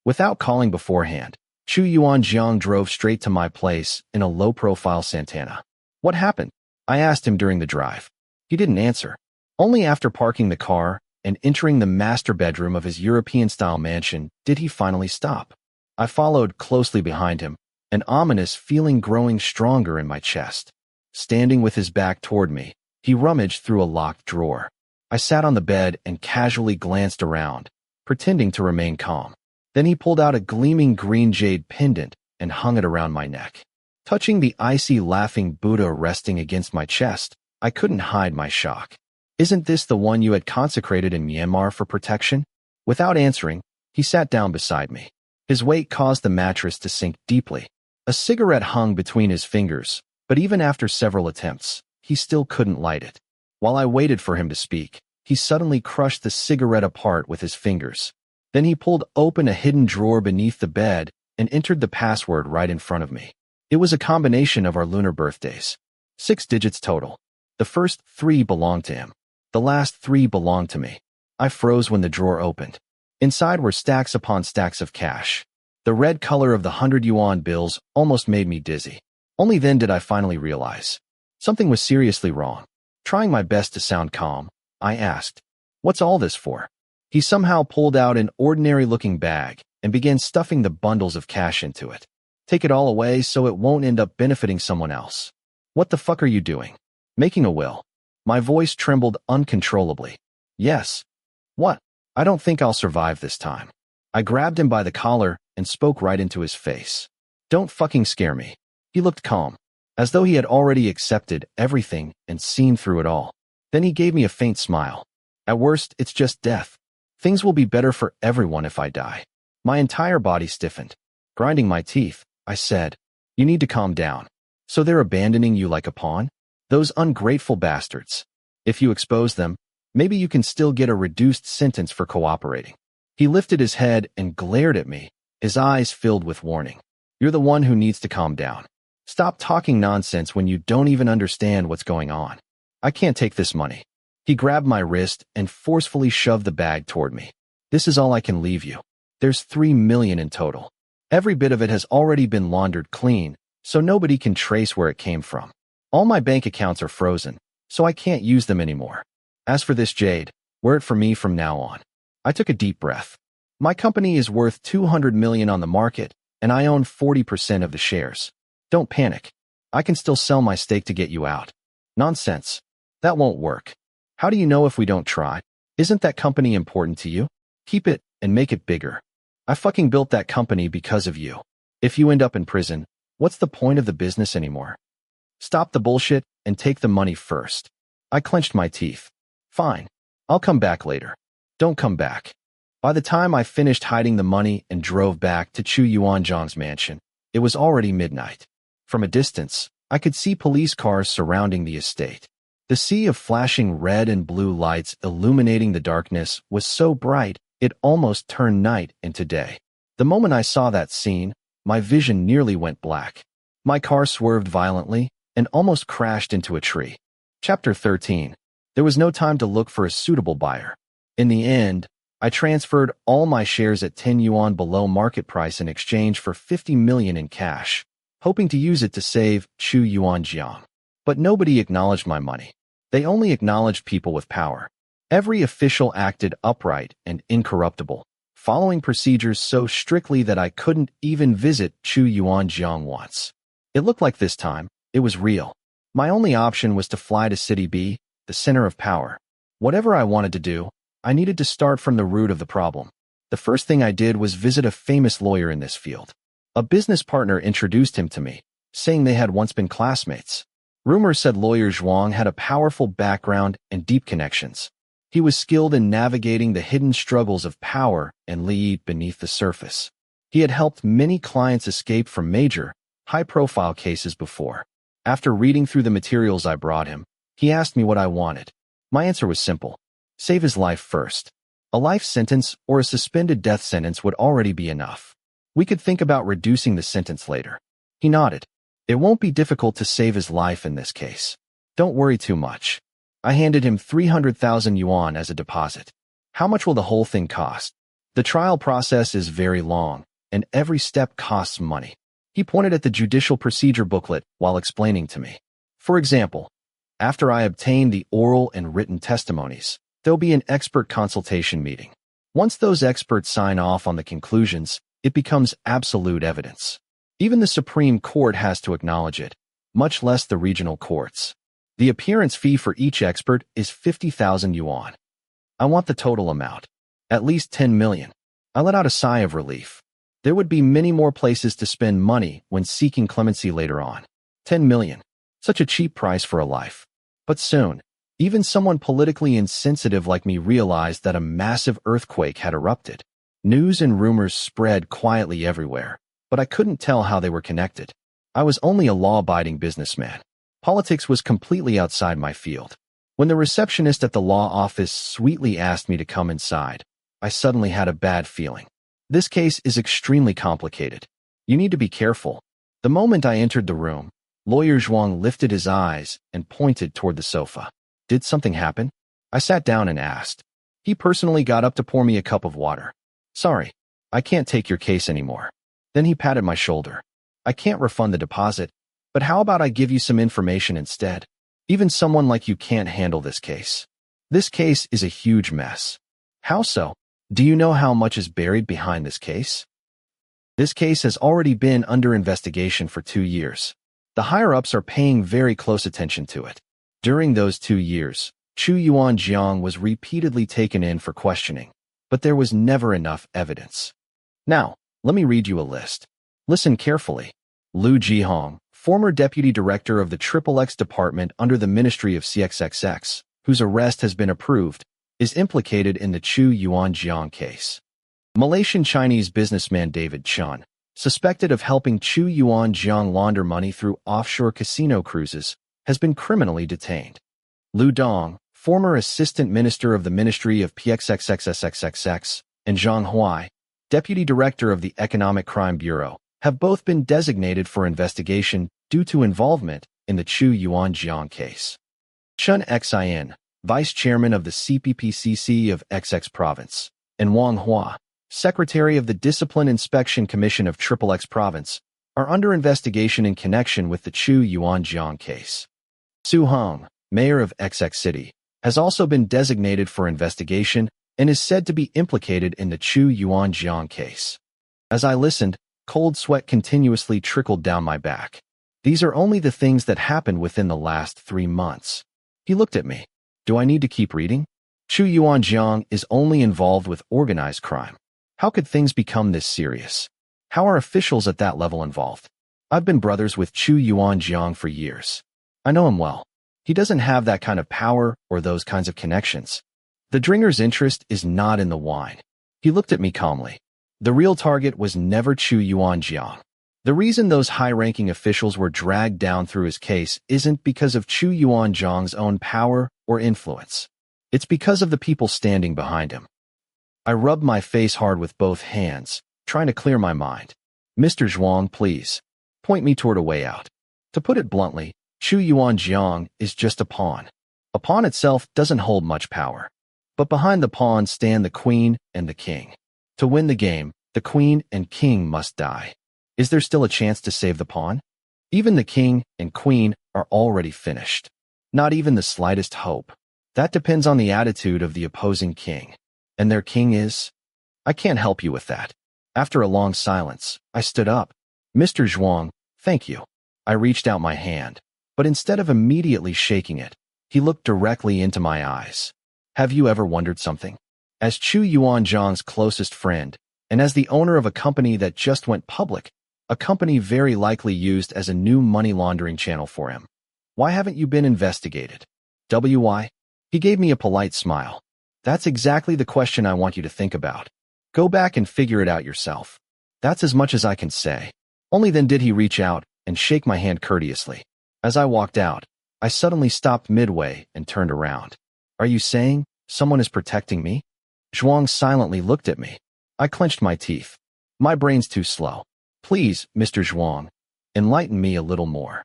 Speaker 1: Without calling beforehand, Chu Yuanjiang drove straight to my place in a low-profile Santana. What happened? I asked him during the drive. He didn't answer. Only after parking the car and entering the master bedroom of his European-style mansion did he finally stop. I followed closely behind him, an ominous feeling growing stronger in my chest. Standing with his back toward me, he rummaged through a locked drawer. I sat on the bed and casually glanced around, pretending to remain calm. Then he pulled out a gleaming green jade pendant and hung it around my neck. Touching the icy laughing Buddha resting against my chest, I couldn't hide my shock. Isn't this the one you had consecrated in Myanmar for protection? Without answering, he sat down beside me. His weight caused the mattress to sink deeply. A cigarette hung between his fingers, but even after several attempts, he still couldn't light it. While I waited for him to speak, he suddenly crushed the cigarette apart with his fingers. Then he pulled open a hidden drawer beneath the bed and entered the password right in front of me. It was a combination of our lunar birthdays. 6 digits total. The first 3 belonged to him. The last 3 belonged to me. I froze when the drawer opened. Inside were stacks upon stacks of cash. The red color of the 100 yuan bills almost made me dizzy. Only then did I finally realize. Something was seriously wrong. Trying my best to sound calm, I asked, "What's all this for?" He somehow pulled out an ordinary-looking bag and began stuffing the bundles of cash into it. "Take it all away so it won't end up benefiting someone else." "What the fuck are you doing?" "Making a will." My voice trembled uncontrollably. "Yes." "What?" "I don't think I'll survive this time." I grabbed him by the collar and spoke right into his face. "Don't fucking scare me." He looked calm, as though he had already accepted everything and seen through it all. Then he gave me a faint smile. "At worst, it's just death. Things will be better for everyone if I die." My entire body stiffened. Grinding my teeth, I said, "You need to calm down. So they're abandoning you like a pawn? Those ungrateful bastards. If you expose them, maybe you can still get a reduced sentence for cooperating." He lifted his head and glared at me, his eyes filled with warning. "You're the one who needs to calm down. Stop talking nonsense when you don't even understand what's going on. I can't take this money." He grabbed my wrist and forcefully shoved the bag toward me. "This is all I can leave you. There's 3 million in total. Every bit of it has already been laundered clean, so nobody can trace where it came from. All my bank accounts are frozen, so I can't use them anymore. As for this jade, wear it for me from now on." I took a deep breath. "My company is worth 200 million on the market, and I own 40% of the shares. Don't panic. I can still sell my stake to get you out." "Nonsense. That won't work. How do you know if we don't try? Isn't that company important to you? Keep it and make it bigger. I fucking built that company because of you. If you end up in prison, what's the point of the business anymore? Stop the bullshit and take the money first." I clenched my teeth. "Fine. I'll come back later." "Don't come back." By the time I finished hiding the money and drove back to Chu Yuanjiang's mansion, it was already midnight. From a distance, I could see police cars surrounding the estate. The sea of flashing red and blue lights illuminating the darkness was so bright it almost turned night into day. The moment I saw that scene, my vision nearly went black. My car swerved violently and almost crashed into a tree. Chapter 13. There was no time to look for a suitable buyer. In the end, I transferred all my shares at 10 yuan below market price in exchange for 50 million in cash, hoping to use it to save Chu Yuanjiang. But nobody acknowledged my money. They only acknowledged people with power. Every official acted upright and incorruptible, following procedures so strictly that I couldn't even visit Chu Yuanjiang once. It looked like this time, it was real. My only option was to fly to City B, the center of power. Whatever I wanted to do, I needed to start from the root of the problem. The first thing I did was visit a famous lawyer in this field. A business partner introduced him to me, saying they had once been classmates. Rumors said lawyer Zhuang had a powerful background and deep connections. He was skilled in navigating the hidden struggles of power and lead beneath the surface. He had helped many clients escape from major, high-profile cases before. After reading through the materials I brought him, he asked me what I wanted. My answer was simple. Save his life first. A life sentence or a suspended death sentence would already be enough. We could think about reducing the sentence later. He nodded. It won't be difficult to save his life in this case. Don't worry too much. I handed him 300,000 yuan as a deposit. How much will the whole thing cost? The trial process is very long, and every step costs money. He pointed at the judicial procedure booklet while explaining to me. For example, after I obtain the oral and written testimonies, there'll be an expert consultation meeting. Once those experts sign off on the conclusions, it becomes absolute evidence. Even the Supreme Court has to acknowledge it, much less the regional courts. The appearance fee for each expert is 50,000 yuan. I want the total amount. At least 10 million. I let out a sigh of relief. There would be many more places to spend money when seeking clemency later on. 10 million. Such a cheap price for a life. But soon, even someone politically insensitive like me realized that a massive earthquake had erupted. News and rumors spread quietly everywhere, but I couldn't tell how they were connected. I was only a law-abiding businessman. Politics was completely outside my field. When the receptionist at the law office sweetly asked me to come inside, I suddenly had a bad feeling. This case is extremely complicated. You need to be careful. The moment I entered the room, Lawyer Zhuang lifted his eyes and pointed toward the sofa. Did something happen? I sat down and asked. He personally got up to pour me a cup of water. Sorry, I can't take your case anymore. Then he patted my shoulder. I can't refund the deposit, but how about I give you some information instead? Even someone like you can't handle this case. This case is a huge mess. How so? Do you know how much is buried behind this case? This case has already been under investigation for 2 years. The higher-ups are paying very close attention to it. During those 2 years, Chu Yuanjiang was repeatedly taken in for questioning, but there was never enough evidence. Now, let me read you a list. Listen carefully. Liu Jihong, former deputy director of the XXX department under the Ministry of CXXX, whose arrest has been approved, is implicated in the Chu Yuanjiang case. Malaysian-Chinese businessman David Chun, suspected of helping Chu Yuanjiang launder money through offshore casino cruises, has been criminally detained. Liu Dong, former assistant minister of the Ministry of PXXXXXXX, and Zhang Huai, deputy director of the Economic Crime Bureau, have both been designated for investigation due to involvement in the Chu Yuanjiang case. Chun Xin, vice chairman of the CPPCC of XX province, and Wang Hua, secretary of the Discipline Inspection Commission of XXX province, are under investigation in connection with the Chu Yuanjiang case. Su Hong, mayor of XX City, has also been designated for investigation and is said to be implicated in the Chu Yuanjiang case. As I listened, cold sweat continuously trickled down my back. These are only the things that happened within the last 3 months. He looked at me. Do I need to keep reading? Chu Yuanjiang is only involved with organized crime. How could things become this serious? How are officials at that level involved? I've been brothers with Chu Yuanjiang for years. I know him well. He doesn't have that kind of power or those kinds of connections. The drinker's interest is not in the wine. He looked at me calmly. The real target was never Chu Yuanjiang. The reason those high-ranking officials were dragged down through his case isn't because of Chu Yuanjiang's own power or influence. It's because of the people standing behind him. I rubbed my face hard with both hands, trying to clear my mind. Mr. Zhuang, please. Point me toward a way out. To put it bluntly, Chu Yuanjiang is just a pawn. A pawn itself doesn't hold much power. But behind the pawn stand the queen and the king. To win the game, the queen and king must die. Is there still a chance to save the pawn? Even the king and queen are already finished. Not even the slightest hope. That depends on the attitude of the opposing king. And their king is? I can't help you with that. After a long silence, I stood up. Mr. Zhuang, thank you. I reached out my hand, but instead of immediately shaking it, he looked directly into my eyes. Have you ever wondered something? As Chu Yuanjiang's closest friend, and as the owner of a company that just went public, a company very likely used as a new money laundering channel for him, why haven't you been investigated? Why? He gave me a polite smile. That's exactly the question I want you to think about. Go back and figure it out yourself. That's as much as I can say. Only then did he reach out and shake my hand courteously. As I walked out, I suddenly stopped midway and turned around. Are you saying someone is protecting me? Zhuang silently looked at me. I clenched my teeth. My brain's too slow. Please, Mr. Zhuang, enlighten me a little more.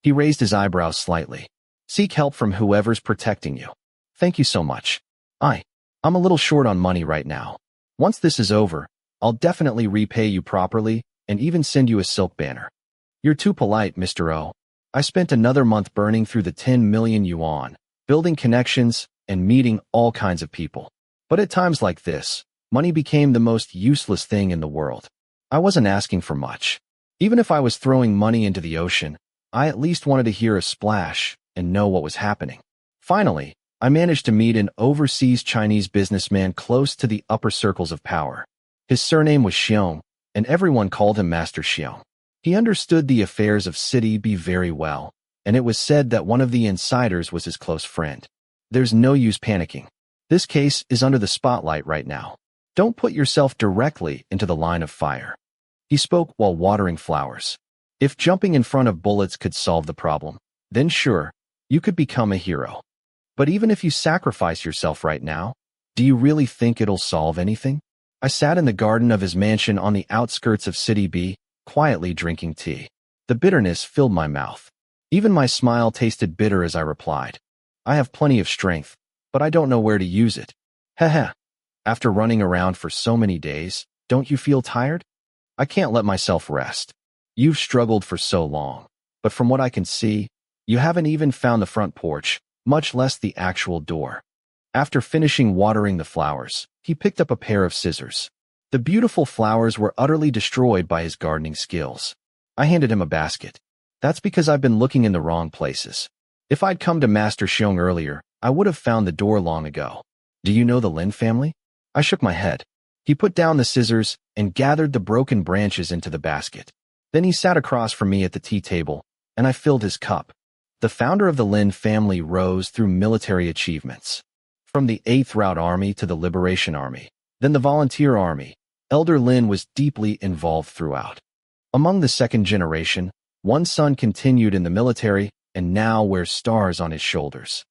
Speaker 1: He raised his eyebrows slightly. Seek help from whoever's protecting you. Thank you so much. I'm a little short on money right now. Once this is over, I'll definitely repay you properly and even send you a silk banner. You're too polite, Mr. O. I spent another month burning through the 10 million yuan, building connections and meeting all kinds of people. But at times like this, money became the most useless thing in the world. I wasn't asking for much. Even if I was throwing money into the ocean, I at least wanted to hear a splash and know what was happening. Finally, I managed to meet an overseas Chinese businessman close to the upper circles of power. His surname was Xiong, and everyone called him Master Xiong. He understood the affairs of City B very well, and it was said that one of the insiders was his close friend. There's no use panicking. This case is under the spotlight right now. Don't put yourself directly into the line of fire. He spoke while watering flowers. If jumping in front of bullets could solve the problem, then sure, you could become a hero. But even if you sacrifice yourself right now, do you really think it'll solve anything? I sat in the garden of his mansion on the outskirts of City B, quietly drinking tea. The bitterness filled my mouth. Even my smile tasted bitter as I replied. I have plenty of strength, but I don't know where to use it. Heh. After running around for so many days, don't you feel tired? I can't let myself rest. You've struggled for so long, but from what I can see, you haven't even found the front porch, much less the actual door. After finishing watering the flowers, he picked up a pair of scissors. The beautiful flowers were utterly destroyed by his gardening skills. I handed him a basket. That's because I've been looking in the wrong places. If I'd come to Master Xiong earlier, I would have found the door long ago. Do you know the Lin family? I shook my head. He put down the scissors and gathered the broken branches into the basket. Then he sat across from me at the tea table, and I filled his cup. The founder of the Lin family rose through military achievements. From the 8th Route Army to the Liberation Army, then the Volunteer Army, Elder Lin was deeply involved throughout. Among the second generation, one son continued in the military and now wears stars on his shoulders.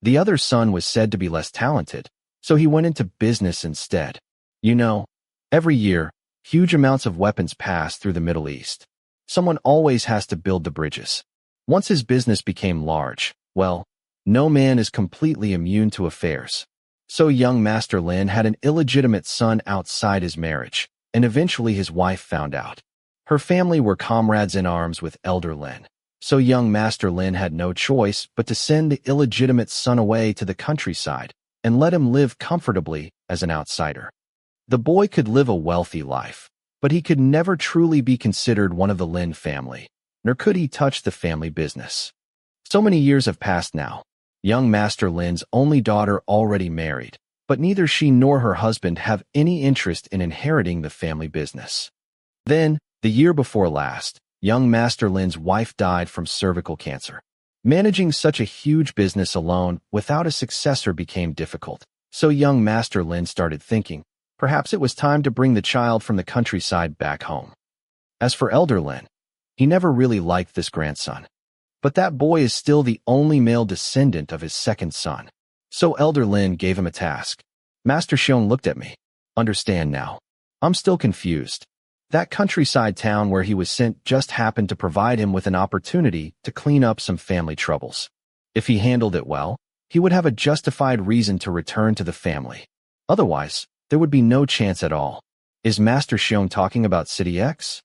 Speaker 1: The other son was said to be less talented, so he went into business instead. You know, every year, huge amounts of weapons pass through the Middle East. Someone always has to build the bridges. Once his business became large, well, no man is completely immune to affairs. So young Master Lin had an illegitimate son outside his marriage, and eventually his wife found out. Her family were comrades in arms with Elder Lin, so young Master Lin had no choice but to send the illegitimate son away to the countryside and let him live comfortably as an outsider. The boy could live a wealthy life, but he could never truly be considered one of the Lin family, nor could he touch the family business. So many years have passed now. Young Master Lin's only daughter already married, but neither she nor her husband have any interest in inheriting the family business. Then, the year before last, young Master Lin's wife died from cervical cancer. Managing such a huge business alone without a successor became difficult, so young Master Lin started thinking, perhaps it was time to bring the child from the countryside back home. As for Elder Lin, he never really liked this grandson. But that boy is still the only male descendant of his second son. So Elder Lin gave him a task. Master Xiong looked at me. Understand now. I'm still confused. That countryside town where he was sent just happened to provide him with an opportunity to clean up some family troubles. If he handled it well, he would have a justified reason to return to the family. Otherwise, there would be no chance at all. Is Master Xiong talking about City X?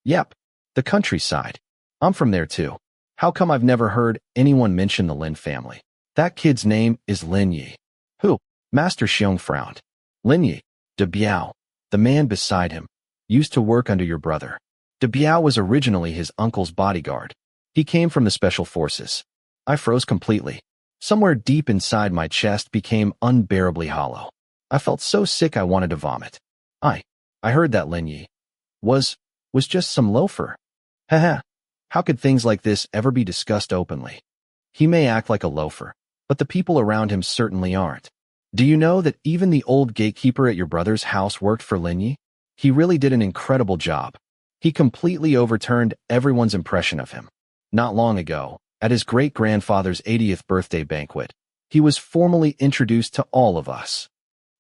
Speaker 1: Yep, the countryside. I'm from there too. How come I've never heard anyone mention the Lin family? That kid's name is Lin Yi. Who? Master Xiong frowned. Lin Yi, De Biao, the man beside him, used to work under your brother. De Biao was originally his uncle's bodyguard. He came from the special forces. I froze completely. Somewhere deep inside my chest became unbearably hollow. I felt so sick I wanted to vomit. I heard that Lin Yi was just some loafer. Haha. How could things like this ever be discussed openly? He may act like a loafer, but the people around him certainly aren't. Do you know that even the old gatekeeper at your brother's house worked for Linyi? He really did an incredible job. He completely overturned everyone's impression of him. Not long ago, at his great-grandfather's 80th birthday banquet, he was formally introduced to all of us.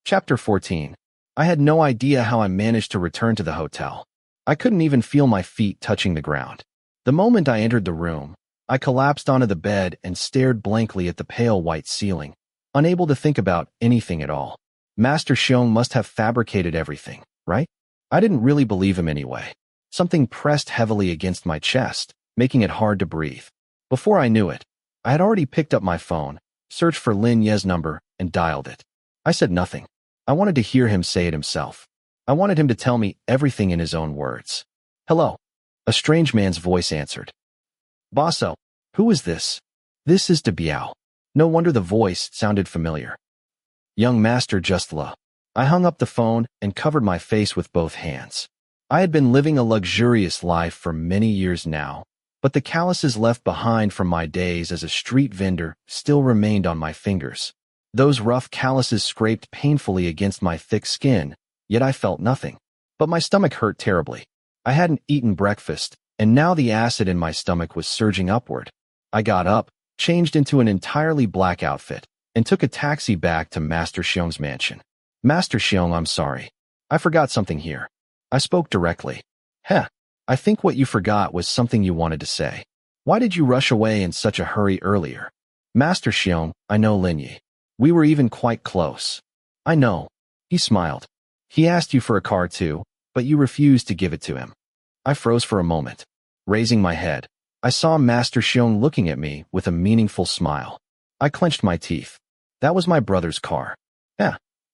Speaker 1: Chapter 14. I had no idea how I managed to return to the hotel. I couldn't even feel my feet touching the ground. The moment I entered the room, I collapsed onto the bed and stared blankly at the pale white ceiling, unable to think about anything at all. Master Xiong must have fabricated everything, right? I didn't really believe him anyway. Something pressed heavily against my chest, making it hard to breathe. Before I knew it, I had already picked up my phone, searched for Lin Ye's number, and dialed it. I said nothing. I wanted to hear him say it himself. I wanted him to tell me everything in his own words. Hello. A strange man's voice answered. Baso, who is this? This is De Biao. No wonder the voice sounded familiar. Young Master Just La. I hung up the phone and covered my face with both hands. I had been living a luxurious life for many years now, but the calluses left behind from my days as a street vendor still remained on my fingers. Those rough calluses scraped painfully against my thick skin, yet I felt nothing. But my stomach hurt terribly. I hadn't eaten breakfast, and now the acid in my stomach was surging upward. I got up, changed into an entirely black outfit, and took a taxi back to Master Xiong's mansion. Master Xiong, I'm sorry. I forgot something here. I spoke directly. I think what you forgot was something you wanted to say. Why did you rush away in such a hurry earlier? Master Xiong, I know Linyi. We were even quite close. I know. He smiled. He asked you for a car too, but you refused to give it to him. I froze for a moment. Raising my head, I saw Master Xiong looking at me with a meaningful smile. I clenched my teeth. That was my brother's car.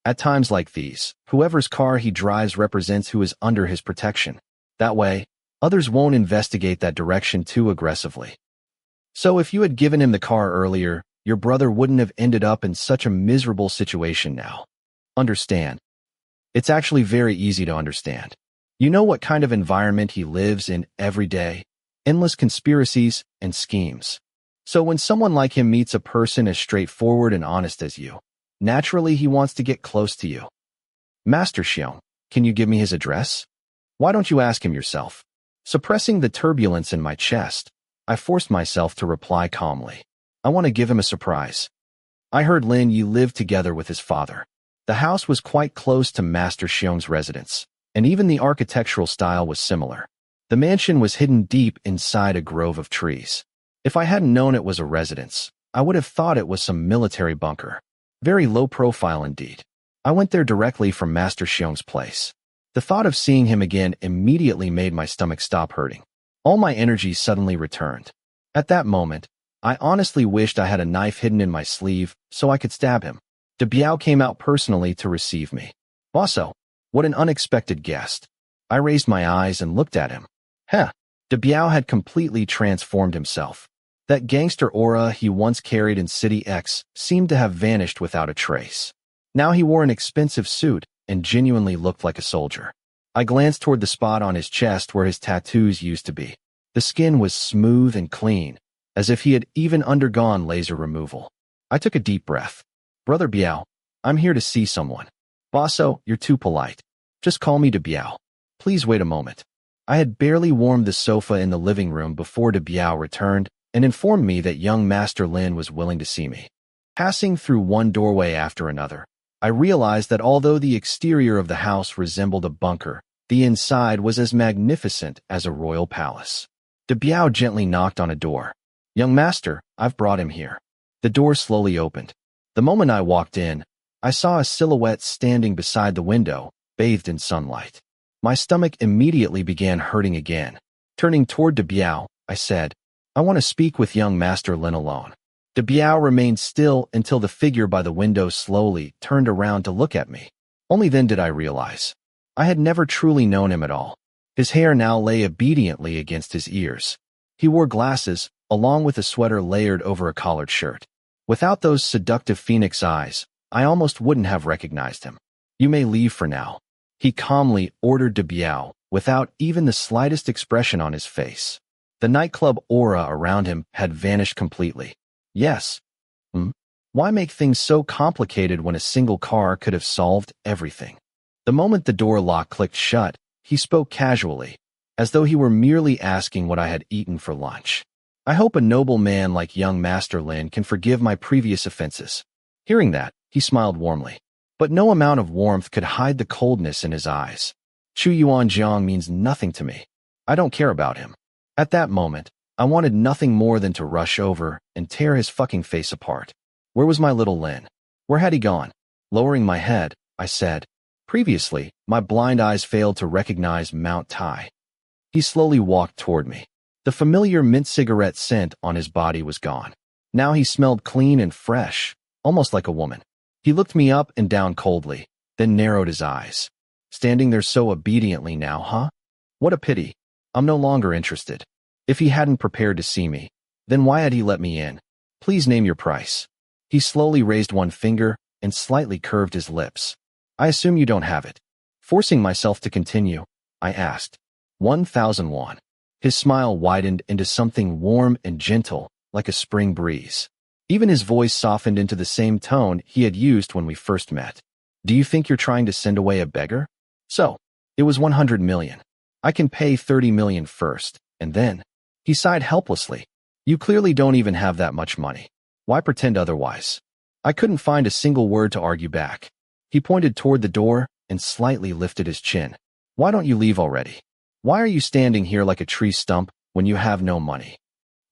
Speaker 1: At times like these, whoever's car he drives represents who is under his protection. That way, others won't investigate that direction too aggressively. So if you had given him the car earlier, your brother wouldn't have ended up in such a miserable situation now. Understand? It's actually very easy to understand. You know what kind of environment he lives in every day? Endless conspiracies and schemes. So when someone like him meets a person as straightforward and honest as you, naturally he wants to get close to you. Master Xiong, can you give me his address? Why don't you ask him yourself? Suppressing the turbulence in my chest, I forced myself to reply calmly. I want to give him a surprise. I heard Lin Yi lived together with his father. The house was quite close to Master Xiong's residence, and even the architectural style was similar. The mansion was hidden deep inside a grove of trees. If I hadn't known it was a residence, I would have thought it was some military bunker. Very low profile indeed. I went there directly from Master Xiong's place. The thought of seeing him again immediately made my stomach stop hurting. All my energy suddenly returned. At that moment, I honestly wished I had a knife hidden in my sleeve so I could stab him. De Biao came out personally to receive me. Baso, what an unexpected guest. I raised my eyes and looked at him. De Biao had completely transformed himself. That gangster aura he once carried in City X seemed to have vanished without a trace. Now he wore an expensive suit and genuinely looked like a soldier. I glanced toward the spot on his chest where his tattoos used to be. The skin was smooth and clean, as if he had even undergone laser removal. I took a deep breath. Brother Biao, I'm here to see someone. Baso, you're too polite. Just call me De Biao. Please wait a moment. I had barely warmed the sofa in the living room before De Biao returned and informed me that young Master Lin was willing to see me. Passing through one doorway after another, I realized that although the exterior of the house resembled a bunker, the inside was as magnificent as a royal palace. De Biao gently knocked on a door. Young master, I've brought him here. The door slowly opened. The moment I walked in, I saw a silhouette standing beside the window, bathed in sunlight. My stomach immediately began hurting again. Turning toward De Biao, I said, I want to speak with young Master Lin alone. De Biao remained still until the figure by the window slowly turned around to look at me. Only then did I realize. I had never truly known him at all. His hair now lay obediently against his ears. He wore glasses, along with a sweater layered over a collared shirt. Without those seductive phoenix eyes, I almost wouldn't have recognized him. You may leave for now. He calmly ordered De Biao, without even the slightest expression on his face. The nightclub aura around him had vanished completely. Yes. Why make things so complicated when a single car could have solved everything? The moment the door lock clicked shut, he spoke casually, as though he were merely asking what I had eaten for lunch. I hope a noble man like young Master Lin can forgive my previous offenses. Hearing that, he smiled warmly. But no amount of warmth could hide the coldness in his eyes. Chu Yuanjiang means nothing to me. I don't care about him. At that moment, I wanted nothing more than to rush over and tear his fucking face apart. Where was my little Lin? Where had he gone? Lowering my head, I said. Previously, my blind eyes failed to recognize Mount Tai. He slowly walked toward me. The familiar mint cigarette scent on his body was gone. Now he smelled clean and fresh, almost like a woman. He looked me up and down coldly, then narrowed his eyes. Standing there so obediently now, huh? What a pity. I'm no longer interested. If he hadn't prepared to see me, then why had he let me in? Please name your price. He slowly raised one finger and slightly curved his lips. I assume you don't have it. Forcing myself to continue, I asked. 1,000 won. His smile widened into something warm and gentle, like a spring breeze. Even his voice softened into the same tone he had used when we first met. Do you think you're trying to send away a beggar? So, it was 100 million. I can pay 30 million first, and then. He sighed helplessly. You clearly don't even have that much money. Why pretend otherwise? I couldn't find a single word to argue back. He pointed toward the door and slightly lifted his chin. Why don't you leave already? Why are you standing here like a tree stump when you have no money?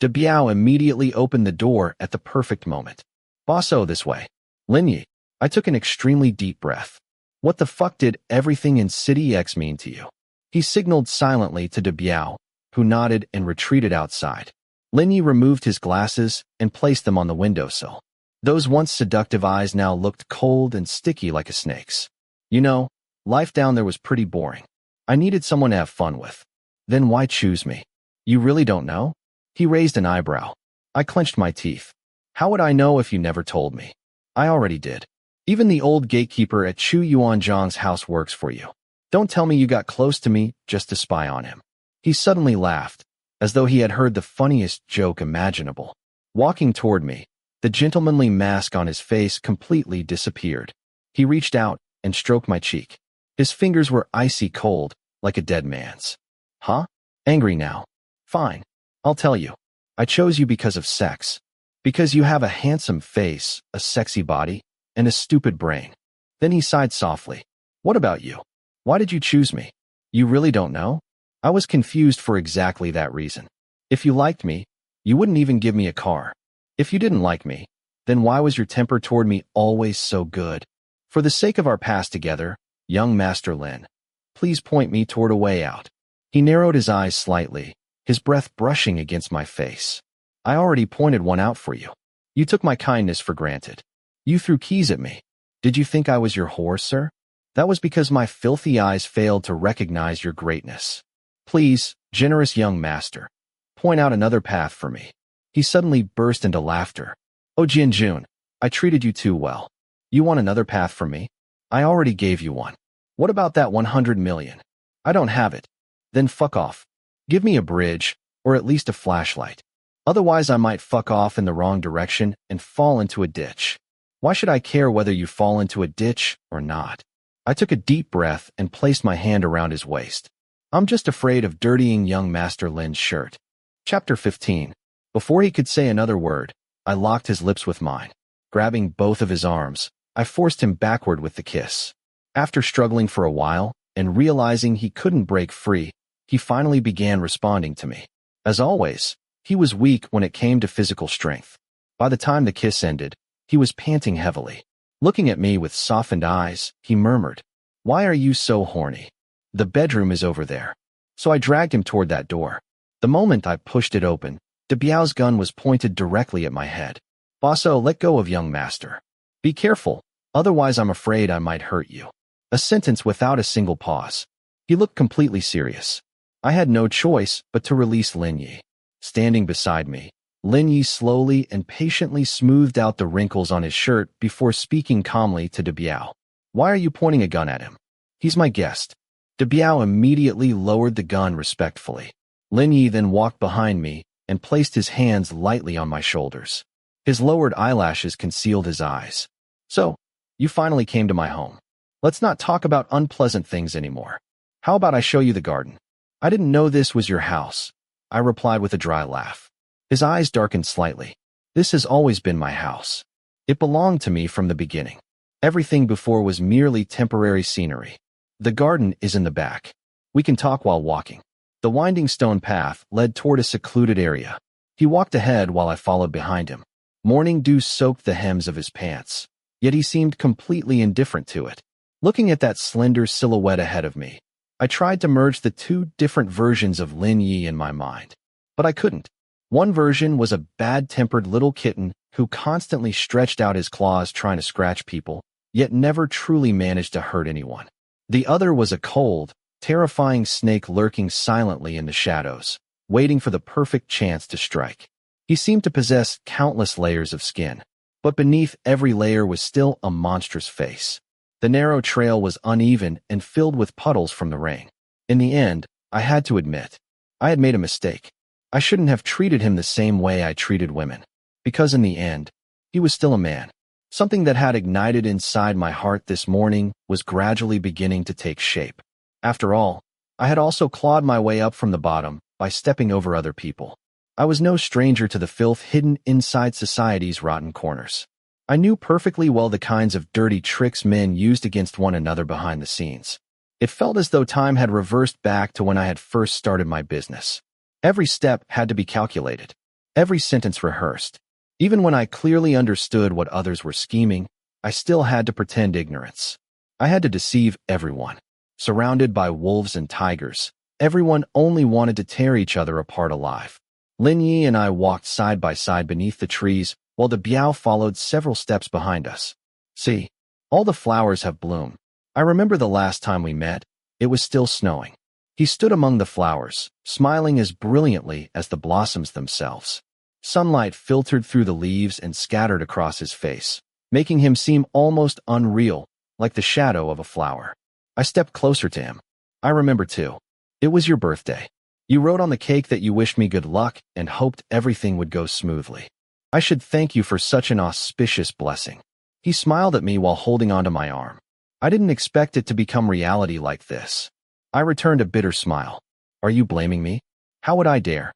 Speaker 1: De Biao immediately opened the door at the perfect moment. Bosso, this way. Lin Yi. I took an extremely deep breath. What the fuck did everything in City X mean to you? He signaled silently to De Biao, who nodded and retreated outside. Lin Yi removed his glasses and placed them on the windowsill. Those once seductive eyes now looked cold and sticky like a snake's. You know, life down there was pretty boring. I needed someone to have fun with. Then why choose me? You really don't know? He raised an eyebrow. I clenched my teeth. How would I know if you never told me? I already did. Even the old gatekeeper at Chu Yuanjiang's house works for you. Don't tell me you got close to me just to spy on him. He suddenly laughed, as though he had heard the funniest joke imaginable. Walking toward me, the gentlemanly mask on his face completely disappeared. He reached out and stroked my cheek. His fingers were icy cold, like a dead man's. Huh? Angry now. Fine. I'll tell you. I chose you because of sex. Because you have a handsome face, a sexy body, and a stupid brain. Then he sighed softly. What about you? Why did you choose me? You really don't know? I was confused for exactly that reason. If you liked me, you wouldn't even give me a car. If you didn't like me, then why was your temper toward me always so good? For the sake of our past together, young Master Lin, please point me toward a way out. He narrowed his eyes slightly, his breath brushing against my face. I already pointed one out for you. You took my kindness for granted. You threw keys at me. Did you think I was your whore, sir? That was because my filthy eyes failed to recognize your greatness. Please, generous young master, point out another path for me. He suddenly burst into laughter. Oh Jianjun, I treated you too well. You want another path for me? I already gave you one. What about that 100 million? I don't have it. Then fuck off. Give me a bridge, or at least a flashlight. Otherwise I might fuck off in the wrong direction and fall into a ditch. Why should I care whether you fall into a ditch or not? I took a deep breath and placed my hand around his waist. I'm just afraid of dirtying young Master Lin's shirt. Chapter 15. Before he could say another word, I locked his lips with mine. Grabbing both of his arms, I forced him backward with the kiss. After struggling for a while, and realizing he couldn't break free, he finally began responding to me. As always, he was weak when it came to physical strength. By the time the kiss ended, he was panting heavily. Looking at me with softened eyes, he murmured, "Why are you so horny? The bedroom is over there." So I dragged him toward that door. The moment I pushed it open, De Biao's gun was pointed directly at my head. Bosso, let go of young master. Be careful, otherwise I'm afraid I might hurt you. A sentence without a single pause. He looked completely serious. I had no choice but to release Lin Yi. Standing beside me, Lin Yi slowly and patiently smoothed out the wrinkles on his shirt before speaking calmly to De Biao. Why are you pointing a gun at him? He's my guest. De Biao immediately lowered the gun respectfully. Lin Yi then walked behind me and placed his hands lightly on my shoulders. His lowered eyelashes concealed his eyes. So, you finally came to my home. Let's not talk about unpleasant things anymore. How about I show you the garden? I didn't know this was your house, I replied with a dry laugh. His eyes darkened slightly. This has always been my house. It belonged to me from the beginning. Everything before was merely temporary scenery. The garden is in the back. We can talk while walking. The winding stone path led toward a secluded area. He walked ahead while I followed behind him. Morning dew soaked the hems of his pants, yet he seemed completely indifferent to it. Looking at that slender silhouette ahead of me, I tried to merge the two different versions of Lin Yi in my mind, but I couldn't. One version was a bad-tempered little kitten who constantly stretched out his claws trying to scratch people, yet never truly managed to hurt anyone. The other was a cold, terrifying snake lurking silently in the shadows, waiting for the perfect chance to strike. He seemed to possess countless layers of skin, but beneath every layer was still a monstrous face. The narrow trail was uneven and filled with puddles from the rain. In the end, I had to admit, I had made a mistake. I shouldn't have treated him the same way I treated women, because in the end, he was still a man. Something that had ignited inside my heart this morning was gradually beginning to take shape. After all, I had also clawed my way up from the bottom by stepping over other people. I was no stranger to the filth hidden inside society's rotten corners. I knew perfectly well the kinds of dirty tricks men used against one another behind the scenes. It felt as though time had reversed back to when I had first started my business. Every step had to be calculated, every sentence rehearsed. Even when I clearly understood what others were scheming, I still had to pretend ignorance. I had to deceive everyone. Surrounded by wolves and tigers, everyone only wanted to tear each other apart alive. Lin Yi and I walked side by side beneath the trees, while the Biao followed several steps behind us. See, all the flowers have bloomed. I remember the last time we met, it was still snowing. He stood among the flowers, smiling as brilliantly as the blossoms themselves. Sunlight filtered through the leaves and scattered across his face, making him seem almost unreal, like the shadow of a flower. I stepped closer to him. I remember too. It was your birthday. You wrote on the cake that you wished me good luck and hoped everything would go smoothly. I should thank you for such an auspicious blessing. He smiled at me while holding onto my arm. I didn't expect it to become reality like this. I returned a bitter smile. Are you blaming me? How would I dare?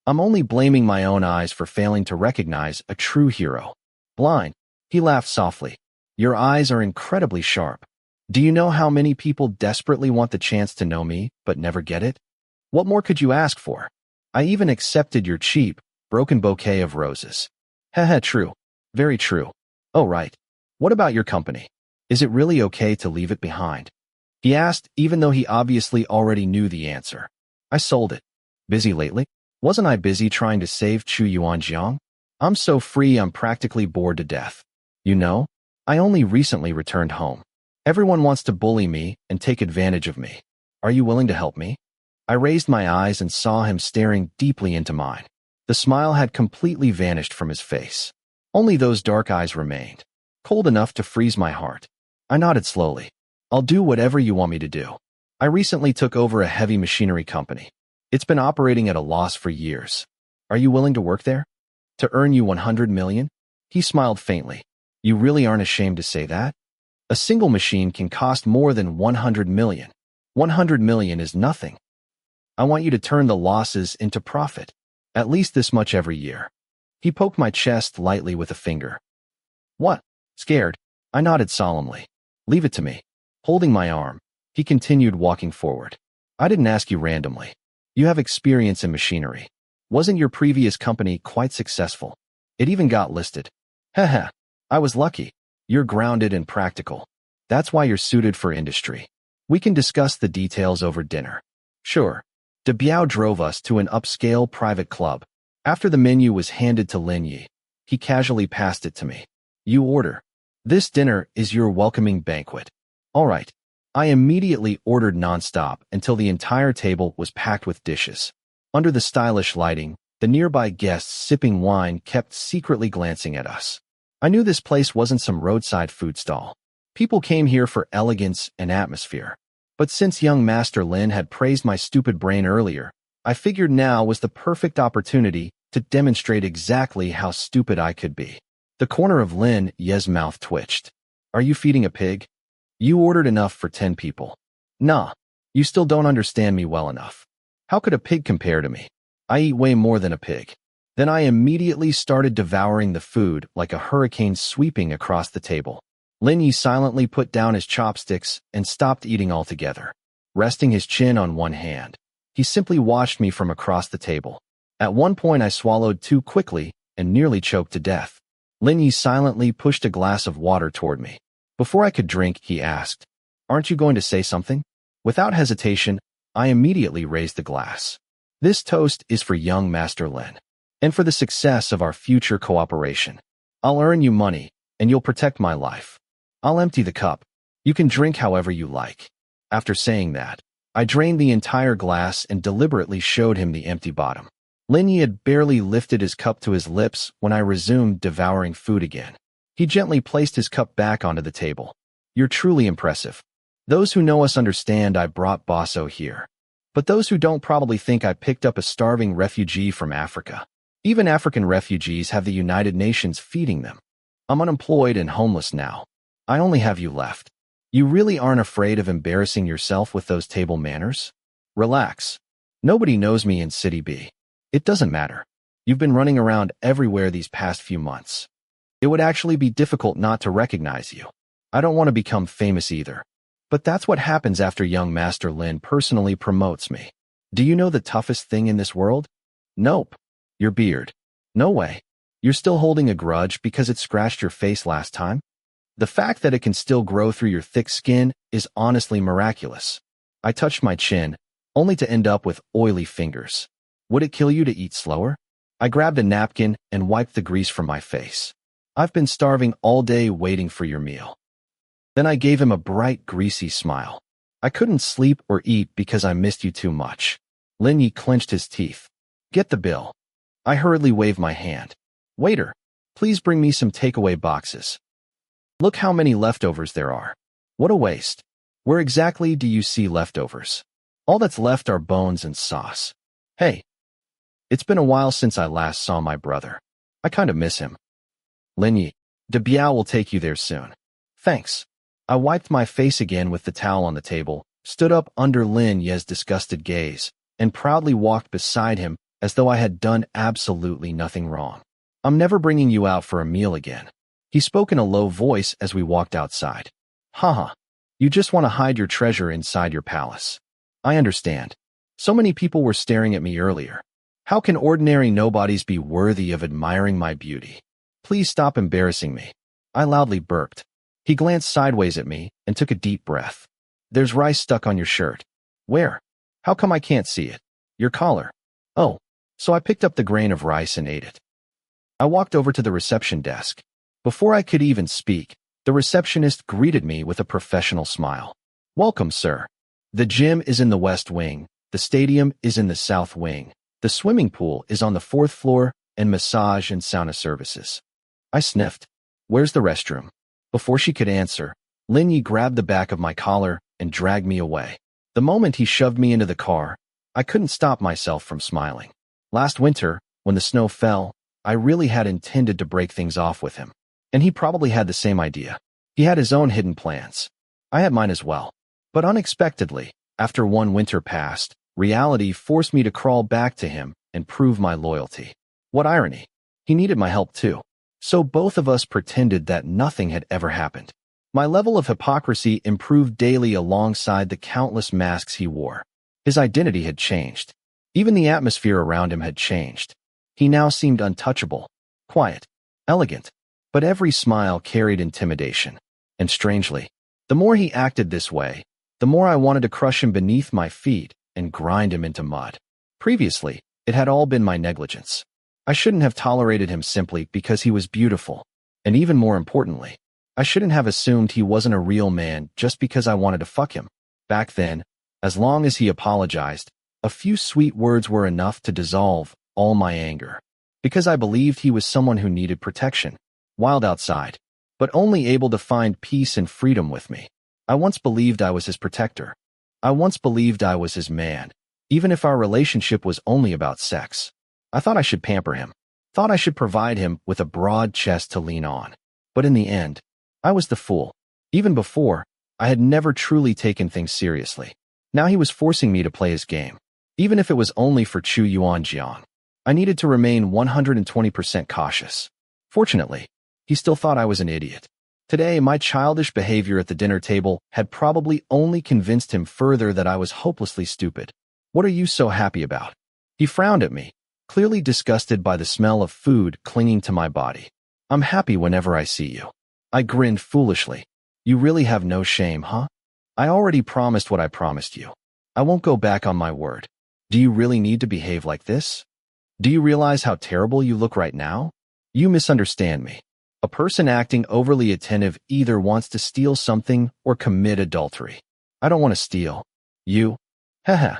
Speaker 1: I'm only blaming my own eyes for failing to recognize a true hero. Blind. He laughed softly. Your eyes are incredibly sharp. Do you know how many people desperately want the chance to know me, but never get it? What more could you ask for? I even accepted your cheap, broken bouquet of roses. Heh, true. Very true. Oh, right. What about your company? Is it really okay to leave it behind? He asked, even though he obviously already knew the answer. I sold it. Busy lately? Wasn't I busy trying to save Chu Yuanjiang? I'm so free I'm practically bored to death. You know, I only recently returned home. Everyone wants to bully me and take advantage of me. Are you willing to help me? I raised my eyes and saw him staring deeply into mine. The smile had completely vanished from his face. Only those dark eyes remained, cold enough to freeze my heart. I nodded slowly. I'll do whatever you want me to do. I recently took over a heavy machinery company. It's been operating at a loss for years. Are you willing to work there? To earn you 100 million? He smiled faintly. You really aren't ashamed to say that? A single machine can cost more than 100 million. 100 million is nothing. I want you to turn the losses into profit. At least this much every year. He poked my chest lightly with a finger. What? Scared? I nodded solemnly. Leave it to me. Holding my arm, he continued walking forward. I didn't ask you randomly. You have experience in machinery. Wasn't your previous company quite successful? It even got listed. Heh. I was lucky. You're grounded and practical. That's why you're suited for industry. We can discuss the details over dinner. Sure. De Biao drove us to an upscale private club. After the menu was handed to Lin Yi, he casually passed it to me. You order. This dinner is your welcoming banquet. All right. I immediately ordered nonstop until the entire table was packed with dishes. Under the stylish lighting, the nearby guests sipping wine kept secretly glancing at us. I knew this place wasn't some roadside food stall. People came here for elegance and atmosphere. But since young Master Lin had praised my stupid brain earlier, I figured now was the perfect opportunity to demonstrate exactly how stupid I could be. The corner of Lin Ye's mouth twitched. Are you feeding a pig? You ordered enough for 10 people. Nah, you still don't understand me well enough. How could a pig compare to me? I eat way more than a pig. Then I immediately started devouring the food like a hurricane sweeping across the table. Lin Yi silently put down his chopsticks and stopped eating altogether. Resting his chin on one hand, he simply watched me from across the table. At one point I swallowed too quickly and nearly choked to death. Lin Yi silently pushed a glass of water toward me. Before I could drink, he asked, "Aren't you going to say something?" Without hesitation, I immediately raised the glass. This toast is for young Master Lin, and for the success of our future cooperation. I'll earn you money, and you'll protect my life. I'll empty the cup. You can drink however you like. After saying that, I drained the entire glass and deliberately showed him the empty bottom. Lin Yi had barely lifted his cup to his lips when I resumed devouring food again. He gently placed his cup back onto the table. You're truly impressive. Those who know us understand I brought Basso here. But those who don't probably think I picked up a starving refugee from Africa. Even African refugees have the United Nations feeding them. I'm unemployed and homeless now. I only have you left. You really aren't afraid of embarrassing yourself with those table manners? Relax. Nobody knows me in City B. It doesn't matter. You've been running around everywhere these past few months. It would actually be difficult not to recognize you. I don't want to become famous either. But that's what happens after young Master Lin personally promotes me. Do you know the toughest thing in this world? Nope. Your beard. No way. You're still holding a grudge because it scratched your face last time? The fact that it can still grow through your thick skin is honestly miraculous. I touched my chin, only to end up with oily fingers. Would it kill you to eat slower? I grabbed a napkin and wiped the grease from my face. I've been starving all day waiting for your meal. Then I gave him a bright, greasy smile. I couldn't sleep or eat because I missed you too much. Lin Yi clenched his teeth. Get the bill. I hurriedly waved my hand. Waiter, please bring me some takeaway boxes. Look how many leftovers there are. What a waste. Where exactly do you see leftovers? All that's left are bones and sauce. Hey. It's been a while since I last saw my brother. I kind of miss him. Lin Yi, De Biao will take you there soon. Thanks. I wiped my face again with the towel on the table, stood up under Lin Ye's disgusted gaze, and proudly walked beside him as though I had done absolutely nothing wrong. I'm never bringing you out for a meal again. He spoke in a low voice as we walked outside. Haha. You just want to hide your treasure inside your palace. I understand. So many people were staring at me earlier. How can ordinary nobodies be worthy of admiring my beauty? Please stop embarrassing me. I loudly burped. He glanced sideways at me and took a deep breath. There's rice stuck on your shirt. Where? How come I can't see it? Your collar. Oh, so I picked up the grain of rice and ate it. I walked over to the reception desk. Before I could even speak, the receptionist greeted me with a professional smile. Welcome, sir. The gym is in the west wing, the stadium is in the south wing, the swimming pool is on the fourth floor, and massage and sauna services. I sniffed. Where's the restroom? Before she could answer, Lin Yi grabbed the back of my collar and dragged me away. The moment he shoved me into the car, I couldn't stop myself from smiling. Last winter, when the snow fell, I really had intended to break things off with him. And he probably had the same idea. He had his own hidden plans. I had mine as well. But unexpectedly, after one winter passed, reality forced me to crawl back to him and prove my loyalty. What irony. He needed my help too. So both of us pretended that nothing had ever happened. My level of hypocrisy improved daily alongside the countless masks he wore. His identity had changed. Even the atmosphere around him had changed. He now seemed untouchable, quiet, elegant. But every smile carried intimidation. And strangely, the more he acted this way, the more I wanted to crush him beneath my feet and grind him into mud. Previously, it had all been my negligence. I shouldn't have tolerated him simply because he was beautiful. And even more importantly, I shouldn't have assumed he wasn't a real man just because I wanted to fuck him. Back then, as long as he apologized, a few sweet words were enough to dissolve all my anger. Because I believed he was someone who needed protection. Wild outside, but only able to find peace and freedom with me. I once believed I was his protector. I once believed I was his man, even if our relationship was only about sex. I thought I should pamper him. Thought I should provide him with a broad chest to lean on. But in the end, I was the fool. Even before, I had never truly taken things seriously. Now he was forcing me to play his game. Even if it was only for Chu Yuanjiang. I needed to remain 120% cautious. Fortunately, he still thought I was an idiot. Today, my childish behavior at the dinner table had probably only convinced him further that I was hopelessly stupid. What are you so happy about? He frowned at me, clearly disgusted by the smell of food clinging to my body. I'm happy whenever I see you. I grinned foolishly. You really have no shame, huh? I already promised what I promised you. I won't go back on my word. Do you really need to behave like this? Do you realize how terrible you look right now? You misunderstand me. A person acting overly attentive either wants to steal something or commit adultery. I don't want to steal. You? Haha.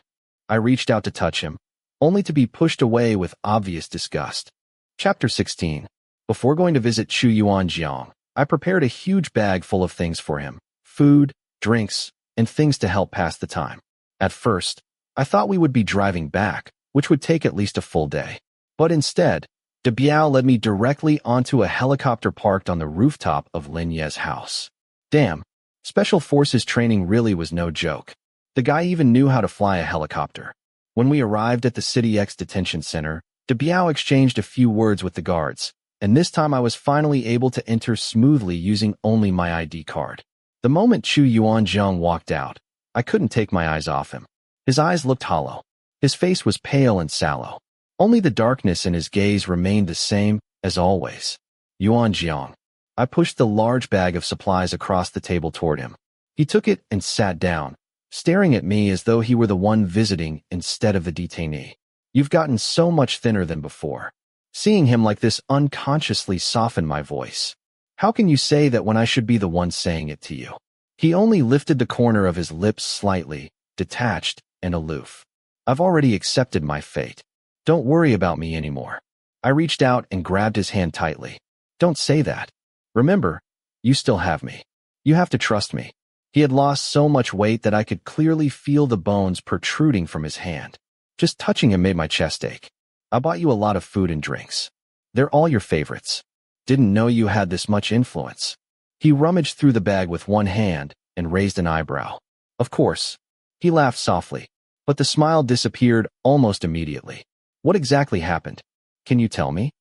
Speaker 1: I reached out to touch him, only to be pushed away with obvious disgust. Chapter 16. Before going to visit Chu Yuanjiang, I prepared a huge bag full of things for him. Food, drinks, and things to help pass the time. At first, I thought we would be driving back, which would take at least a full day. But instead, De Biao led me directly onto a helicopter parked on the rooftop of Lin Ye's house. Damn, Special Forces training really was no joke. The guy even knew how to fly a helicopter. When we arrived at the City X detention center, De Biao exchanged a few words with the guards, and this time I was finally able to enter smoothly using only my ID card. The moment Chu Yuanjiang walked out, I couldn't take my eyes off him. His eyes looked hollow. His face was pale and sallow. Only the darkness in his gaze remained the same, as always. Yuanjiang. I pushed the large bag of supplies across the table toward him. He took it and sat down, staring at me as though he were the one visiting instead of the detainee. You've gotten so much thinner than before. Seeing him like this unconsciously softened my voice. How can you say that when I should be the one saying it to you? He only lifted the corner of his lips slightly, detached and aloof. I've already accepted my fate. Don't worry about me anymore. I reached out and grabbed his hand tightly. Don't say that. Remember, you still have me. You have to trust me. He had lost so much weight that I could clearly feel the bones protruding from his hand. Just touching him made my chest ache. I bought you a lot of food and drinks. They're all your favorites. Didn't know you had this much influence. He rummaged through the bag with one hand and raised an eyebrow. Of course. He laughed softly, but the smile disappeared almost immediately. What exactly happened? Can you tell me?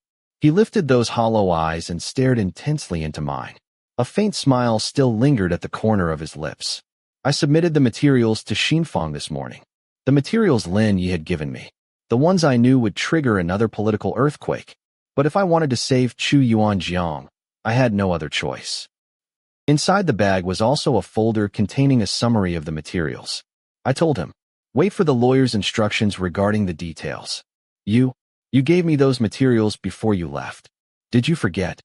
Speaker 1: He lifted those hollow eyes and stared intensely into mine. A faint smile still lingered at the corner of his lips. I submitted the materials to Xinfang this morning. The materials Lin Yi had given me. The ones I knew would trigger another political earthquake. But if I wanted to save Chu Yuanjiang, I had no other choice. Inside the bag was also a folder containing a summary of the materials. I told him, wait for the lawyer's instructions regarding the details. You gave me those materials before you left. Did you forget?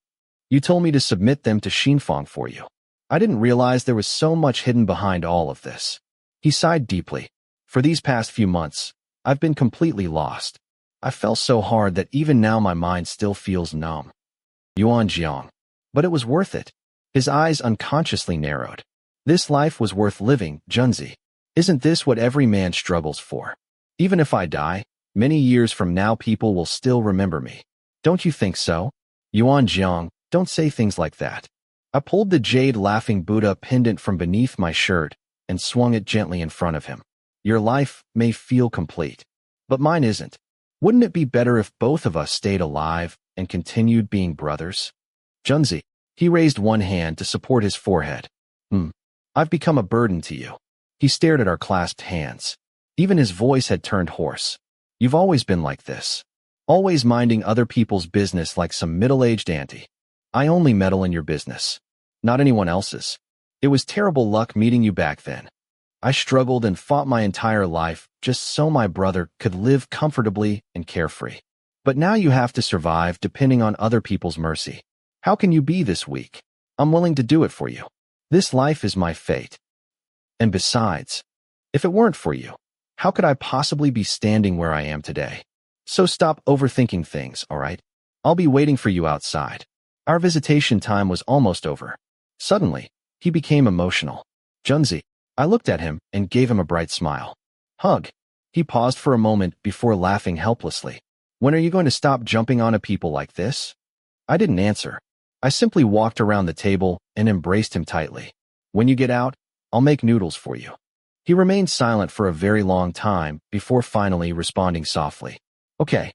Speaker 1: You told me to submit them to Xinfang for you. I didn't realize there was so much hidden behind all of this. He sighed deeply. For these past few months, I've been completely lost. I fell so hard that even now my mind still feels numb. Yuanjiang. But it was worth it. His eyes unconsciously narrowed. This life was worth living, Junzi. Isn't this what every man struggles for? Even if I die, many years from now people will still remember me. Don't you think so? Yuanjiang, don't say things like that. I pulled the jade laughing Buddha pendant from beneath my shirt and swung it gently in front of him. Your life may feel complete, but mine isn't. Wouldn't it be better if both of us stayed alive and continued being brothers? Junzi. He raised one hand to support his forehead. I've become a burden to you. He stared at our clasped hands. Even his voice had turned hoarse. You've always been like this. Always minding other people's business like some middle-aged auntie. I only meddle in your business, not anyone else's. It was terrible luck meeting you back then. I struggled and fought my entire life just so my brother could live comfortably and carefree. But now you have to survive depending on other people's mercy. How can you be this weak? I'm willing to do it for you. This life is my fate. And besides, if it weren't for you, how could I possibly be standing where I am today? So stop overthinking things, all right? I'll be waiting for you outside. Our visitation time was almost over. Suddenly, he became emotional. Junzi. I looked at him and gave him a bright smile. Hug. He paused for a moment before laughing helplessly. When are you going to stop jumping onto people like this? I didn't answer. I simply walked around the table and embraced him tightly. When you get out, I'll make noodles for you. He remained silent for a very long time before finally responding softly. Okay.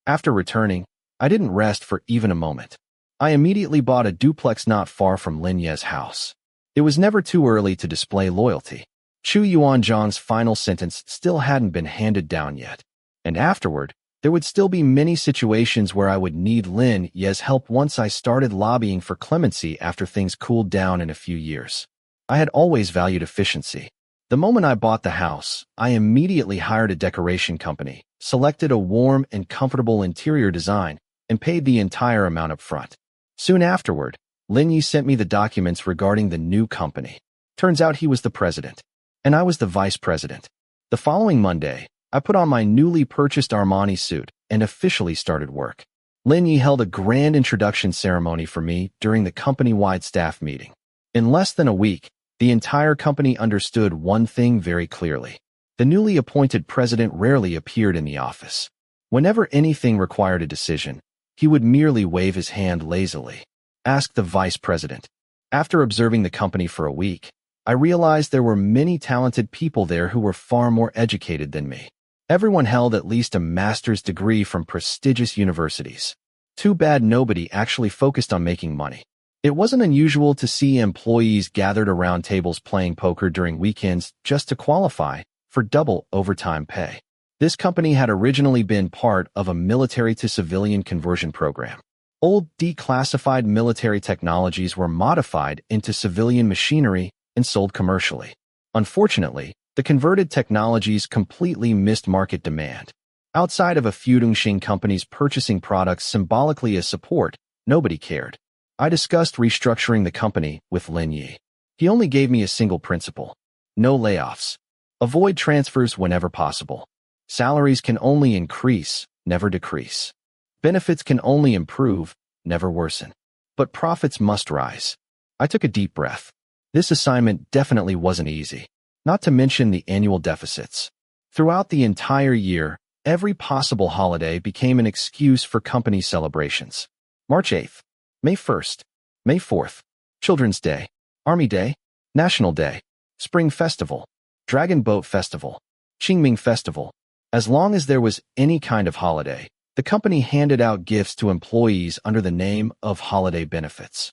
Speaker 1: After returning, I didn't rest for even a moment. I immediately bought a duplex not far from Lin Ye's house. It was never too early to display loyalty. Chu Yuanzhang's final sentence still hadn't been handed down yet. And afterward, there would still be many situations where I would need Lin Ye's help once I started lobbying for clemency after things cooled down in a few years. I had always valued efficiency. The moment I bought the house, I immediately hired a decoration company, selected a warm and comfortable interior design, and paid the entire amount up front. Soon afterward, Lin Yi sent me the documents regarding the new company. Turns out he was the president, and I was the vice president. The following Monday, I put on my newly purchased Armani suit and officially started work. Lin Yi held a grand introduction ceremony for me during the company-wide staff meeting. In less than a week, the entire company understood one thing very clearly. The newly appointed president rarely appeared in the office. Whenever anything required a decision, he would merely wave his hand lazily. Ask the vice president. After observing the company for a week, I realized there were many talented people there who were far more educated than me. Everyone held at least a master's degree from prestigious universities. Too bad nobody actually focused on making money. It wasn't unusual to see employees gathered around tables playing poker during weekends just to qualify for double overtime pay. This company had originally been part of a military-to-civilian conversion program. Old declassified military technologies were modified into civilian machinery and sold commercially. Unfortunately, the converted technologies completely missed market demand. Outside of a few Dongxing companies purchasing products symbolically as support, nobody cared. I discussed restructuring the company with Lin Yi. He only gave me a single principle. No layoffs. Avoid transfers whenever possible. Salaries can only increase, never decrease. Benefits can only improve, never worsen. But profits must rise. I took a deep breath. This assignment definitely wasn't easy, not to mention the annual deficits. Throughout the entire year, every possible holiday became an excuse for company celebrations. March 8th, May 1st, May 4th, Children's Day, Army Day, National Day, Spring Festival, Dragon Boat Festival, Qingming Festival. As long as there was any kind of holiday, the company handed out gifts to employees under the name of holiday benefits.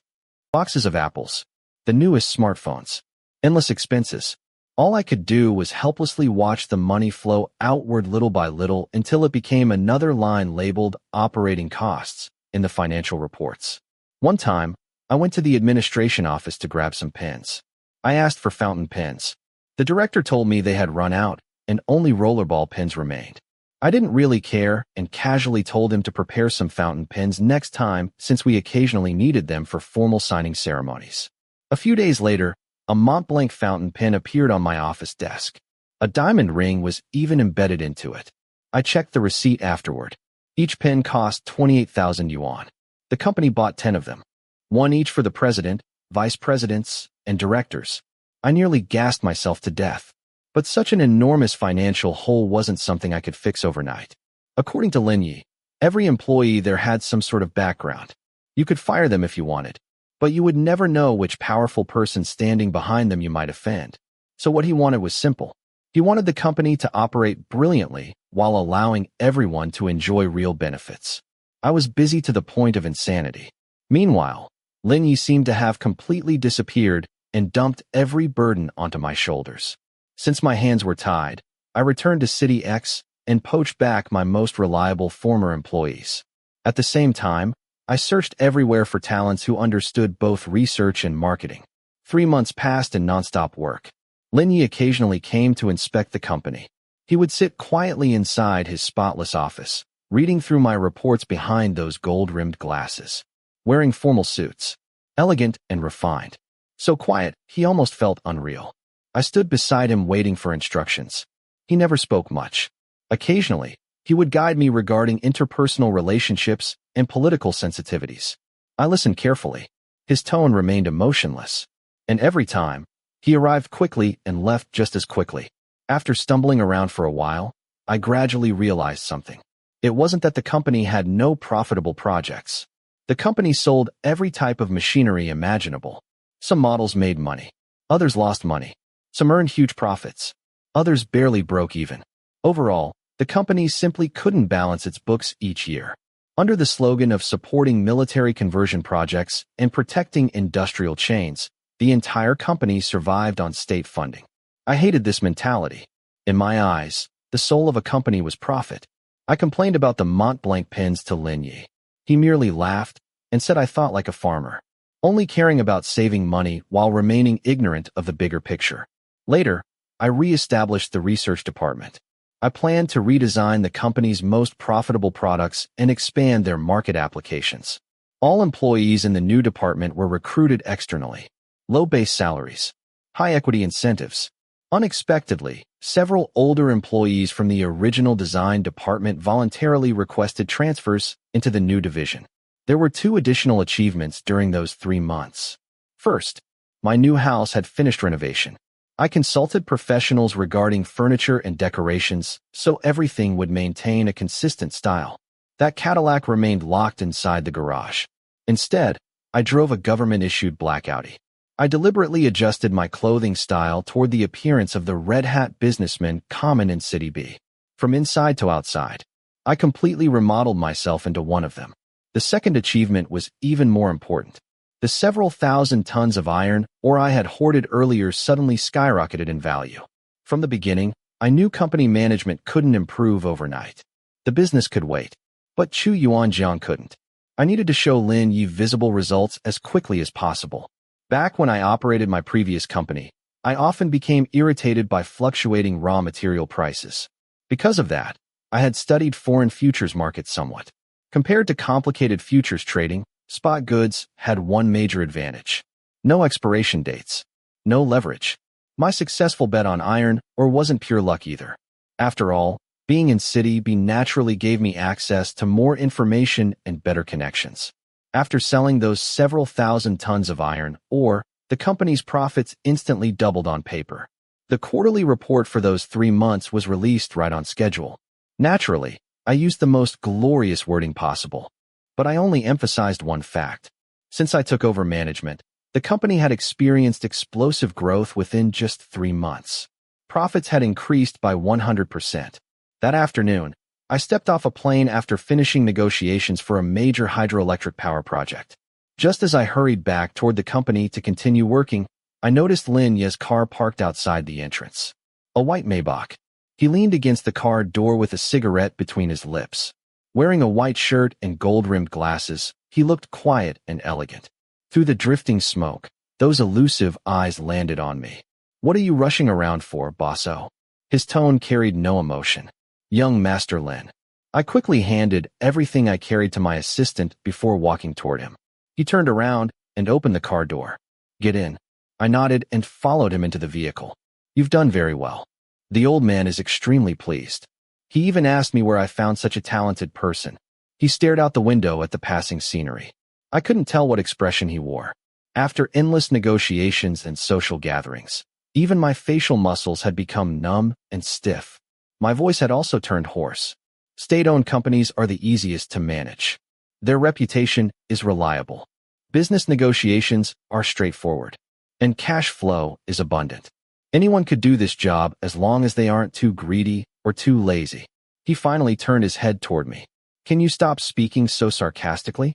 Speaker 1: Boxes of apples, the newest smartphones, endless expenses. All I could do was helplessly watch the money flow outward little by little until it became another line labeled operating costs in the financial reports. One time, I went to the administration office to grab some pens. I asked for fountain pens. The director told me they had run out and only rollerball pens remained. I didn't really care and casually told him to prepare some fountain pens next time since we occasionally needed them for formal signing ceremonies. A few days later, a Montblanc fountain pen appeared on my office desk. A diamond ring was even embedded into it. I checked the receipt afterward. Each pen cost 28,000 yuan. The company bought 10 of them, one each for the president, vice presidents, and directors. I nearly gassed myself to death. But such an enormous financial hole wasn't something I could fix overnight. According to Lin Yi, every employee there had some sort of background. You could fire them if you wanted, but you would never know which powerful person standing behind them you might offend. So what he wanted was simple. He wanted the company to operate brilliantly while allowing everyone to enjoy real benefits. I was busy to the point of insanity. Meanwhile, Lin Yi seemed to have completely disappeared and dumped every burden onto my shoulders. Since my hands were tied, I returned to City X and poached back my most reliable former employees. At the same time, I searched everywhere for talents who understood both research and marketing. 3 months passed in nonstop work. Lin Yi occasionally came to inspect the company. He would sit quietly inside his spotless office, reading through my reports behind those gold-rimmed glasses. Wearing formal suits. Elegant and refined. So quiet, he almost felt unreal. I stood beside him waiting for instructions. He never spoke much. Occasionally, he would guide me regarding interpersonal relationships and political sensitivities. I listened carefully. His tone remained emotionless. And every time, he arrived quickly and left just as quickly. After stumbling around for a while, I gradually realized something. It wasn't that the company had no profitable projects. The company sold every type of machinery imaginable. Some models made money. Others lost money. Some earned huge profits. Others barely broke even. Overall, the company simply couldn't balance its books each year. Under the slogan of supporting military conversion projects and protecting industrial chains, the entire company survived on state funding. I hated this mentality. In my eyes, the soul of a company was profit. I complained about the Mont Blanc pins to Lin Yi. He merely laughed and said I thought like a farmer, only caring about saving money while remaining ignorant of the bigger picture. Later, I re-established the research department. I planned to redesign the company's most profitable products and expand their market applications. All employees in the new department were recruited externally. Low base salaries, high equity incentives. Unexpectedly, several older employees from the original design department voluntarily requested transfers into the new division. There were 2 additional achievements during those 3 months. First, my new house had finished renovation. I consulted professionals regarding furniture and decorations so everything would maintain a consistent style. That Cadillac remained locked inside the garage. Instead, I drove a government-issued black Audi. I deliberately adjusted my clothing style toward the appearance of the red hat businessman common in City B. From inside to outside, I completely remodeled myself into one of them. The second achievement was even more important. The several thousand tons of iron ore I had hoarded earlier suddenly skyrocketed in value. From the beginning, I knew company management couldn't improve overnight. The business could wait, but Chu Yuanjiang couldn't. I needed to show Lin Yi visible results as quickly as possible. Back when I operated my previous company, I often became irritated by fluctuating raw material prices. Because of that, I had studied foreign futures markets somewhat. Compared to complicated futures trading, spot goods had one major advantage. No expiration dates. No leverage. My successful bet on iron ore wasn't pure luck either. After all, being in City B naturally gave me access to more information and better connections. After selling those several thousand tons of iron ore, the company's profits instantly doubled on paper. The quarterly report for those 3 months was released right on schedule. Naturally, I used the most glorious wording possible. But I only emphasized one fact. Since I took over management, the company had experienced explosive growth within just 3 months. Profits had increased by 100%. That afternoon, I stepped off a plane after finishing negotiations for a major hydroelectric power project. Just as I hurried back toward the company to continue working, I noticed Lin Ye's car parked outside the entrance. A white Maybach. He leaned against the car door with a cigarette between his lips. Wearing a white shirt and gold-rimmed glasses, he looked quiet and elegant. Through the drifting smoke, those elusive eyes landed on me. "What are you rushing around for, bosso?" His tone carried no emotion. "Young Master Lin." I quickly handed everything I carried to my assistant before walking toward him. He turned around and opened the car door. "Get in." I nodded and followed him into the vehicle. "You've done very well." The old man is extremely pleased. He even asked me where I found such a talented person. He stared out the window at the passing scenery. I couldn't tell what expression he wore. After endless negotiations and social gatherings, even my facial muscles had become numb and stiff. My voice had also turned hoarse. State-owned companies are the easiest to manage. Their reputation is reliable. Business negotiations are straightforward. And cash flow is abundant. Anyone could do this job as long as they aren't too greedy or too lazy. He finally turned his head toward me. "Can you stop speaking so sarcastically?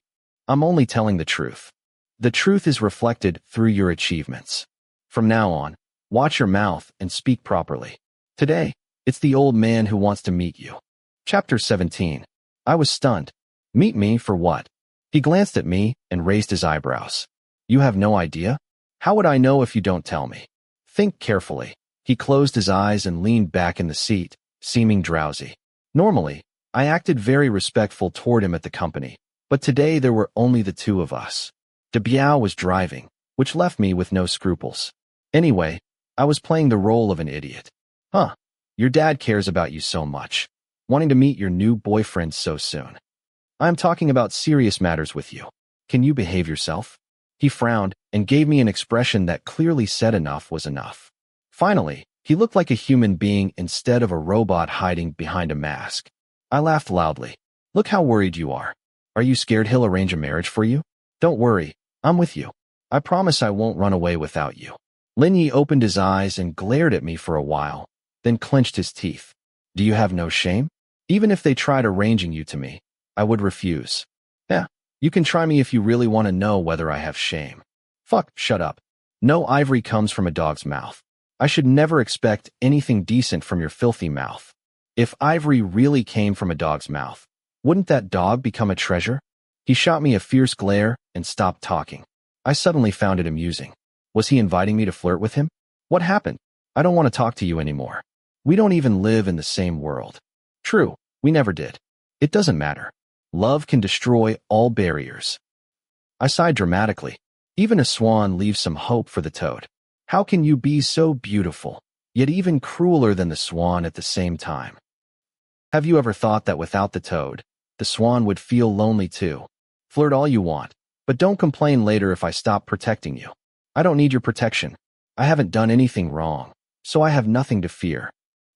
Speaker 1: I'm only telling the truth. The truth is reflected through your achievements. From now on, watch your mouth and speak properly. Today, it's the old man who wants to meet you." Chapter 17. I was stunned. "Meet me for what?" He glanced at me and raised his eyebrows. "You have no idea? How would I know if you don't tell me?" "Think carefully." He closed his eyes and leaned back in the seat, seeming drowsy. Normally, I acted very respectful toward him at the company, but today there were only the 2 of us. De Biao was driving, which left me with no scruples. Anyway, I was playing the role of an idiot. "Huh, your dad cares about you so much. Wanting to meet your new boyfriend so soon. I am talking about serious matters with you. Can you behave yourself?" He frowned and gave me an expression that clearly said enough was enough. Finally, he looked like a human being instead of a robot hiding behind a mask. I laughed loudly. Look how worried you are. Are you scared he'll arrange a marriage for you? Don't worry, I'm with you. I promise I won't run away without you. Lin Yi opened his eyes and glared at me for a while, then clenched his teeth. Do you have no shame? Even if they tried arranging you to me, I would refuse. Yeah, you can try me if you really want to know whether I have shame. Fuck, shut up. No ivory comes from a dog's mouth. I should never expect anything decent from your filthy mouth. If ivory really came from a dog's mouth, wouldn't that dog become a treasure? He shot me a fierce glare and stopped talking. I suddenly found it amusing. Was he inviting me to flirt with him? What happened? I don't want to talk to you anymore. We don't even live in the same world. True, we never did. It doesn't matter. Love can destroy all barriers. I sighed dramatically. Even a swan leaves some hope for the toad. How can you be so beautiful, yet even crueler than the swan at the same time? Have you ever thought that without the toad, the swan would feel lonely too? Flirt all you want, but don't complain later if I stop protecting you. I don't need your protection. I haven't done anything wrong, so I have nothing to fear.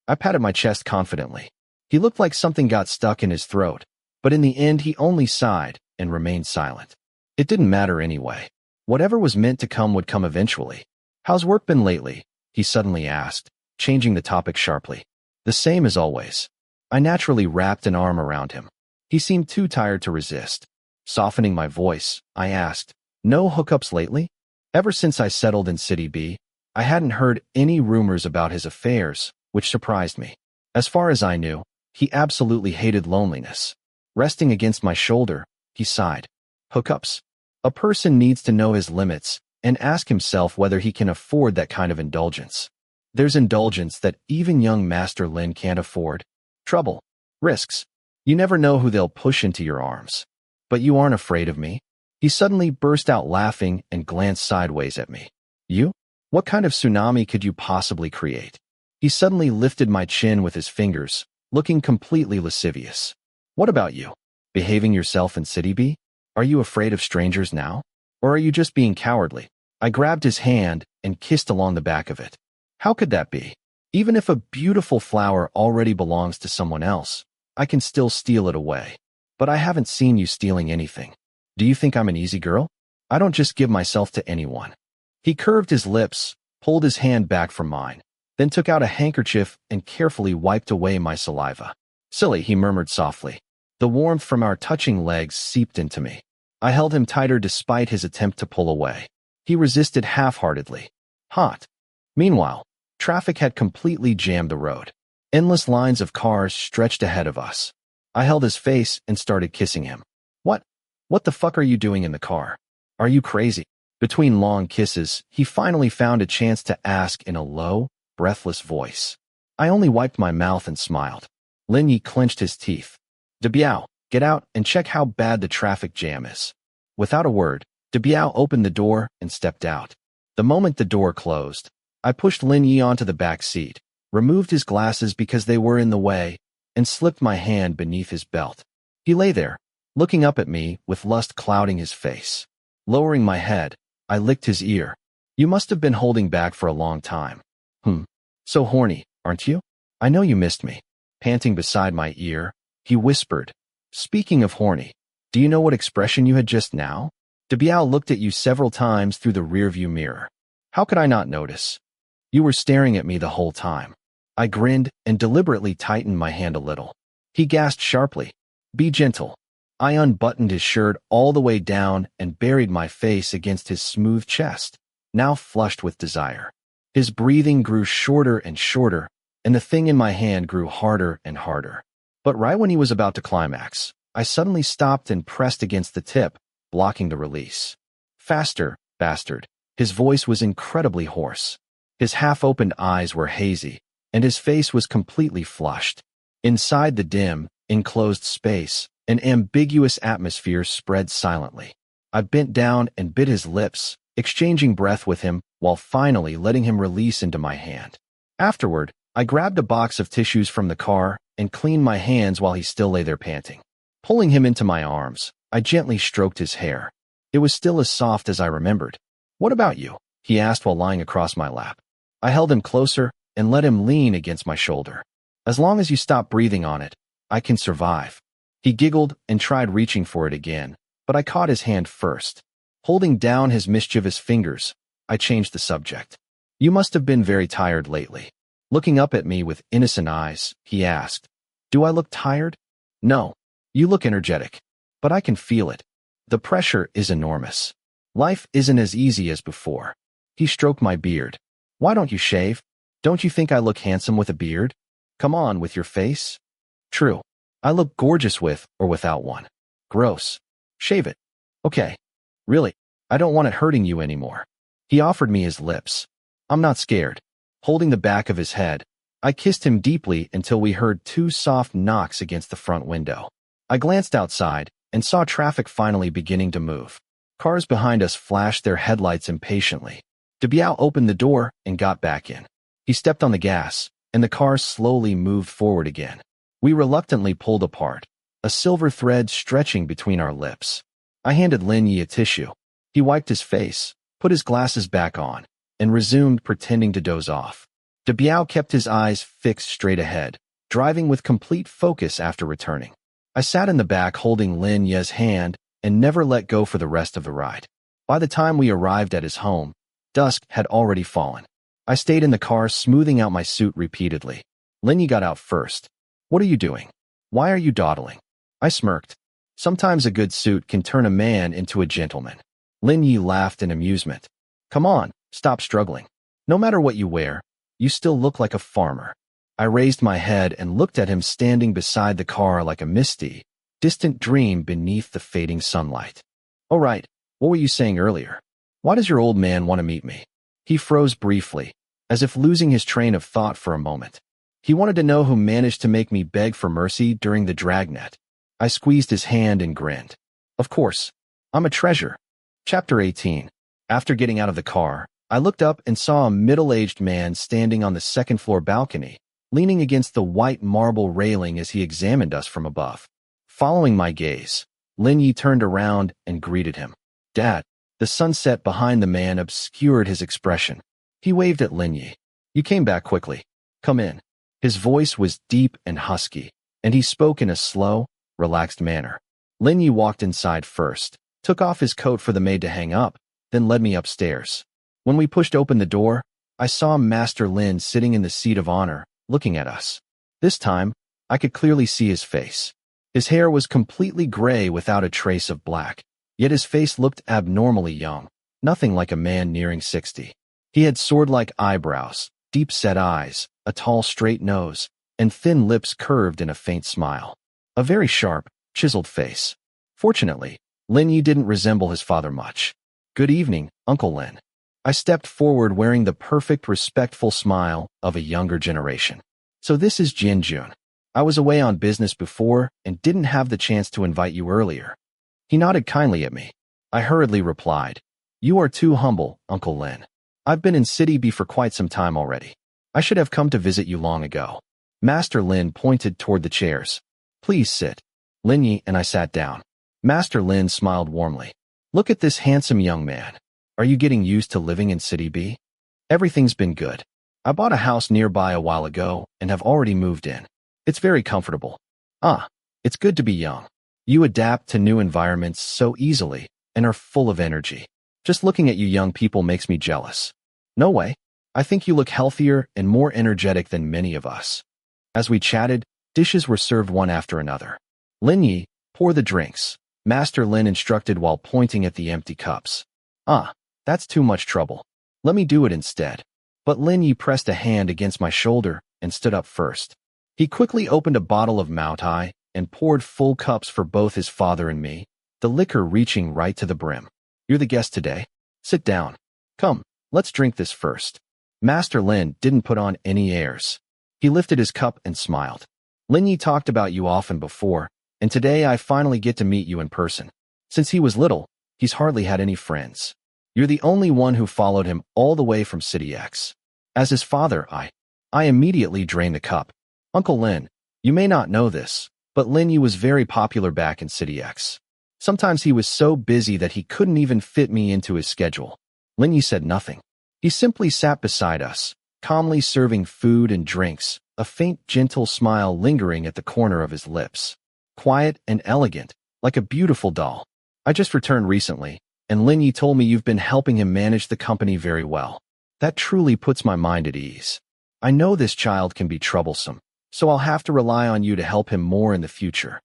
Speaker 1: I patted my chest confidently. He looked like something got stuck in his throat, but in the end he only sighed and remained silent. It didn't matter anyway. Whatever was meant to come would come eventually. How's work been lately? He suddenly asked, changing the topic sharply. The same as always. I naturally wrapped an arm around him. He seemed too tired to resist. Softening my voice, I asked, no hookups lately? Ever since I settled in City B, I hadn't heard any rumors about his affairs, which surprised me. As far as I knew, he absolutely hated loneliness. Resting against my shoulder, he sighed. Hookups? A person needs to know his limits and ask himself whether he can afford that kind of indulgence. There's indulgence that even young Master Lin can't afford. Trouble. Risks. You never know who they'll push into your arms. But you aren't afraid of me? He suddenly burst out laughing and glanced sideways at me. You? What kind of tsunami could you possibly create? He suddenly lifted my chin with his fingers, looking completely lascivious. What about you? Behaving yourself in City B? Are you afraid of strangers now? Or are you just being cowardly? I grabbed his hand and kissed along the back of it. How could that be? Even if a beautiful flower already belongs to someone else, I can still steal it away. But I haven't seen you stealing anything. Do you think I'm an easy girl? I don't just give myself to anyone. He curved his lips, pulled his hand back from mine, then took out a handkerchief and carefully wiped away my saliva. Silly, he murmured softly. The warmth from our touching legs seeped into me. I held him tighter despite his attempt to pull away. He resisted half-heartedly. Hot. Meanwhile, traffic had completely jammed the road. Endless lines of cars stretched ahead of us. I held his face and started kissing him. What the fuck are you doing in the car? Are you crazy? Between long kisses, he finally found a chance to ask in a low, breathless voice. I only wiped my mouth and smiled. Lin Yi clenched his teeth. Debiao, get out and check how bad the traffic jam is. Without a word, Debiao opened the door and stepped out. The moment the door closed, I pushed Lin Yi onto the back seat, removed his glasses because they were in the way, and slipped my hand beneath his belt. He lay there, looking up at me with lust clouding his face. Lowering my head, I licked his ear. You must have been holding back for a long time. So horny, aren't you? I know you missed me. Panting beside my ear, he whispered. Speaking of horny, do you know what expression you had just now? Debiao looked at you several times through the rearview mirror. How could I not notice? You were staring at me the whole time. I grinned and deliberately tightened my hand a little. He gasped sharply. Be gentle. I unbuttoned his shirt all the way down and buried my face against his smooth chest, now flushed with desire. His breathing grew shorter and shorter, and the thing in my hand grew harder and harder. But right when he was about to climax, I suddenly stopped and pressed against the tip, blocking the release. Faster, bastard. His voice was incredibly hoarse. His half-opened eyes were hazy, and his face was completely flushed. Inside the dim, enclosed space, an ambiguous atmosphere spread silently. I bent down and bit his lips, exchanging breath with him while finally letting him release into my hand. Afterward, I grabbed a box of tissues from the car and cleaned my hands while he still lay there panting. Pulling him into my arms, I gently stroked his hair. It was still as soft as I remembered. What about you? He asked while lying across my lap. I held him closer and let him lean against my shoulder. As long as you stop breathing on it, I can survive. He giggled and tried reaching for it again, but I caught his hand first. Holding down his mischievous fingers, I changed the subject. You must have been very tired lately. Looking up at me with innocent eyes, he asked, Do I look tired? No. You look energetic. But I can feel it. The pressure is enormous. Life isn't as easy as before. He stroked my beard. Why don't you shave? Don't you think I look handsome with a beard? Come on, with your face. True. I look gorgeous with or without one. Gross. Shave it. Okay. Really, I don't want it hurting you anymore. He offered me his lips. I'm not scared. Holding the back of his head, I kissed him deeply until we heard 2 soft knocks against the front window. I glanced outside and saw traffic finally beginning to move. Cars behind us flashed their headlights impatiently. Biao opened the door and got back in. He stepped on the gas, and the car slowly moved forward again. We reluctantly pulled apart, a silver thread stretching between our lips. I handed Lin Yi a tissue. He wiped his face, put his glasses back on, and resumed pretending to doze off. Biao kept his eyes fixed straight ahead, driving with complete focus after returning. I sat in the back holding Lin Yi's hand and never let go for the rest of the ride. By the time we arrived at his home, dusk had already fallen. I stayed in the car smoothing out my suit repeatedly. Lin Yi got out first. What are you doing? Why are you dawdling? I smirked. Sometimes a good suit can turn a man into a gentleman. Lin Yi laughed in amusement. Come on, stop struggling. No matter what you wear, you still look like a farmer. I raised my head and looked at him standing beside the car like a misty, distant dream beneath the fading sunlight. All right, what were you saying earlier? Why does your old man want to meet me? He froze briefly, as if losing his train of thought for a moment. He wanted to know who managed to make me beg for mercy during the dragnet. I squeezed his hand and grinned. Of course, I'm a treasure. Chapter 18. After getting out of the car, I looked up and saw a middle-aged man standing on the second-floor balcony, leaning against the white marble railing as he examined us from above. Following my gaze, Lin Yi turned around and greeted him. Dad. The sunset behind the man obscured his expression. He waved at Lin Yi. You came back quickly. Come in. His voice was deep and husky, and he spoke in a slow, relaxed manner. Lin Yi walked inside first, took off his coat for the maid to hang up, then led me upstairs. When we pushed open the door, I saw Master Lin sitting in the seat of honor, looking at us. This time, I could clearly see his face. His hair was completely gray without a trace of black, yet his face looked abnormally young, nothing like a man nearing 60. He had sword-like eyebrows, deep-set eyes, a tall straight nose, and thin lips curved in a faint smile. A very sharp, chiseled face. Fortunately, Lin Yi didn't resemble his father much. Good evening, Uncle Lin. I stepped forward wearing the perfect, respectful smile of a younger generation. So this is Jin Jun. I was away on business before and didn't have the chance to invite you earlier. He nodded kindly at me. I hurriedly replied, You are too humble, Uncle Lin. I've been in City B for quite some time already. I should have come to visit you long ago. Master Lin pointed toward the chairs. Please sit. Lin Yi and I sat down. Master Lin smiled warmly. Look at this handsome young man. Are you getting used to living in City B? Everything's been good. I bought a house nearby a while ago and have already moved in. It's very comfortable. It's good to be young. You adapt to new environments so easily and are full of energy. Just looking at you young people makes me jealous. No way. I think you look healthier and more energetic than many of us. As we chatted, dishes were served one after another. Lin Yi, pour the drinks. Master Lin instructed while pointing at the empty cups. That's too much trouble. Let me do it instead. But Lin Yi pressed a hand against my shoulder and stood up first. He quickly opened a bottle of Mao Tai and poured full cups for both his father and me, the liquor reaching right to the brim. You're the guest today. Sit down. Come, let's drink this first. Master Lin didn't put on any airs. He lifted his cup and smiled. Lin Yi talked about you often before, and today I finally get to meet you in person. Since he was little, he's hardly had any friends. You're the only one who followed him all the way from City X. As his father, I immediately drained the cup. Uncle Lin, you may not know this, but Lin Yi was very popular back in City X. Sometimes he was so busy that he couldn't even fit me into his schedule. Lin Yi said nothing. He simply sat beside us, calmly serving food and drinks, a faint, gentle smile lingering at the corner of his lips. Quiet and elegant, like a beautiful doll. I just returned recently, and Lin Yi told me you've been helping him manage the company very well. That truly puts my mind at ease. I know this child can be troublesome, so I'll have to rely on you to help him more in the future.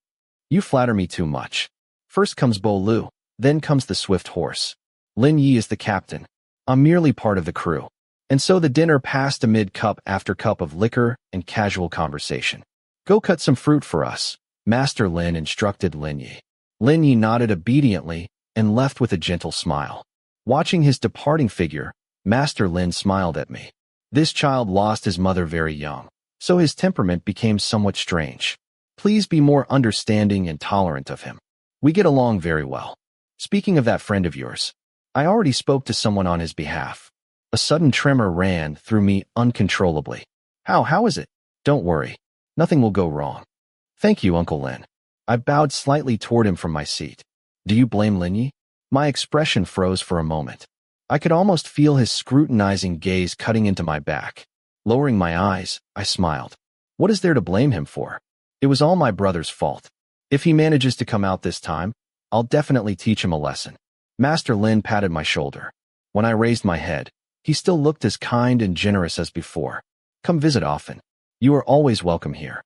Speaker 1: You flatter me too much. First comes Bo Lu, then comes the swift horse. Lin Yi is the captain. I'm merely part of the crew. And so the dinner passed amid cup after cup of liquor and casual conversation. Go cut some fruit for us, Master Lin instructed Lin Yi. Lin Yi nodded obediently and left with a gentle smile. Watching his departing figure, Master Lin smiled at me. This child lost his mother very young, so his temperament became somewhat strange. Please be more understanding and tolerant of him. We get along very well. Speaking of that friend of yours, I already spoke to someone on his behalf. A sudden tremor ran through me uncontrollably. How is it? Don't worry. Nothing will go wrong. Thank you, Uncle Lin. I bowed slightly toward him from my seat. Do you blame Lin Yi? My expression froze for a moment. I could almost feel his scrutinizing gaze cutting into my back. Lowering my eyes, I smiled. What is there to blame him for? It was all my brother's fault. If he manages to come out this time, I'll definitely teach him a lesson. Master Lin patted my shoulder. When I raised my head, he still looked as kind and generous as before. Come visit often. You are always welcome here.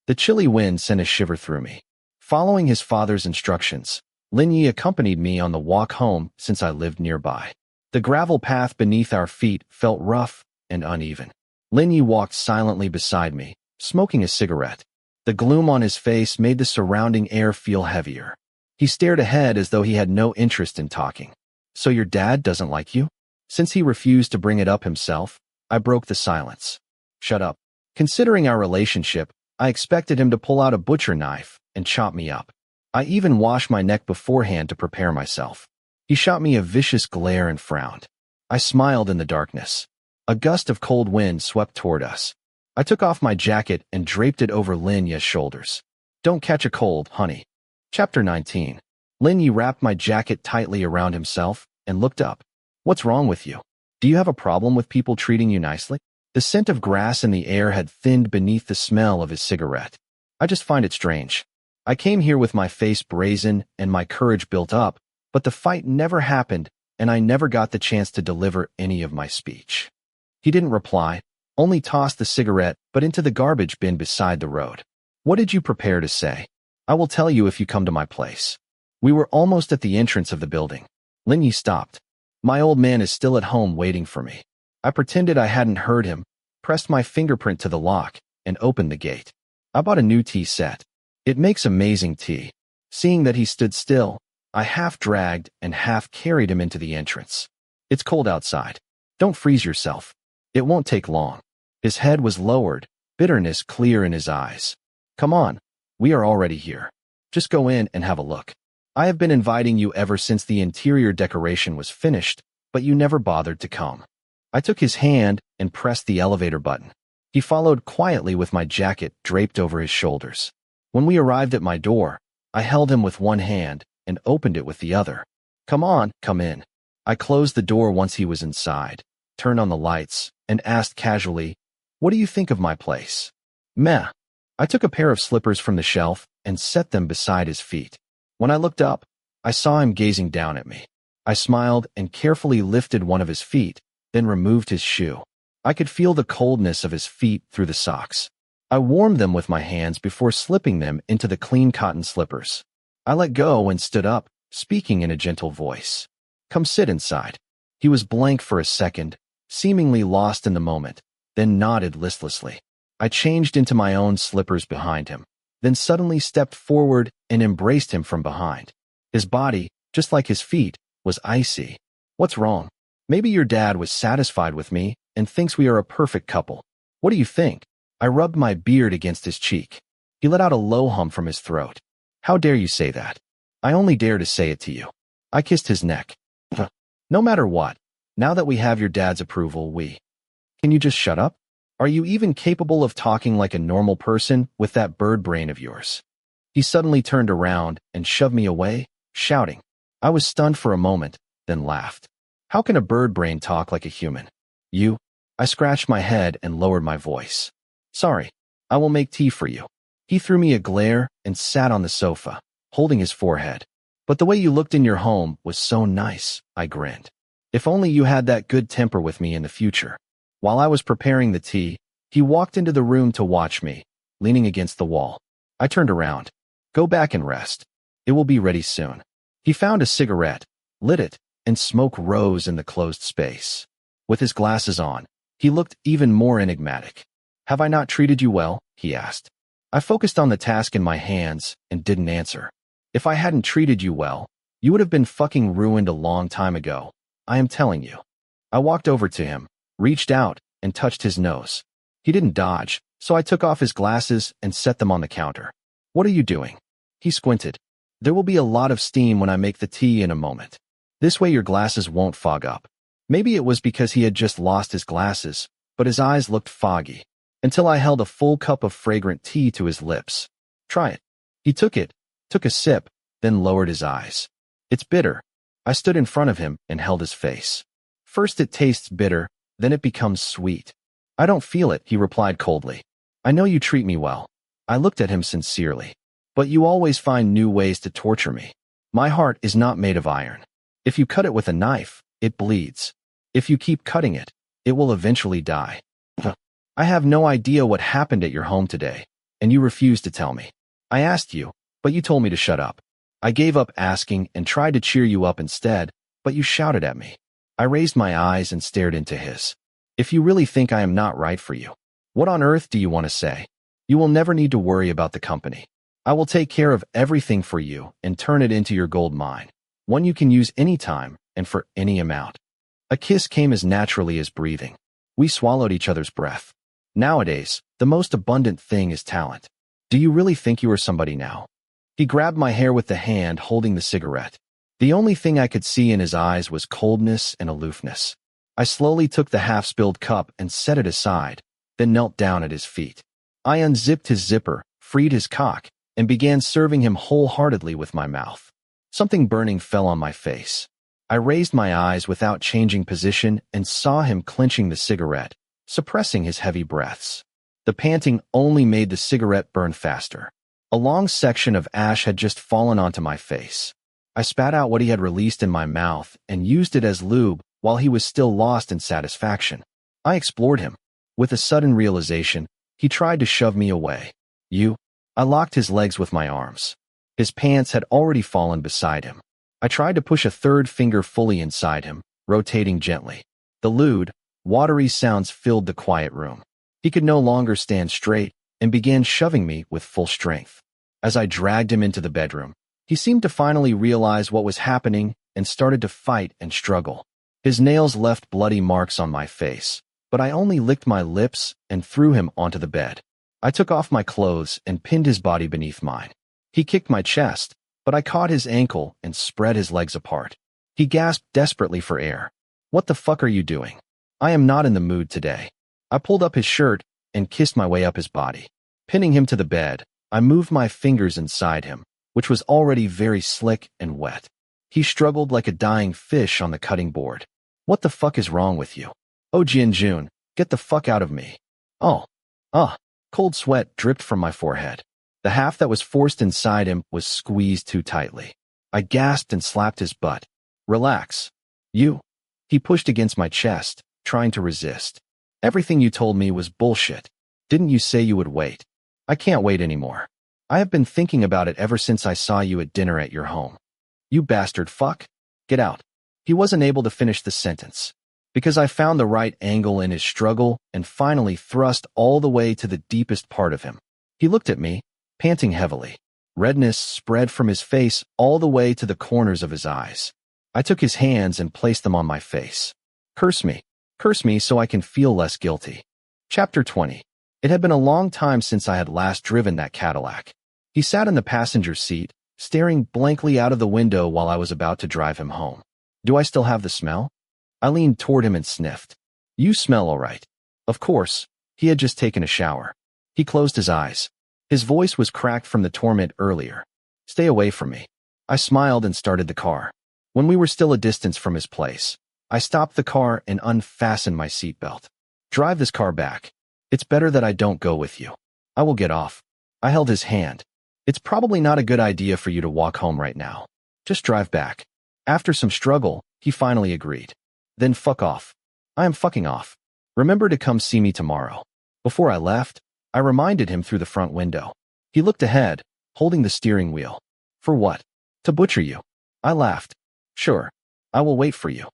Speaker 1: The chilly wind sent a shiver through me. Following his father's instructions, Lin Yi accompanied me on the walk home since I lived nearby. The gravel path beneath our feet felt rough and uneven. Lin Yi walked silently beside me, smoking a cigarette. The gloom on his face made the surrounding air feel heavier. He stared ahead as though he had no interest in talking. So your dad doesn't like you? Since he refused to bring it up himself, I broke the silence. Shut up. Considering our relationship, I expected him to pull out a butcher knife and chop me up. I even washed my neck beforehand to prepare myself. He shot me a vicious glare and frowned. I smiled in the darkness. A gust of cold wind swept toward us. I took off my jacket and draped it over Lin Yi's shoulders. Don't catch a cold, honey. Chapter 19. Lin Yi wrapped my jacket tightly around himself and looked up. What's wrong with you? Do you have a problem with people treating you nicely? The scent of grass in the air had thinned beneath the smell of his cigarette. I just find it strange. I came here with my face brazen and my courage built up, but the fight never happened and I never got the chance to deliver any of my speech. He didn't reply, only tossed the cigarette but into the garbage bin beside the road. What did you prepare to say? I will tell you if you come to my place. We were almost at the entrance of the building. Lin Yi stopped. My old man is still at home waiting for me. I pretended I hadn't heard him, pressed my fingerprint to the lock, and opened the gate. I bought a new tea set. It makes amazing tea. Seeing that he stood still, I half dragged and half carried him into the entrance. It's cold outside. Don't freeze yourself. It won't take long. His head was lowered, bitterness clear in his eyes. Come on, we are already here. Just go in and have a look. I have been inviting you ever since the interior decoration was finished, but you never bothered to come. I took his hand and pressed the elevator button. He followed quietly with my jacket draped over his shoulders. When we arrived at my door, I held him with one hand and opened it with the other. Come on, come in. I closed the door once he was inside, turned on the lights, and asked casually, what do you think of my place? Meh. I took a pair of slippers from the shelf and set them beside his feet. When I looked up, I saw him gazing down at me. I smiled and carefully lifted one of his feet, then removed his shoe. I could feel the coldness of his feet through the socks. I warmed them with my hands before slipping them into the clean cotton slippers. I let go and stood up, speaking in a gentle voice. Come sit inside. He was blank for a second, seemingly lost in the moment, then nodded listlessly. I changed into my own slippers behind him, then suddenly stepped forward and embraced him from behind. His body, just like his feet, was icy. What's wrong? Maybe your dad was satisfied with me and thinks we are a perfect couple. What do you think? I rubbed my beard against his cheek. He let out a low hum from his throat. How dare you say that? I only dare to say it to you. I kissed his neck. No matter what, now that we have your dad's approval, Can you just shut up? Are you even capable of talking like a normal person with that bird brain of yours? He suddenly turned around and shoved me away, shouting. I was stunned for a moment, then laughed. How can a bird brain talk like a human? You? I scratched my head and lowered my voice. Sorry. I will make tea for you. He threw me a glare and sat on the sofa, holding his forehead. But the way you looked in your home was so nice, I grinned. If only you had that good temper with me in the future. While I was preparing the tea, he walked into the room to watch me, leaning against the wall. I turned around. Go back and rest. It will be ready soon. He found a cigarette, lit it, and smoke rose in the closed space. With his glasses on, he looked even more enigmatic. Have I not treated you well? He asked. I focused on the task in my hands and didn't answer. If I hadn't treated you well, you would have been fucking ruined a long time ago. I am telling you. I walked over to him, reached out, and touched his nose. He didn't dodge, so I took off his glasses and set them on the counter. What are you doing? He squinted. There will be a lot of steam when I make the tea in a moment. This way your glasses won't fog up. Maybe it was because he had just lost his glasses, but his eyes looked foggy, until I held a full cup of fragrant tea to his lips. Try it. He took it, took a sip, then lowered his eyes. It's bitter. I stood in front of him and held his face. First it tastes bitter, then it becomes sweet. I don't feel it, he replied coldly. I know you treat me well. I looked at him sincerely. But you always find new ways to torture me. My heart is not made of iron. If you cut it with a knife, it bleeds. If you keep cutting it, it will eventually die. I have no idea what happened at your home today, and you refused to tell me. I asked you, but you told me to shut up. I gave up asking and tried to cheer you up instead, but you shouted at me. I raised my eyes and stared into his. If you really think I am not right for you, what on earth do you want to say? You will never need to worry about the company. I will take care of everything for you and turn it into your gold mine, one you can use anytime and for any amount. A kiss came as naturally as breathing. We swallowed each other's breath. Nowadays, the most abundant thing is talent. Do you really think you are somebody now? He grabbed my hair with the hand holding the cigarette. The only thing I could see in his eyes was coldness and aloofness. I slowly took the half-spilled cup and set it aside, then knelt down at his feet. I unzipped his zipper, freed his cock, and began serving him wholeheartedly with my mouth. Something burning fell on my face. I raised my eyes without changing position and saw him clenching the cigarette, suppressing his heavy breaths. The panting only made the cigarette burn faster. A long section of ash had just fallen onto my face. I spat out what he had released in my mouth and used it as lube while he was still lost in satisfaction. I explored him. With a sudden realization, he tried to shove me away. I locked his legs with my arms. His pants had already fallen beside him. I tried to push a third finger fully inside him, rotating gently. The lewd, watery sounds filled the quiet room. He could no longer stand straight and began shoving me with full strength. As I dragged him into the bedroom, he seemed to finally realize what was happening and started to fight and struggle. His nails left bloody marks on my face, but I only licked my lips and threw him onto the bed. I took off my clothes and pinned his body beneath mine. He kicked my chest, but I caught his ankle and spread his legs apart. He gasped desperately for air. What the fuck are you doing? I am not in the mood today. I pulled up his shirt and kissed my way up his body. Pinning him to the bed, I moved my fingers inside him, which was already very slick and wet. He struggled like a dying fish on the cutting board. What the fuck is wrong with you? Oh Jun, get the fuck out of me. Cold sweat dripped from my forehead. The half that was forced inside him was squeezed too tightly. I gasped and slapped his butt. Relax. You. He pushed against my chest, trying to resist. Everything you told me was bullshit. Didn't you say you would wait? I can't wait anymore. I have been thinking about it ever since I saw you at dinner at your home. You bastard fuck. Get out. He wasn't able to finish the sentence, because I found the right angle in his struggle and finally thrust all the way to the deepest part of him. He looked at me, panting heavily. Redness spread from his face all the way to the corners of his eyes. I took his hands and placed them on my face. Curse me so I can feel less guilty. Chapter 20. It had been a long time since I had last driven that Cadillac. He sat in the passenger seat, staring blankly out of the window while I was about to drive him home. Do I still have the smell? I leaned toward him and sniffed. You smell all right. Of course, he had just taken a shower. He closed his eyes. His voice was cracked from the torment earlier. Stay away from me. I smiled and started the car. When we were still a distance from his place, I stopped the car and unfastened my seatbelt. Drive this car back. It's better that I don't go with you. I will get off. I held his hand. It's probably not a good idea for you to walk home right now. Just drive back. After some struggle, he finally agreed. Then fuck off. I am fucking off. Remember to come see me tomorrow. Before I left, I reminded him through the front window. He looked ahead, holding the steering wheel. For what? To butcher you. I laughed. Sure. I will wait for you.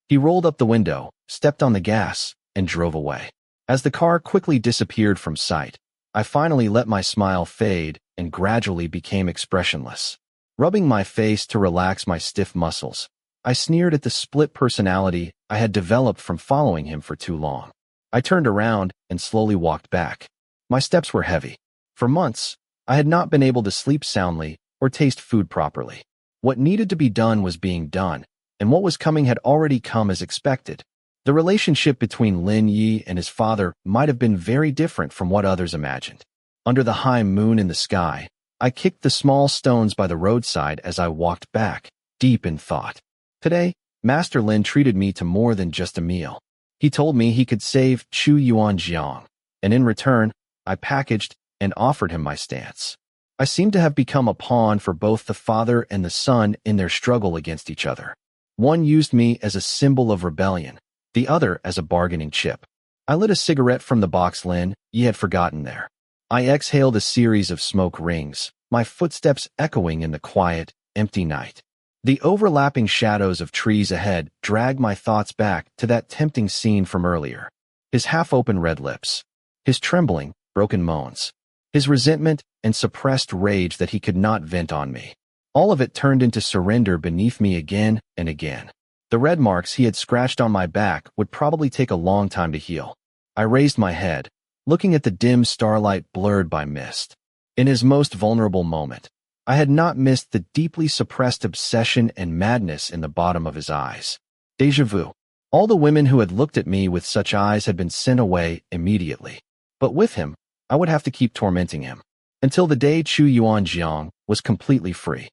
Speaker 1: He rolled up the window, stepped on the gas, and drove away. As the car quickly disappeared from sight, I finally let my smile fade and gradually became expressionless. Rubbing my face to relax my stiff muscles, I sneered at the split personality I had developed from following him for too long. I turned around and slowly walked back. My steps were heavy. For months, I had not been able to sleep soundly or taste food properly. What needed to be done was being done, and what was coming had already come as expected. The relationship between Lin Yi and his father might have been very different from what others imagined. Under the high moon in the sky, I kicked the small stones by the roadside as I walked back, deep in thought. Today, Master Lin treated me to more than just a meal. He told me he could save Chu Yuanjiang, and in return, I packaged and offered him my stance. I seemed to have become a pawn for both the father and the son in their struggle against each other. One used me as a symbol of rebellion, the other as a bargaining chip. I lit a cigarette from the box Lin Yi had forgotten there. I exhaled a series of smoke rings, my footsteps echoing in the quiet, empty night. The overlapping shadows of trees ahead dragged my thoughts back to that tempting scene from earlier. His half-open red lips, his trembling, broken moans, his resentment and suppressed rage that he could not vent on me. All of it turned into surrender beneath me again and again. The red marks he had scratched on my back would probably take a long time to heal. I raised my head, looking at the dim starlight blurred by mist. In his most vulnerable moment, I had not missed the deeply suppressed obsession and madness in the bottom of his eyes. Déjà vu. All the women who had looked at me with such eyes had been sent away immediately. But with him, I would have to keep tormenting him, until the day Chu Yuanjiang was completely free.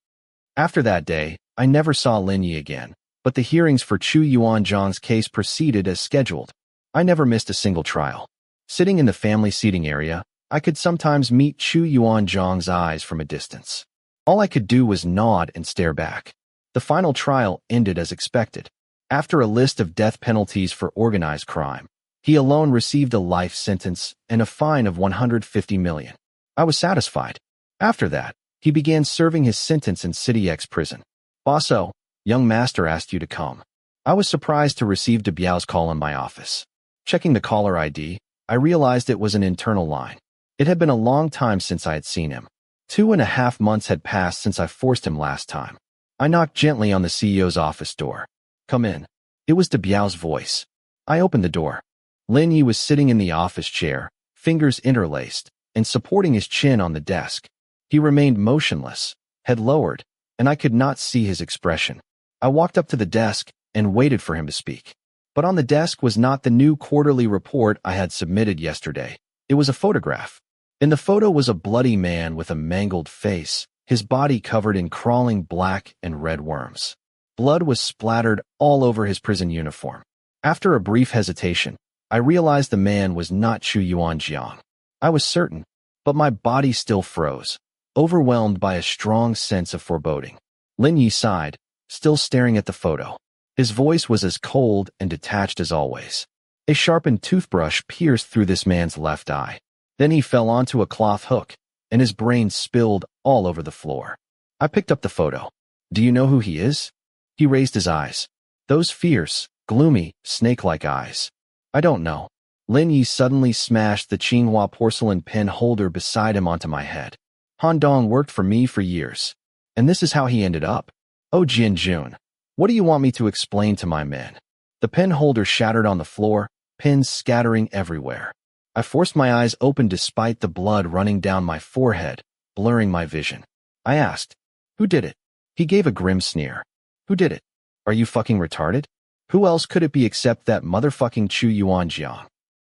Speaker 1: After that day, I never saw Lin Yi again, but the hearings for Chu Yuanjiang's case proceeded as scheduled. I never missed a single trial. Sitting in the family seating area, I could sometimes meet Chu Yuanjiang's eyes from a distance. All I could do was nod and stare back. The final trial ended as expected. After a list of death penalties for organized crime, he alone received a life sentence and a fine of 150 million. I was satisfied. After that, he began serving his sentence in City X prison. Bosso, young master asked you to come. I was surprised to receive De Biao's call in my office. Checking the caller ID, I realized it was an internal line. It had been a long time since I had seen him. 2.5 months had passed since I forced him last time. I knocked gently on the CEO's office door. Come in. It was De Biao's voice. I opened the door. Lin Yi was sitting in the office chair, fingers interlaced, and supporting his chin on the desk. He remained motionless, head lowered, and I could not see his expression. I walked up to the desk and waited for him to speak. But on the desk was not the new quarterly report I had submitted yesterday. It was a photograph. In the photo was a bloody man with a mangled face, his body covered in crawling black and red worms. Blood was splattered all over his prison uniform. After a brief hesitation, I realized the man was not Chu Yuanjiang. I was certain, but my body still froze, overwhelmed by a strong sense of foreboding. Lin Yi sighed, still staring at the photo. His voice was as cold and detached as always. A sharpened toothbrush pierced through this man's left eye. Then he fell onto a cloth hook, and his brain spilled all over the floor. I picked up the photo. Do you know who he is? He raised his eyes. Those fierce, gloomy, snake-like eyes. I don't know. Lin Yi suddenly smashed the Qinghua porcelain pen holder beside him onto my head. Han Dong worked for me for years. And this is how he ended up. Oh Jin Jun, what do you want me to explain to my men? The pen holder shattered on the floor, pins scattering everywhere. I forced my eyes open despite the blood running down my forehead, blurring my vision. I asked, who did it? He gave a grim sneer. Who did it? Are you fucking retarded? Who else could it be except that motherfucking Chu Yuanjiang?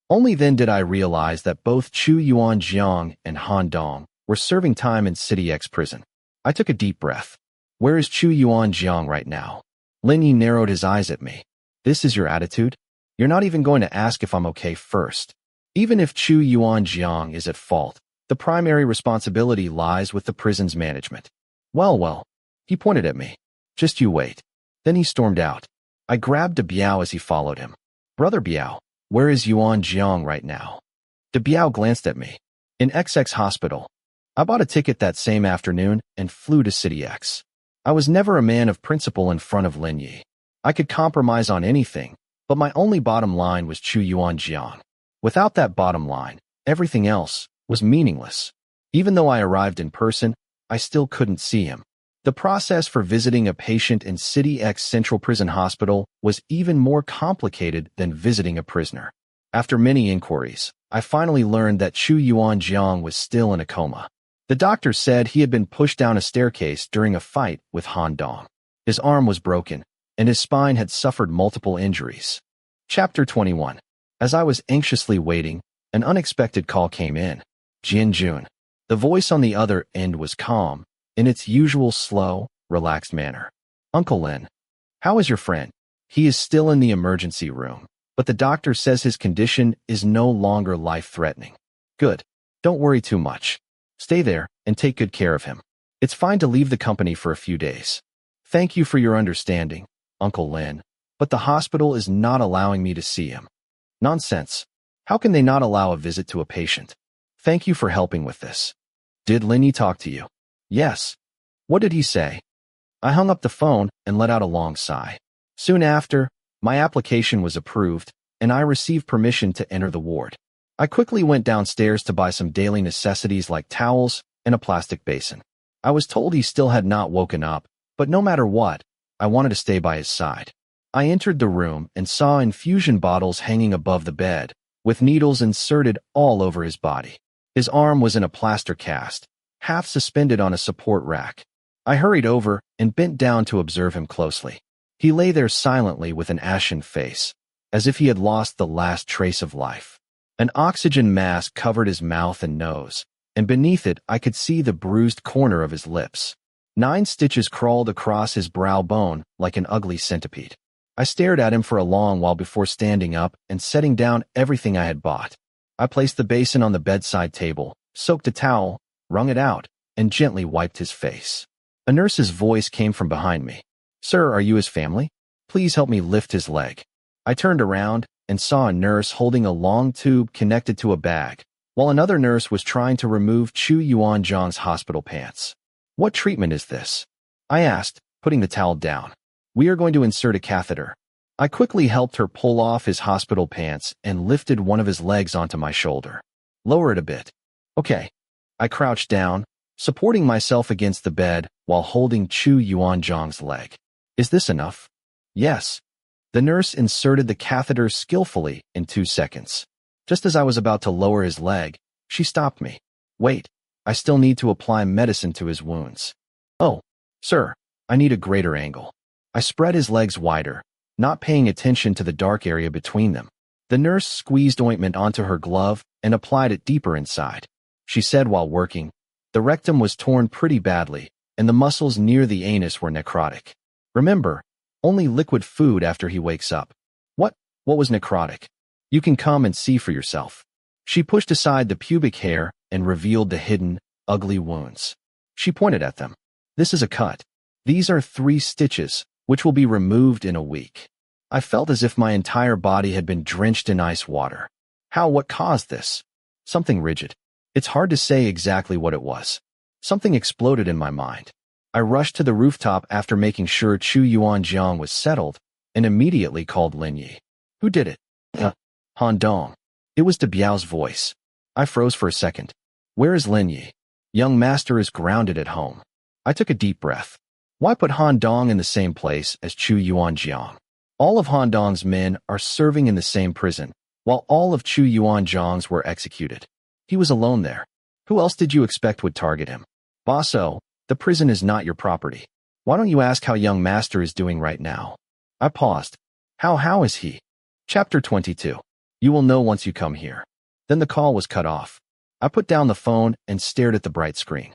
Speaker 1: Only then did I realize that both Chu Yuanjiang and Han Dong were serving time in City X prison. I took a deep breath. Where is Chu Yuanjiang right now? Lin Yi narrowed his eyes at me. This is your attitude? You're not even going to ask if I'm okay first. Even if Chu Yuanjiang is at fault, the primary responsibility lies with the prison's management. Well, he pointed at me. Just you wait. Then he stormed out. I grabbed De Biao as he followed him. Brother Biao, where is Yuanjiang right now? De Biao glanced at me. In XX hospital. I bought a ticket that same afternoon and flew to City X. I was never a man of principle in front of Lin Yi. I could compromise on anything, but my only bottom line was Chu Yuanjiang. Without that bottom line, everything else was meaningless. Even though I arrived in person, I still couldn't see him. The process for visiting a patient in City X Central Prison Hospital was even more complicated than visiting a prisoner. After many inquiries, I finally learned that Chu Yuanjiang was still in a coma. The doctor said he had been pushed down a staircase during a fight with Han Dong. His arm was broken, and his spine had suffered multiple injuries. Chapter 21. As I was anxiously waiting, an unexpected call came in. Jin Jun. The voice on the other end was calm, in its usual slow, relaxed manner. Uncle Lin. How is your friend? He is still in the emergency room, but the doctor says his condition is no longer life-threatening. Good. Don't worry too much. Stay there and take good care of him. It's fine to leave the company for a few days. Thank you for your understanding, Uncle Lin, but the hospital is not allowing me to see him. Nonsense. How can they not allow a visit to a patient? Thank you for helping with this. Did Lin Yi talk to you? Yes. What did he say? I hung up the phone and let out a long sigh. Soon after, my application was approved, and I received permission to enter the ward. I quickly went downstairs to buy some daily necessities like towels and a plastic basin. I was told he still had not woken up, but no matter what, I wanted to stay by his side. I entered the room and saw infusion bottles hanging above the bed, with needles inserted all over his body. His arm was in a plaster cast, half suspended on a support rack. I hurried over and bent down to observe him closely. He lay there silently with an ashen face, as if he had lost the last trace of life. An oxygen mask covered his mouth and nose, and beneath it I could see the bruised corner of his lips. 9 stitches crawled across his brow bone like an ugly centipede. I stared at him for a long while before standing up and setting down everything I had bought. I placed the basin on the bedside table, soaked a towel, wrung it out, and gently wiped his face. A nurse's voice came from behind me. Sir, are you his family? Please help me lift his leg. I turned around and saw a nurse holding a long tube connected to a bag, while another nurse was trying to remove Chu Yuanjiang's hospital pants. What treatment is this? I asked, putting the towel down. We are going to insert a catheter. I quickly helped her pull off his hospital pants and lifted one of his legs onto my shoulder. Lower it a bit. Okay. I crouched down, supporting myself against the bed while holding Chu Yuanjiang's leg. Is this enough? Yes. The nurse inserted the catheter skillfully in 2 seconds. Just as I was about to lower his leg, she stopped me. Wait, I still need to apply medicine to his wounds. Oh, sir, I need a greater angle. I spread his legs wider, not paying attention to the dark area between them. The nurse squeezed ointment onto her glove and applied it deeper inside. She said while working, the rectum was torn pretty badly, and the muscles near the anus were necrotic. Remember, only liquid food after he wakes up. What was necrotic? You can come and see for yourself. She pushed aside the pubic hair and revealed the hidden, ugly wounds. She pointed at them. This is a cut. These are 3 stitches, which will be removed in a week. I felt as if my entire body had been drenched in ice water. What caused this? Something rigid. It's hard to say exactly what it was. Something exploded in my mind. I rushed to the rooftop after making sure Chu Yuanjiang was settled and immediately called Lin Yi. Who did it? Han Dong. It was De Biao's voice. I froze for a second. Where is Lin Yi? Young master is grounded at home. I took a deep breath. Why put Han Dong in the same place as Chu Yuanjiang? All of Han Dong's men are serving in the same prison, while all of Chu Yuanjiang's were executed. He was alone there. Who else did you expect would target him? Bosso, the prison is not your property. Why don't you ask how young master is doing right now? I paused. How is he? Chapter 22. You will know once you come here. Then the call was cut off. I put down the phone and stared at the bright screen.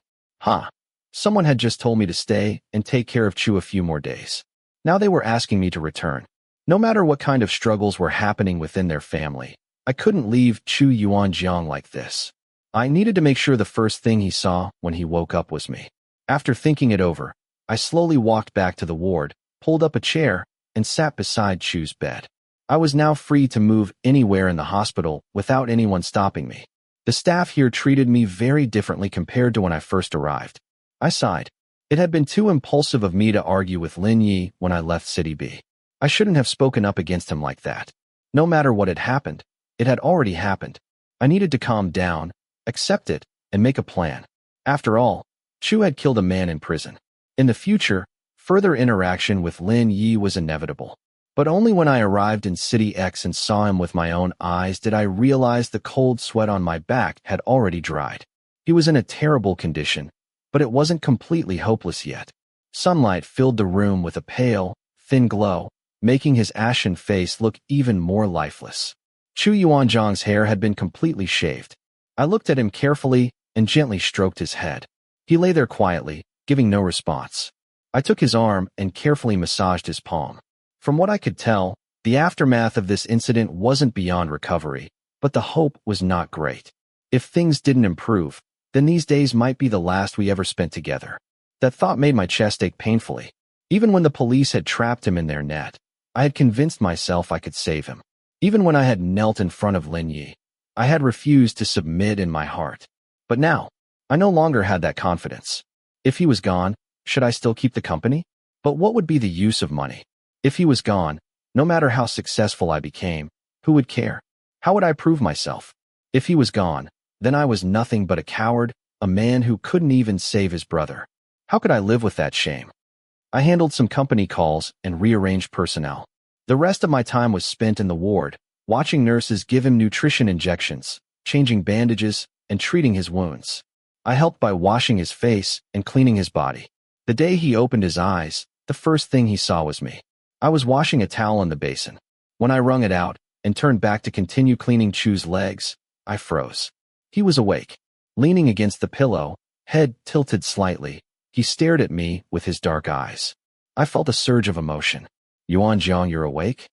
Speaker 1: Someone had just told me to stay and take care of Chu a few more days. Now they were asking me to return. No matter what kind of struggles were happening within their family, I couldn't leave Chu Yuanjiang like this. I needed to make sure the first thing he saw when he woke up was me. After thinking it over, I slowly walked back to the ward, pulled up a chair, and sat beside Chu's bed. I was now free to move anywhere in the hospital without anyone stopping me. The staff here treated me very differently compared to when I first arrived. I sighed. It had been too impulsive of me to argue with Lin Yi when I left City B. I shouldn't have spoken up against him like that. No matter what had happened, it had already happened. I needed to calm down, accept it, and make a plan. After all, Chu had killed a man in prison. In the future, further interaction with Lin Yi was inevitable. But only when I arrived in City X and saw him with my own eyes did I realize the cold sweat on my back had already dried. He was in a terrible condition, but it wasn't completely hopeless yet. Sunlight filled the room with a pale, thin glow, making his ashen face look even more lifeless. Chu Yuanjiang's hair had been completely shaved. I looked at him carefully and gently stroked his head. He lay there quietly, giving no response. I took his arm and carefully massaged his palm. From what I could tell, the aftermath of this incident wasn't beyond recovery, but the hope was not great. If things didn't improve, then these days might be the last we ever spent together. That thought made my chest ache painfully. Even when the police had trapped him in their net, I had convinced myself I could save him. Even when I had knelt in front of Lin Yi, I had refused to submit in my heart. But now, I no longer had that confidence. If he was gone, should I still keep the company? But what would be the use of money? If he was gone, no matter how successful I became, who would care? How would I prove myself? If he was gone, then I was nothing but a coward, a man who couldn't even save his brother. How could I live with that shame? I handled some company calls and rearranged personnel. The rest of my time was spent in the ward, watching nurses give him nutrition injections, changing bandages, and treating his wounds. I helped by washing his face and cleaning his body. The day he opened his eyes, the first thing he saw was me. I was washing a towel in the basin. When I wrung it out and turned back to continue cleaning Chu's legs, I froze. He was awake. Leaning against the pillow, head tilted slightly, he stared at me with his dark eyes. I felt a surge of emotion. Yuanjiang, you're awake?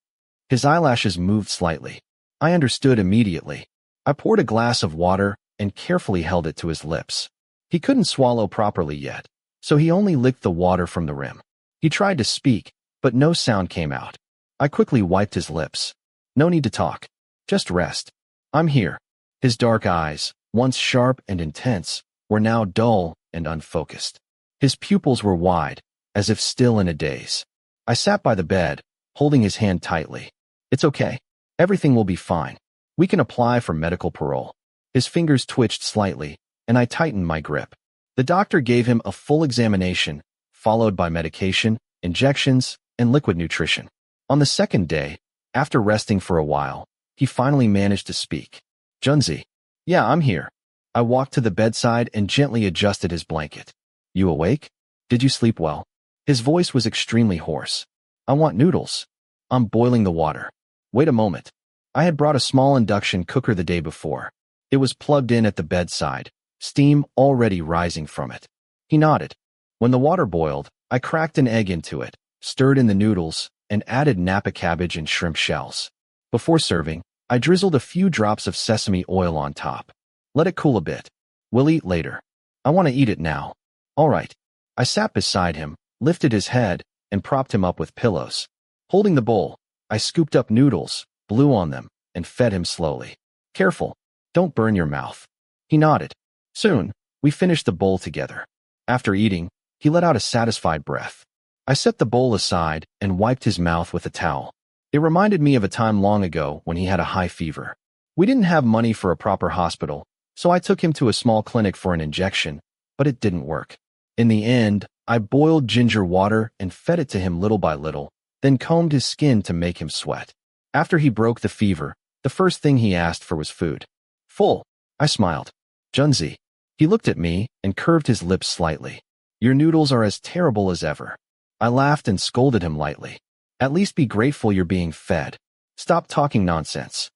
Speaker 1: His eyelashes moved slightly. I understood immediately. I poured a glass of water and carefully held it to his lips. He couldn't swallow properly yet, so he only licked the water from the rim. He tried to speak, but no sound came out. I quickly wiped his lips. No need to talk. Just rest. I'm here. His dark eyes, once sharp and intense, were now dull and unfocused. His pupils were wide, as if still in a daze. I sat by the bed, holding his hand tightly. It's okay. Everything will be fine. We can apply for medical parole. His fingers twitched slightly, and I tightened my grip. The doctor gave him a full examination, followed by medication, injections, and liquid nutrition. On the second day, after resting for a while, he finally managed to speak. Junzi. Yeah, I'm here. I walked to the bedside and gently adjusted his blanket. You awake? Did you sleep well? His voice was extremely hoarse. I want noodles. I'm boiling the water. Wait a moment. I had brought a small induction cooker the day before. It was plugged in at the bedside, steam already rising from it. He nodded. When the water boiled, I cracked an egg into it, stirred in the noodles, and added napa cabbage and shrimp shells. Before serving, I drizzled a few drops of sesame oil on top. Let it cool a bit. We'll eat later. I want to eat it now. All right. I sat beside him, lifted his head, and propped him up with pillows. Holding the bowl, I scooped up noodles, blew on them, and fed him slowly. Careful. Don't burn your mouth. He nodded. Soon, we finished the bowl together. After eating, he let out a satisfied breath. I set the bowl aside and wiped his mouth with a towel. It reminded me of a time long ago when he had a high fever. We didn't have money for a proper hospital, so I took him to a small clinic for an injection, but it didn't work. In the end, I boiled ginger water and fed it to him little by little, then combed his skin to make him sweat. After he broke the fever, the first thing he asked for was food. Full. I smiled. Junzi. He looked at me and curved his lips slightly. Your noodles are as terrible as ever. I laughed and scolded him lightly. At least be grateful you're being fed. Stop talking nonsense.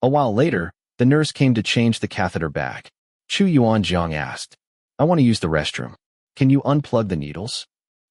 Speaker 1: A while later, the nurse came to change the catheter bag. Chu Yuanjiang asked, I want to use the restroom. Can you unplug the needles?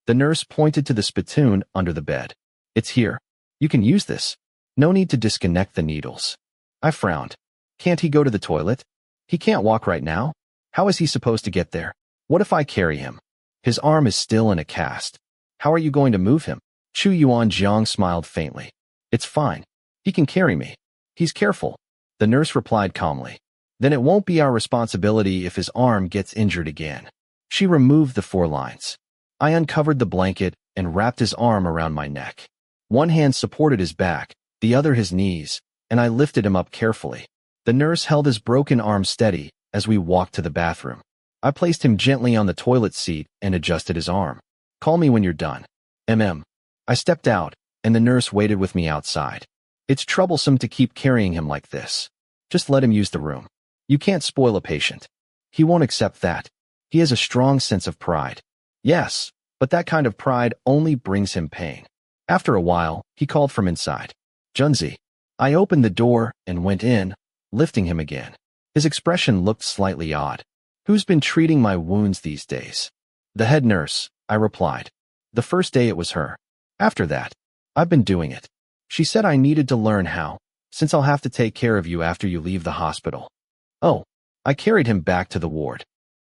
Speaker 1: The nurse pointed to the spittoon under the bed. It's here. You can use this. No need to disconnect the needles. I frowned. Can't he go to the toilet? He can't walk right now? How is he supposed to get there? What if I carry him? His arm is still in a cast. How are you going to move him? Chu Yuanjiang smiled faintly. It's fine. He can carry me. He's careful. The nurse replied calmly. Then it won't be our responsibility if his arm gets injured again. She removed the 4 lines. I uncovered the blanket and wrapped his arm around my neck. One hand supported his back, the other his knees, and I lifted him up carefully. The nurse held his broken arm steady as we walked to the bathroom. I placed him gently on the toilet seat and adjusted his arm. Call me when you're done. I stepped out, and the nurse waited with me outside. It's troublesome to keep carrying him like this. Just let him use the room. You can't spoil a patient. He won't accept that. He has a strong sense of pride. Yes, but that kind of pride only brings him pain. After a while, he called from inside. Junzi. I opened the door and went in, lifting him again. His expression looked slightly odd. Who's been treating my wounds these days? The head nurse, I replied. The first day it was her. After that, I've been doing it. She said I needed to learn how, since I'll have to take care of you after you leave the hospital. Oh, I carried him back to the ward.